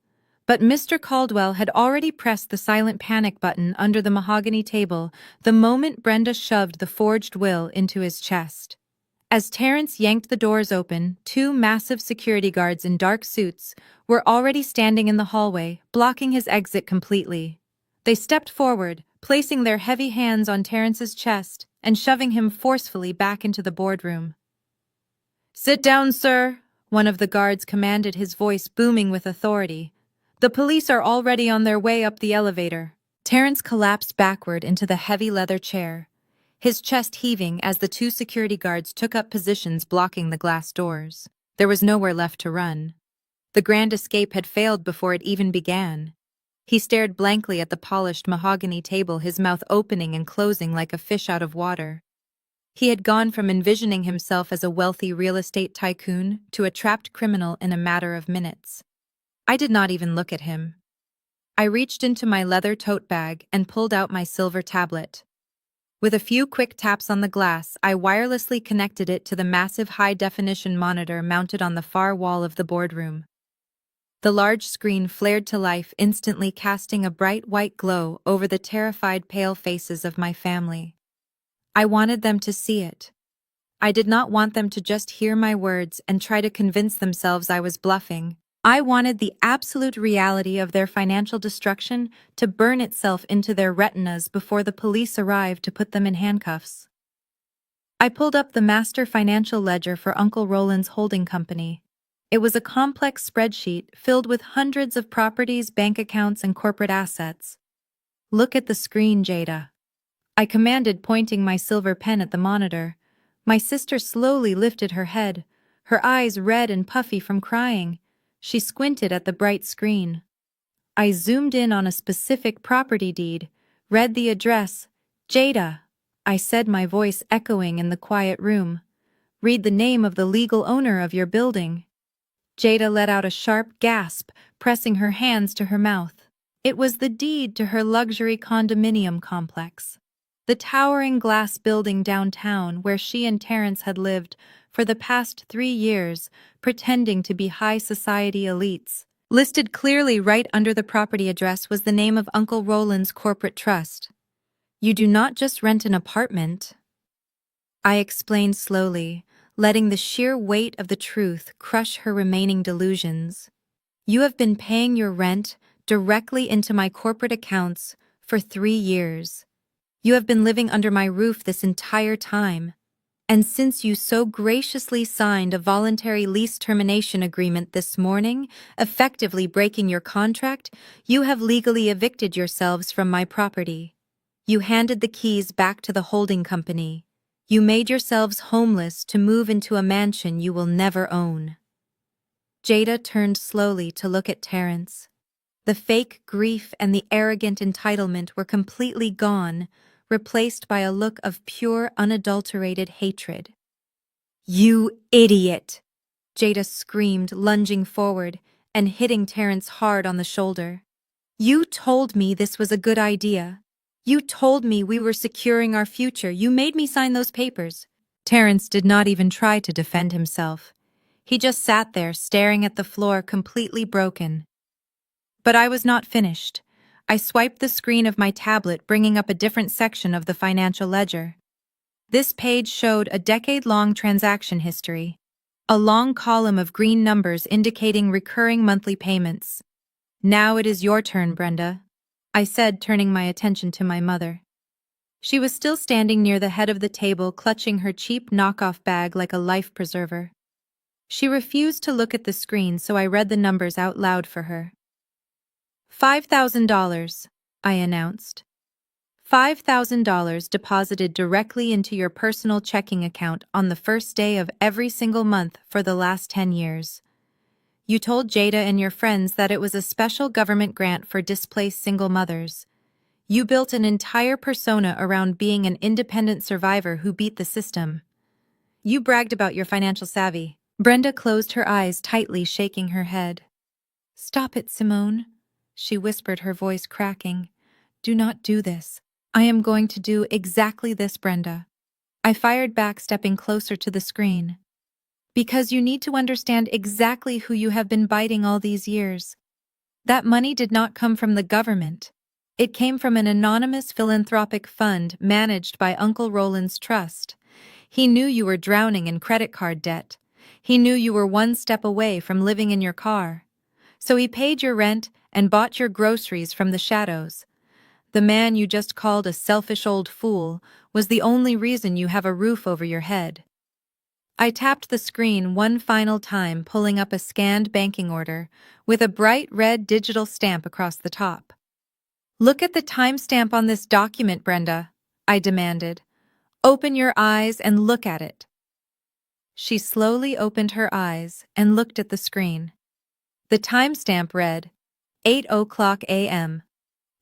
But Mr. Caldwell had already pressed the silent panic button under the mahogany table the moment Brenda shoved the forged will into his chest. As Terrence yanked the doors open, 2 massive security guards in dark suits were already standing in the hallway, blocking his exit completely. They stepped forward, placing their heavy hands on Terrence's chest and shoving him forcefully back into the boardroom. "Sit down, sir," one of the guards commanded, his voice booming with authority. "The police are already on their way up the elevator." Terrence collapsed backward into the heavy leather chair, his chest heaving as the two security guards took up positions blocking the glass doors. There was nowhere left to run. The grand escape had failed before it even began. He stared blankly at the polished mahogany table, his mouth opening and closing like a fish out of water. He had gone from envisioning himself as a wealthy real estate tycoon to a trapped criminal in a matter of minutes. I did not even look at him. I reached into my leather tote bag and pulled out my silver tablet. With a few quick taps on the glass, I wirelessly connected it to the massive high-definition monitor mounted on the far wall of the boardroom. The large screen flared to life, instantly casting a bright white glow over the terrified pale faces of my family. I wanted them to see it. I did not want them to just hear my words and try to convince themselves I was bluffing. I wanted the absolute reality of their financial destruction to burn itself into their retinas before the police arrived to put them in handcuffs. I pulled up the master financial ledger for Uncle Roland's holding company. It was a complex spreadsheet filled with hundreds of properties, bank accounts, and corporate assets. "Look at the screen, Jada," I commanded, pointing my silver pen at the monitor. My sister slowly lifted her head, her eyes red and puffy from crying. She squinted at the bright screen. I zoomed in on a specific property deed, read the address. "Jada," I said, my voice echoing in the quiet room. "Read the name of the legal owner of your building." Jada let out a sharp gasp, pressing her hands to her mouth. It was the deed to her luxury condominium complex. The towering glass building downtown where she and Terrence had lived for the past 3 years, pretending to be high society elites. Listed clearly right under the property address was the name of Uncle Roland's corporate trust. "You do not just rent an apartment," I explained slowly, letting the sheer weight of the truth crush her remaining delusions. "You have been paying your rent directly into my corporate accounts for 3 years. You have been living under my roof this entire time. And since you so graciously signed a voluntary lease termination agreement this morning, effectively breaking your contract, you have legally evicted yourselves from my property. You handed the keys back to the holding company. You made yourselves homeless to move into a mansion you will never own." Jada turned slowly to look at Terrence. The fake grief and the arrogant entitlement were completely gone, replaced by a look of pure, unadulterated hatred. "You idiot!" Jada screamed, lunging forward and hitting Terrence hard on the shoulder. "You told me this was a good idea. You told me we were securing our future. You made me sign those papers." Terrence did not even try to defend himself. He just sat there, staring at the floor, completely broken. But I was not finished. I swiped the screen of my tablet, bringing up a different section of the financial ledger. This page showed a decade-long transaction history, a long column of green numbers indicating recurring monthly payments. "Now it is your turn, Brenda," I said, turning my attention to my mother. She was still standing near the head of the table, clutching her cheap knockoff bag like a life preserver. She refused to look at the screen, so I read the numbers out loud for her. $5,000, I announced. $5,000 deposited directly into your personal checking account on the first day of every single month for the last 10 years. You told Jada and your friends that it was a special government grant for displaced single mothers. You built an entire persona around being an independent survivor who beat the system. You bragged about your financial savvy. Brenda closed her eyes tightly, shaking her head. "Stop it, Simone," she whispered, her voice cracking. "Do not do this." "I am going to do exactly this, Brenda," I fired back, stepping closer to the screen. "Because you need to understand exactly who you have been biting all these years. That money did not come from the government. It came from an anonymous philanthropic fund managed by Uncle Roland's trust. He knew you were drowning in credit card debt. He knew you were one step away from living in your car. So he paid your rent and bought your groceries from the shadows. The man you just called a selfish old fool was the only reason you have a roof over your head. I tapped the screen one final time, pulling up a scanned banking order with a bright red digital stamp across the top. "Look at the timestamp on this document, Brenda," I demanded. "Open your eyes and look at it." She slowly opened her eyes and looked at the screen. The timestamp read, 8:00 a.m.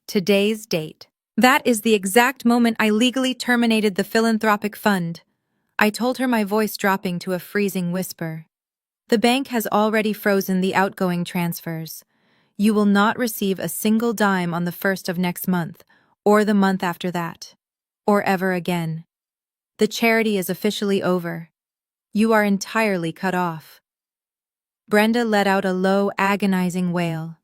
Today's date. "That is the exact moment I legally terminated the philanthropic fund," I told her, my voice dropping to a freezing whisper. "The bank has already frozen the outgoing transfers. You will not receive a single dime on the 1st of next month, or the month after that, or ever again. The charity is officially over. You are entirely cut off." Brenda let out a low, agonizing wail.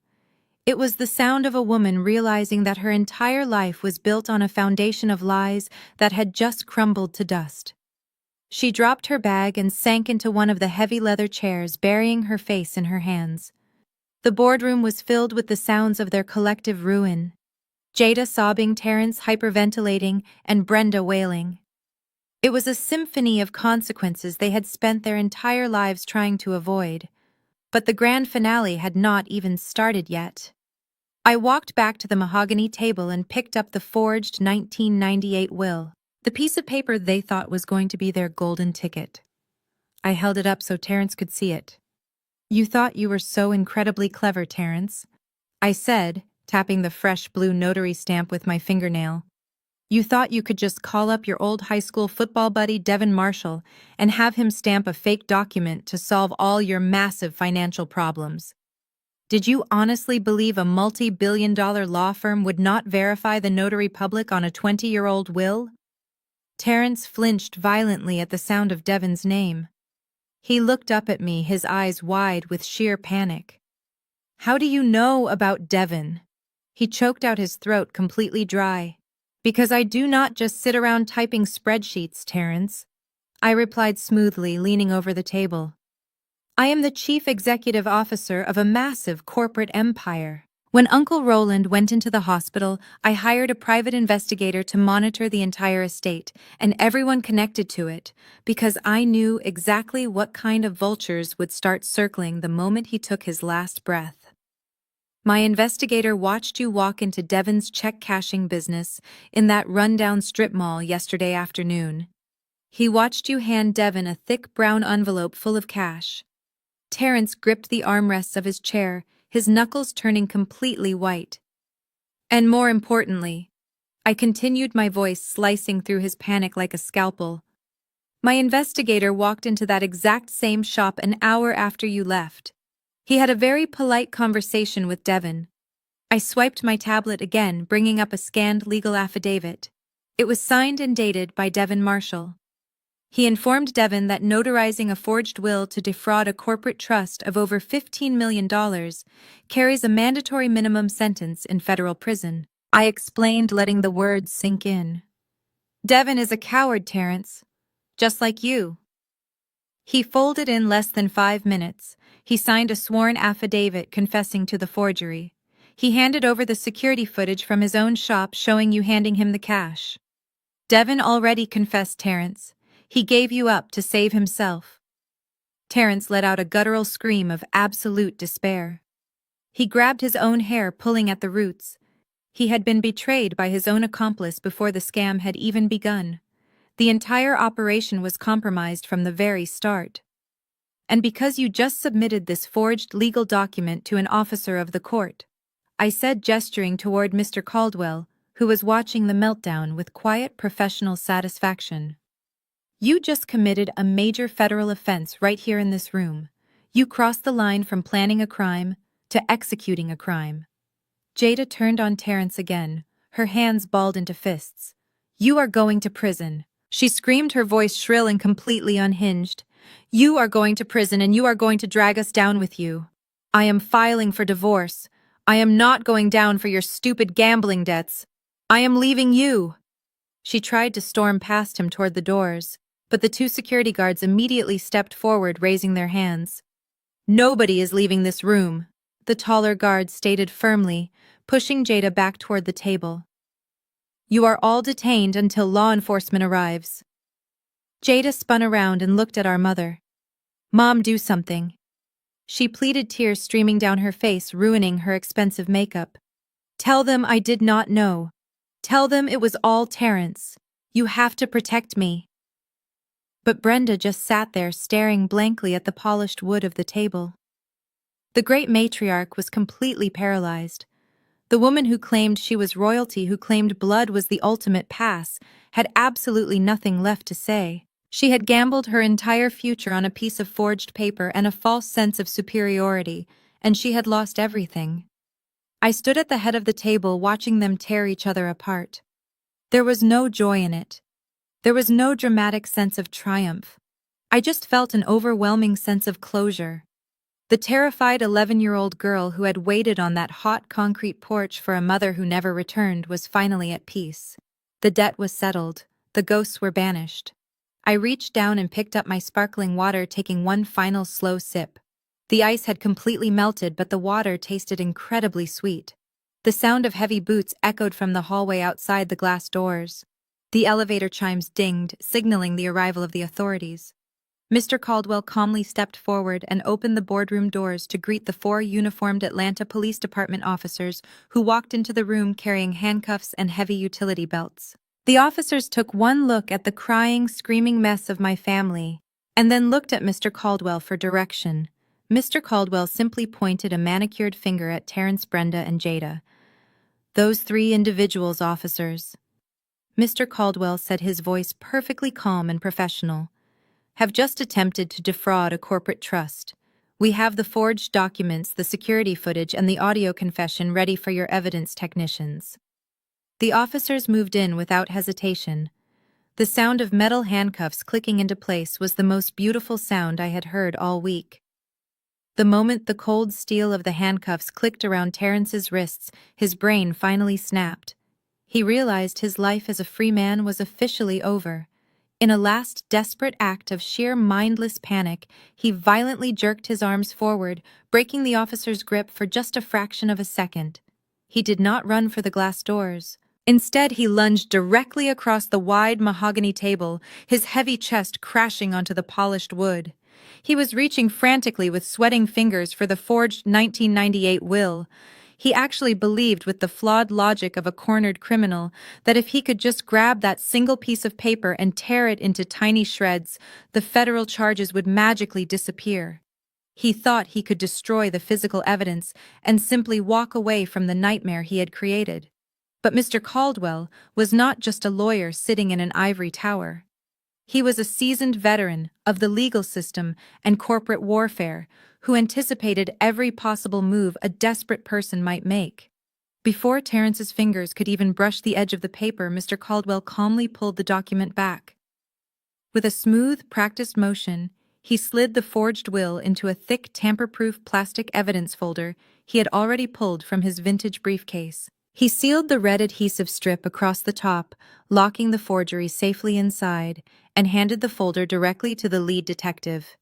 It was the sound of a woman realizing that her entire life was built on a foundation of lies that had just crumbled to dust. She dropped her bag and sank into one of the heavy leather chairs, burying her face in her hands. The boardroom was filled with the sounds of their collective ruin. Jada sobbing, Terrence hyperventilating, and Brenda wailing. It was a symphony of consequences they had spent their entire lives trying to avoid. But the grand finale had not even started yet. I walked back to the mahogany table and picked up the forged 1998 will, the piece of paper they thought was going to be their golden ticket. I held it up so Terrence could see it. "You thought you were so incredibly clever, Terrence," I said, tapping the fresh blue notary stamp with my fingernail. "You thought you could just call up your old high school football buddy Devin Marshall and have him stamp a fake document to solve all your massive financial problems. Did you honestly believe a multi-billion-dollar law firm would not verify the notary public on a 20-year-old will?" Terrence flinched violently at the sound of Devin's name. He looked up at me, his eyes wide with sheer panic. "How do you know about Devin?" He choked out, his throat completely dry. "Because I do not just sit around typing spreadsheets, Terrence," I replied smoothly, leaning over the table. "I am the chief executive officer of a massive corporate empire. When Uncle Roland went into the hospital, I hired a private investigator to monitor the entire estate and everyone connected to it, because I knew exactly what kind of vultures would start circling the moment he took his last breath. My investigator watched you walk into Devin's check-cashing business in that rundown strip mall yesterday afternoon. He watched you hand Devin a thick brown envelope full of cash." Terrence gripped the armrests of his chair, his knuckles turning completely white. "And more importantly," I continued, my voice slicing through his panic like a scalpel, "my investigator walked into that exact same shop an hour after you left. He had a very polite conversation with Devin." I swiped my tablet again, bringing up a scanned legal affidavit. It was signed and dated by Devin Marshall. He informed Devin that notarizing a forged will to defraud a corporate trust of over $15 million carries a mandatory minimum sentence in federal prison. I explained, letting the words sink in. "Devin is a coward, Terrence. Just like you." He folded in less than 5 minutes. He signed a sworn affidavit confessing to the forgery. He handed over the security footage from his own shop showing you handing him the cash. "Devin already confessed, Terrence. He gave you up to save himself." Terrence let out a guttural scream of absolute despair. He grabbed his own hair, pulling at the roots. He had been betrayed by his own accomplice before the scam had even begun. The entire operation was compromised from the very start. "And because you just submitted this forged legal document to an officer of the court," I said, gesturing toward Mr. Caldwell, who was watching the meltdown with quiet professional satisfaction. "You just committed a major federal offense right here in this room. You crossed the line from planning a crime to executing a crime." Jada turned on Terrence again, her hands balled into fists. "You are going to prison," she screamed, her voice shrill and completely unhinged. "You are going to prison, and you are going to drag us down with you. I am filing for divorce. I am not going down for your stupid gambling debts. I am leaving you." She tried to storm past him toward the doors, but the 2 security guards immediately stepped forward, raising their hands. "Nobody is leaving this room," the taller guard stated firmly, pushing Jada back toward the table. You are all detained until law enforcement arrives. Jada spun around and looked at our mother. Mom, do something. She pleaded, tears streaming down her face, ruining her expensive makeup. Tell them I did not know. Tell them it was all Terrence. You have to protect me. But Brenda just sat there staring blankly at the polished wood of the table. The great matriarch was completely paralyzed. The woman who claimed she was royalty, who claimed blood was the ultimate pass, had absolutely nothing left to say. She had gambled her entire future on a piece of forged paper and a false sense of superiority, and she had lost everything. I stood at the head of the table watching them tear each other apart. There was no joy in it. There was no dramatic sense of triumph. I just felt an overwhelming sense of closure. The terrified 11-year-old girl who had waited on that hot concrete porch for a mother who never returned was finally at peace. The debt was settled. The ghosts were banished. I reached down and picked up my sparkling water, taking one final slow sip. The ice had completely melted, but the water tasted incredibly sweet. The sound of heavy boots echoed from the hallway outside the glass doors. The elevator chimes dinged, signaling the arrival of the authorities. Mr. Caldwell calmly stepped forward and opened the boardroom doors to greet the 4 uniformed Atlanta Police Department officers who walked into the room carrying handcuffs and heavy utility belts. The officers took one look at the crying, screaming mess of my family, and then looked at Mr. Caldwell for direction. Mr. Caldwell simply pointed a manicured finger at Terrence, Brenda, and Jada. Those 3 individuals, officers. Mr. Caldwell said, his voice perfectly calm and professional, have just attempted to defraud a corporate trust. We have the forged documents, the security footage, and the audio confession ready for your evidence technicians. The officers moved in without hesitation. The sound of metal handcuffs clicking into place was the most beautiful sound I had heard all week. The moment the cold steel of the handcuffs clicked around Terrence's wrists, his brain finally snapped. He realized his life as a free man was officially over. In a last desperate act of sheer mindless panic, he violently jerked his arms forward, breaking the officer's grip for just a fraction of a second. He did not run for the glass doors. Instead, he lunged directly across the wide mahogany table, his heavy chest crashing onto the polished wood. He was reaching frantically with sweating fingers for the forged 1998 will. He actually believed, with the flawed logic of a cornered criminal, that if he could just grab that single piece of paper and tear it into tiny shreds, the federal charges would magically disappear. He thought he could destroy the physical evidence and simply walk away from the nightmare he had created. But Mr. Caldwell was not just a lawyer sitting in an ivory tower. He was a seasoned veteran of the legal system and corporate warfare who anticipated every possible move a desperate person might make. Before Terrence's fingers could even brush the edge of the paper, Mr. Caldwell calmly pulled the document back. With a smooth, practiced motion, he slid the forged will into a thick, tamper-proof plastic evidence folder he had already pulled from his vintage briefcase. He sealed the red adhesive strip across the top, locking the forgery safely inside, and handed the folder directly to the lead detective.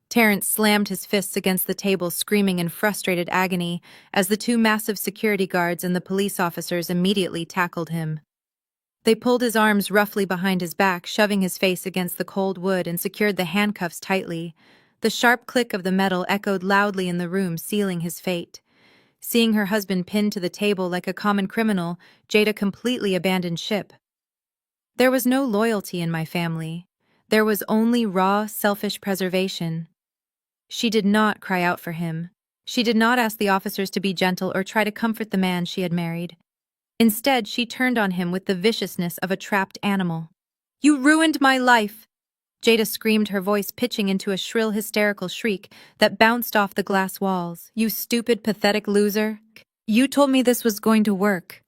Terrence slammed his fists against the table, screaming in frustrated agony as the 2 massive security guards and the police officers immediately tackled him. They pulled his arms roughly behind his back, shoving his face against the cold wood, and secured the handcuffs tightly. The sharp click of the metal echoed loudly in the room, sealing his fate. Seeing her husband pinned to the table like a common criminal, Jada completely abandoned ship. There was no loyalty in my family. There was only raw, selfish preservation. She did not cry out for him. She did not ask the officers to be gentle or try to comfort the man she had married. Instead, she turned on him with the viciousness of a trapped animal. "You ruined my life!" Jada screamed, her voice pitching into a shrill, hysterical shriek that bounced off the glass walls. "You stupid, pathetic loser! You told me this was going to work.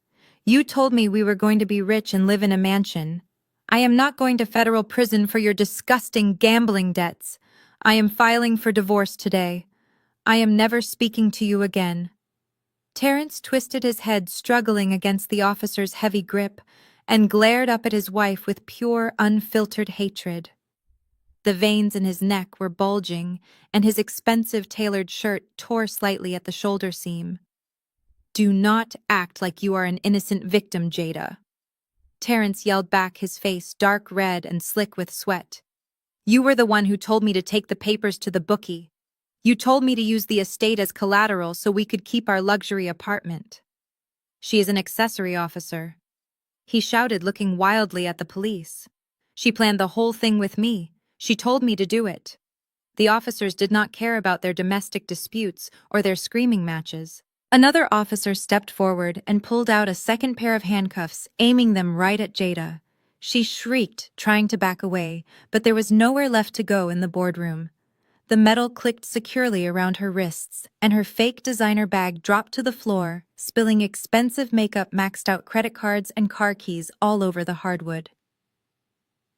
You told me we were going to be rich and live in a mansion. I am not going to federal prison for your disgusting gambling debts. I am filing for divorce today. I am never speaking to you again." Terrence twisted his head, struggling against the officer's heavy grip, and glared up at his wife with pure, unfiltered hatred. The veins in his neck were bulging, and his expensive tailored shirt tore slightly at the shoulder seam. "Do not act like you are an innocent victim, Jada." Terrence yelled back, his face dark red and slick with sweat. You were the one who told me to take the papers to the bookie. You told me to use the estate as collateral so we could keep our luxury apartment. She is an accessory officer. He shouted, looking wildly at the police. She planned the whole thing with me. She told me to do it. The officers did not care about their domestic disputes or their screaming matches. Another officer stepped forward and pulled out a second pair of handcuffs, aiming them right at Jada. She shrieked, trying to back away, but there was nowhere left to go in the boardroom. The metal clicked securely around her wrists, and her fake designer bag dropped to the floor, spilling expensive makeup, maxed-out credit cards, and car keys all over the hardwood.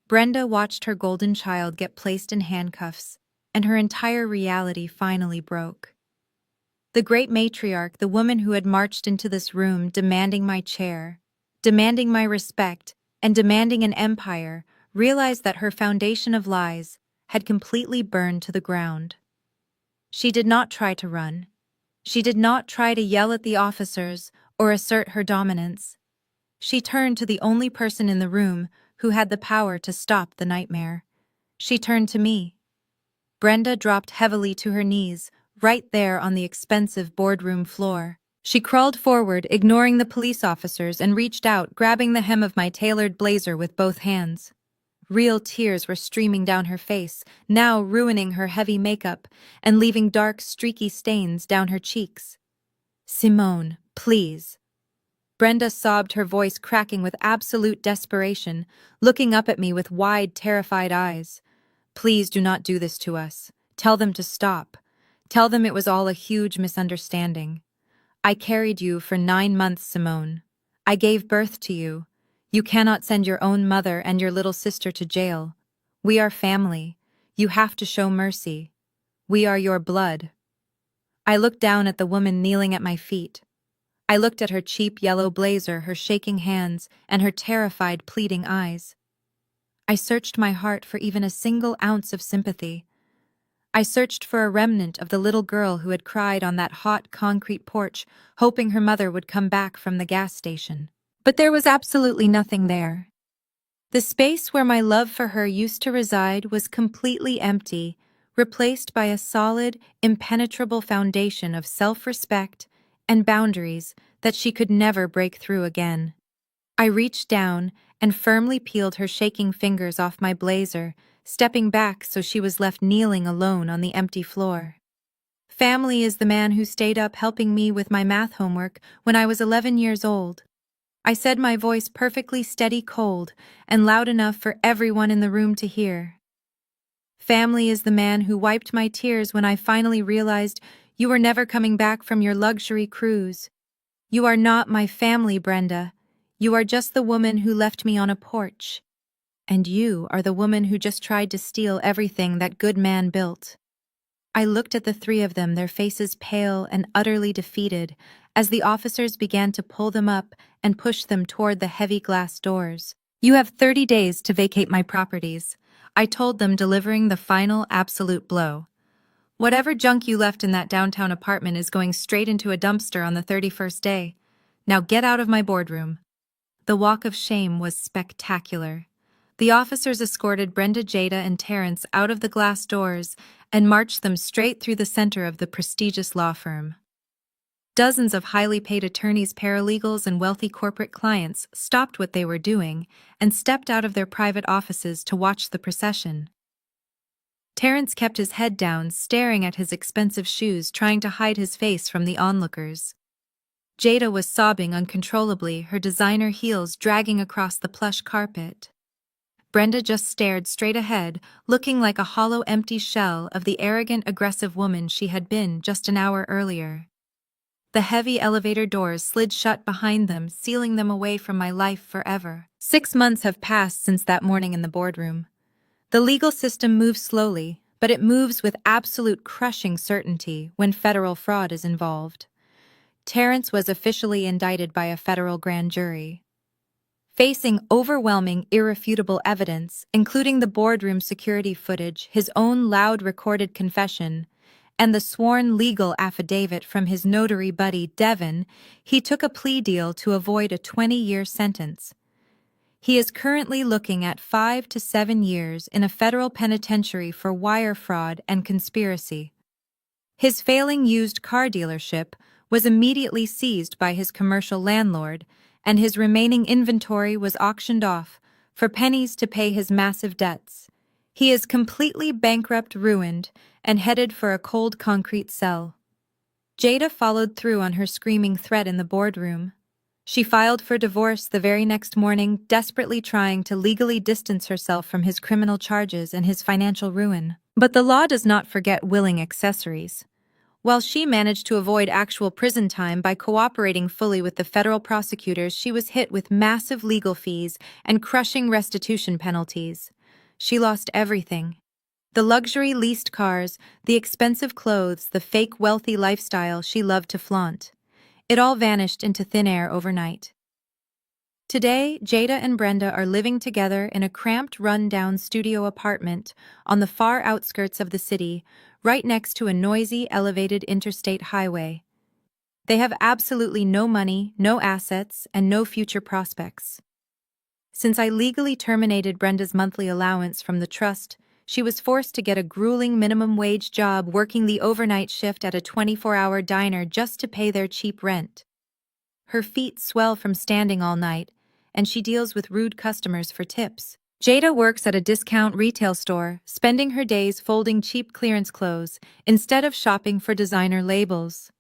Brenda watched her golden child get placed in handcuffs, and her entire reality finally broke. The great matriarch, the woman who had marched into this room demanding my chair, demanding my respect, and demanding an empire, realized that her foundation of lies had completely burned to the ground. She did not try to run. She did not try to yell at the officers or assert her dominance. She turned to the only person in the room who had the power to stop the nightmare. She turned to me. Brenda dropped heavily to her knees, right there on the expensive boardroom floor. She crawled forward, ignoring the police officers, and reached out, grabbing the hem of my tailored blazer with both hands. Real tears were streaming down her face, now ruining her heavy makeup and leaving dark, streaky stains down her cheeks. "Simone, please." Brenda sobbed, her voice cracking with absolute desperation, looking up at me with wide, terrified eyes. "Please do not do this to us. Tell them to stop. Tell them it was all a huge misunderstanding. I carried you for 9 months, Simone. I gave birth to you. You cannot send your own mother and your little sister to jail. We are family. You have to show mercy. We are your blood." I looked down at the woman kneeling at my feet. I looked at her cheap yellow blazer, her shaking hands, and her terrified, pleading eyes. I searched my heart for even a single ounce of sympathy. I searched for a remnant of the little girl who had cried on that hot concrete porch, hoping her mother would come back from the gas station. But there was absolutely nothing there. The space where my love for her used to reside was completely empty, replaced by a solid, impenetrable foundation of self-respect and boundaries that she could never break through again. I reached down and firmly peeled her shaking fingers off my blazer, stepping back so she was left kneeling alone on the empty floor. Family is the man who stayed up helping me with my math homework when I was 11 years old. I said, my voice perfectly steady, cold, and loud enough for everyone in the room to hear. Family is the man who wiped my tears when I finally realized you were never coming back from your luxury cruise. You are not my family, Brenda. You are just the woman who left me on a porch. And you are the woman who just tried to steal everything that good man built. I looked at the three of them, their faces pale and utterly defeated, as the officers began to pull them up and push them toward the heavy glass doors. "You have 30 days to vacate my properties," I told them, delivering the final absolute blow. "Whatever junk you left in that downtown apartment is going straight into a dumpster on the 31st day. Now get out of my boardroom." The walk of shame was spectacular. The officers escorted Brenda, Jada, and Terrence out of the glass doors and marched them straight through the center of the prestigious law firm. Dozens of highly paid attorneys, paralegals, and wealthy corporate clients stopped what they were doing and stepped out of their private offices to watch the procession. Terrence kept his head down, staring at his expensive shoes, trying to hide his face from the onlookers. Jada was sobbing uncontrollably, her designer heels dragging across the plush carpet. Brenda just stared straight ahead, looking like a hollow, empty shell of the arrogant, aggressive woman she had been just an hour earlier. The heavy elevator doors slid shut behind them, sealing them away from my life forever. 6 months have passed since that morning in the boardroom. The legal system moves slowly, but it moves with absolute crushing certainty when federal fraud is involved. Terrence was officially indicted by a federal grand jury. Facing overwhelming, irrefutable evidence, including the boardroom security footage, his own loud recorded confession, and the sworn legal affidavit from his notary buddy, Devin, he took a plea deal to avoid a 20-year sentence. He is currently looking at 5 to 7 years in a federal penitentiary for wire fraud and conspiracy. His failing used car dealership was immediately seized by his commercial landlord, and his remaining inventory was auctioned off for pennies to pay his massive debts. He is completely bankrupt, ruined, and headed for a cold concrete cell. Jada followed through on her screaming threat in the boardroom. She filed for divorce the very next morning, desperately trying to legally distance herself from his criminal charges and his financial ruin. But the law does not forget willing accessories. While she managed to avoid actual prison time by cooperating fully with the federal prosecutors, she was hit with massive legal fees and crushing restitution penalties. She lost everything. The luxury leased cars, the expensive clothes, the fake wealthy lifestyle she loved to flaunt. It all vanished into thin air overnight. Today, Jada and Brenda are living together in a cramped, run-down studio apartment on the far outskirts of the city, right next to a noisy, elevated interstate highway. They have absolutely no money, no assets, and no future prospects. Since I legally terminated Brenda's monthly allowance from the trust, she was forced to get a grueling minimum wage job working the overnight shift at a 24-hour diner just to pay their cheap rent. Her feet swell from standing all night, and she deals with rude customers for tips. Jada works at a discount retail store, spending her days folding cheap clearance clothes instead of shopping for designer labels.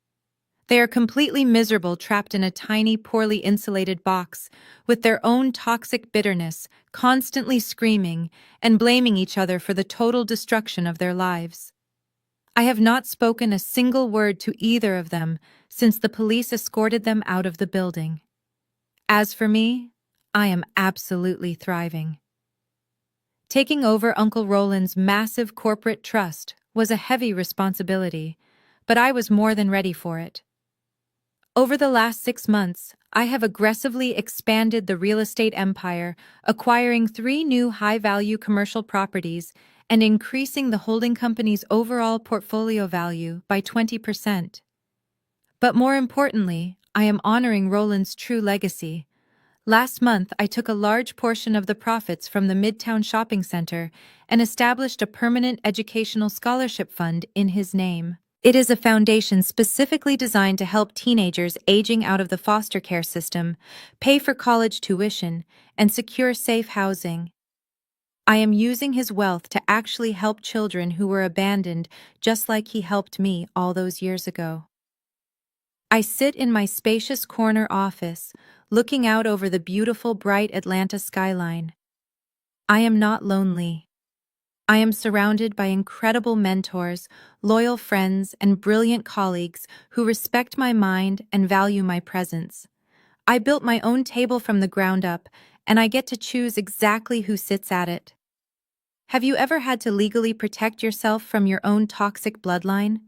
They are completely miserable, trapped in a tiny, poorly insulated box, with their own toxic bitterness, constantly screaming and blaming each other for the total destruction of their lives. I have not spoken a single word to either of them since the police escorted them out of the building. As for me, I am absolutely thriving. Taking over Uncle Roland's massive corporate trust was a heavy responsibility, but I was more than ready for it. Over the last 6 months, I have aggressively expanded the real estate empire, acquiring 3 new high-value commercial properties and increasing the holding company's overall portfolio value by 20%. But more importantly, I am honoring Roland's true legacy. Last month, I took a large portion of the profits from the Midtown Shopping Center and established a permanent educational scholarship fund in his name. It is a foundation specifically designed to help teenagers aging out of the foster care system, pay for college tuition, and secure safe housing. I am using his wealth to actually help children who were abandoned, just like he helped me all those years ago. I sit in my spacious corner office, looking out over the beautiful, bright Atlanta skyline. I am not lonely. I am surrounded by incredible mentors, loyal friends, and brilliant colleagues who respect my mind and value my presence. I built my own table from the ground up, and I get to choose exactly who sits at it. Have you ever had to legally protect yourself from your own toxic bloodline?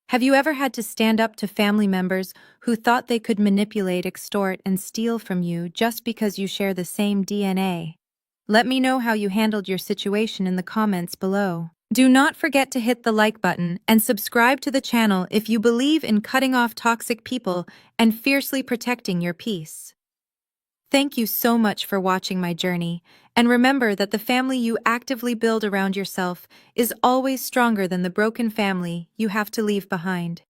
Have you ever had to stand up to family members who thought they could manipulate, extort, and steal from you just because you share the same DNA? Let me know how you handled your situation in the comments below. Do not forget to hit the like button and subscribe to the channel if you believe in cutting off toxic people and fiercely protecting your peace. Thank you so much for watching my journey, and remember that the family you actively build around yourself is always stronger than the broken family you have to leave behind.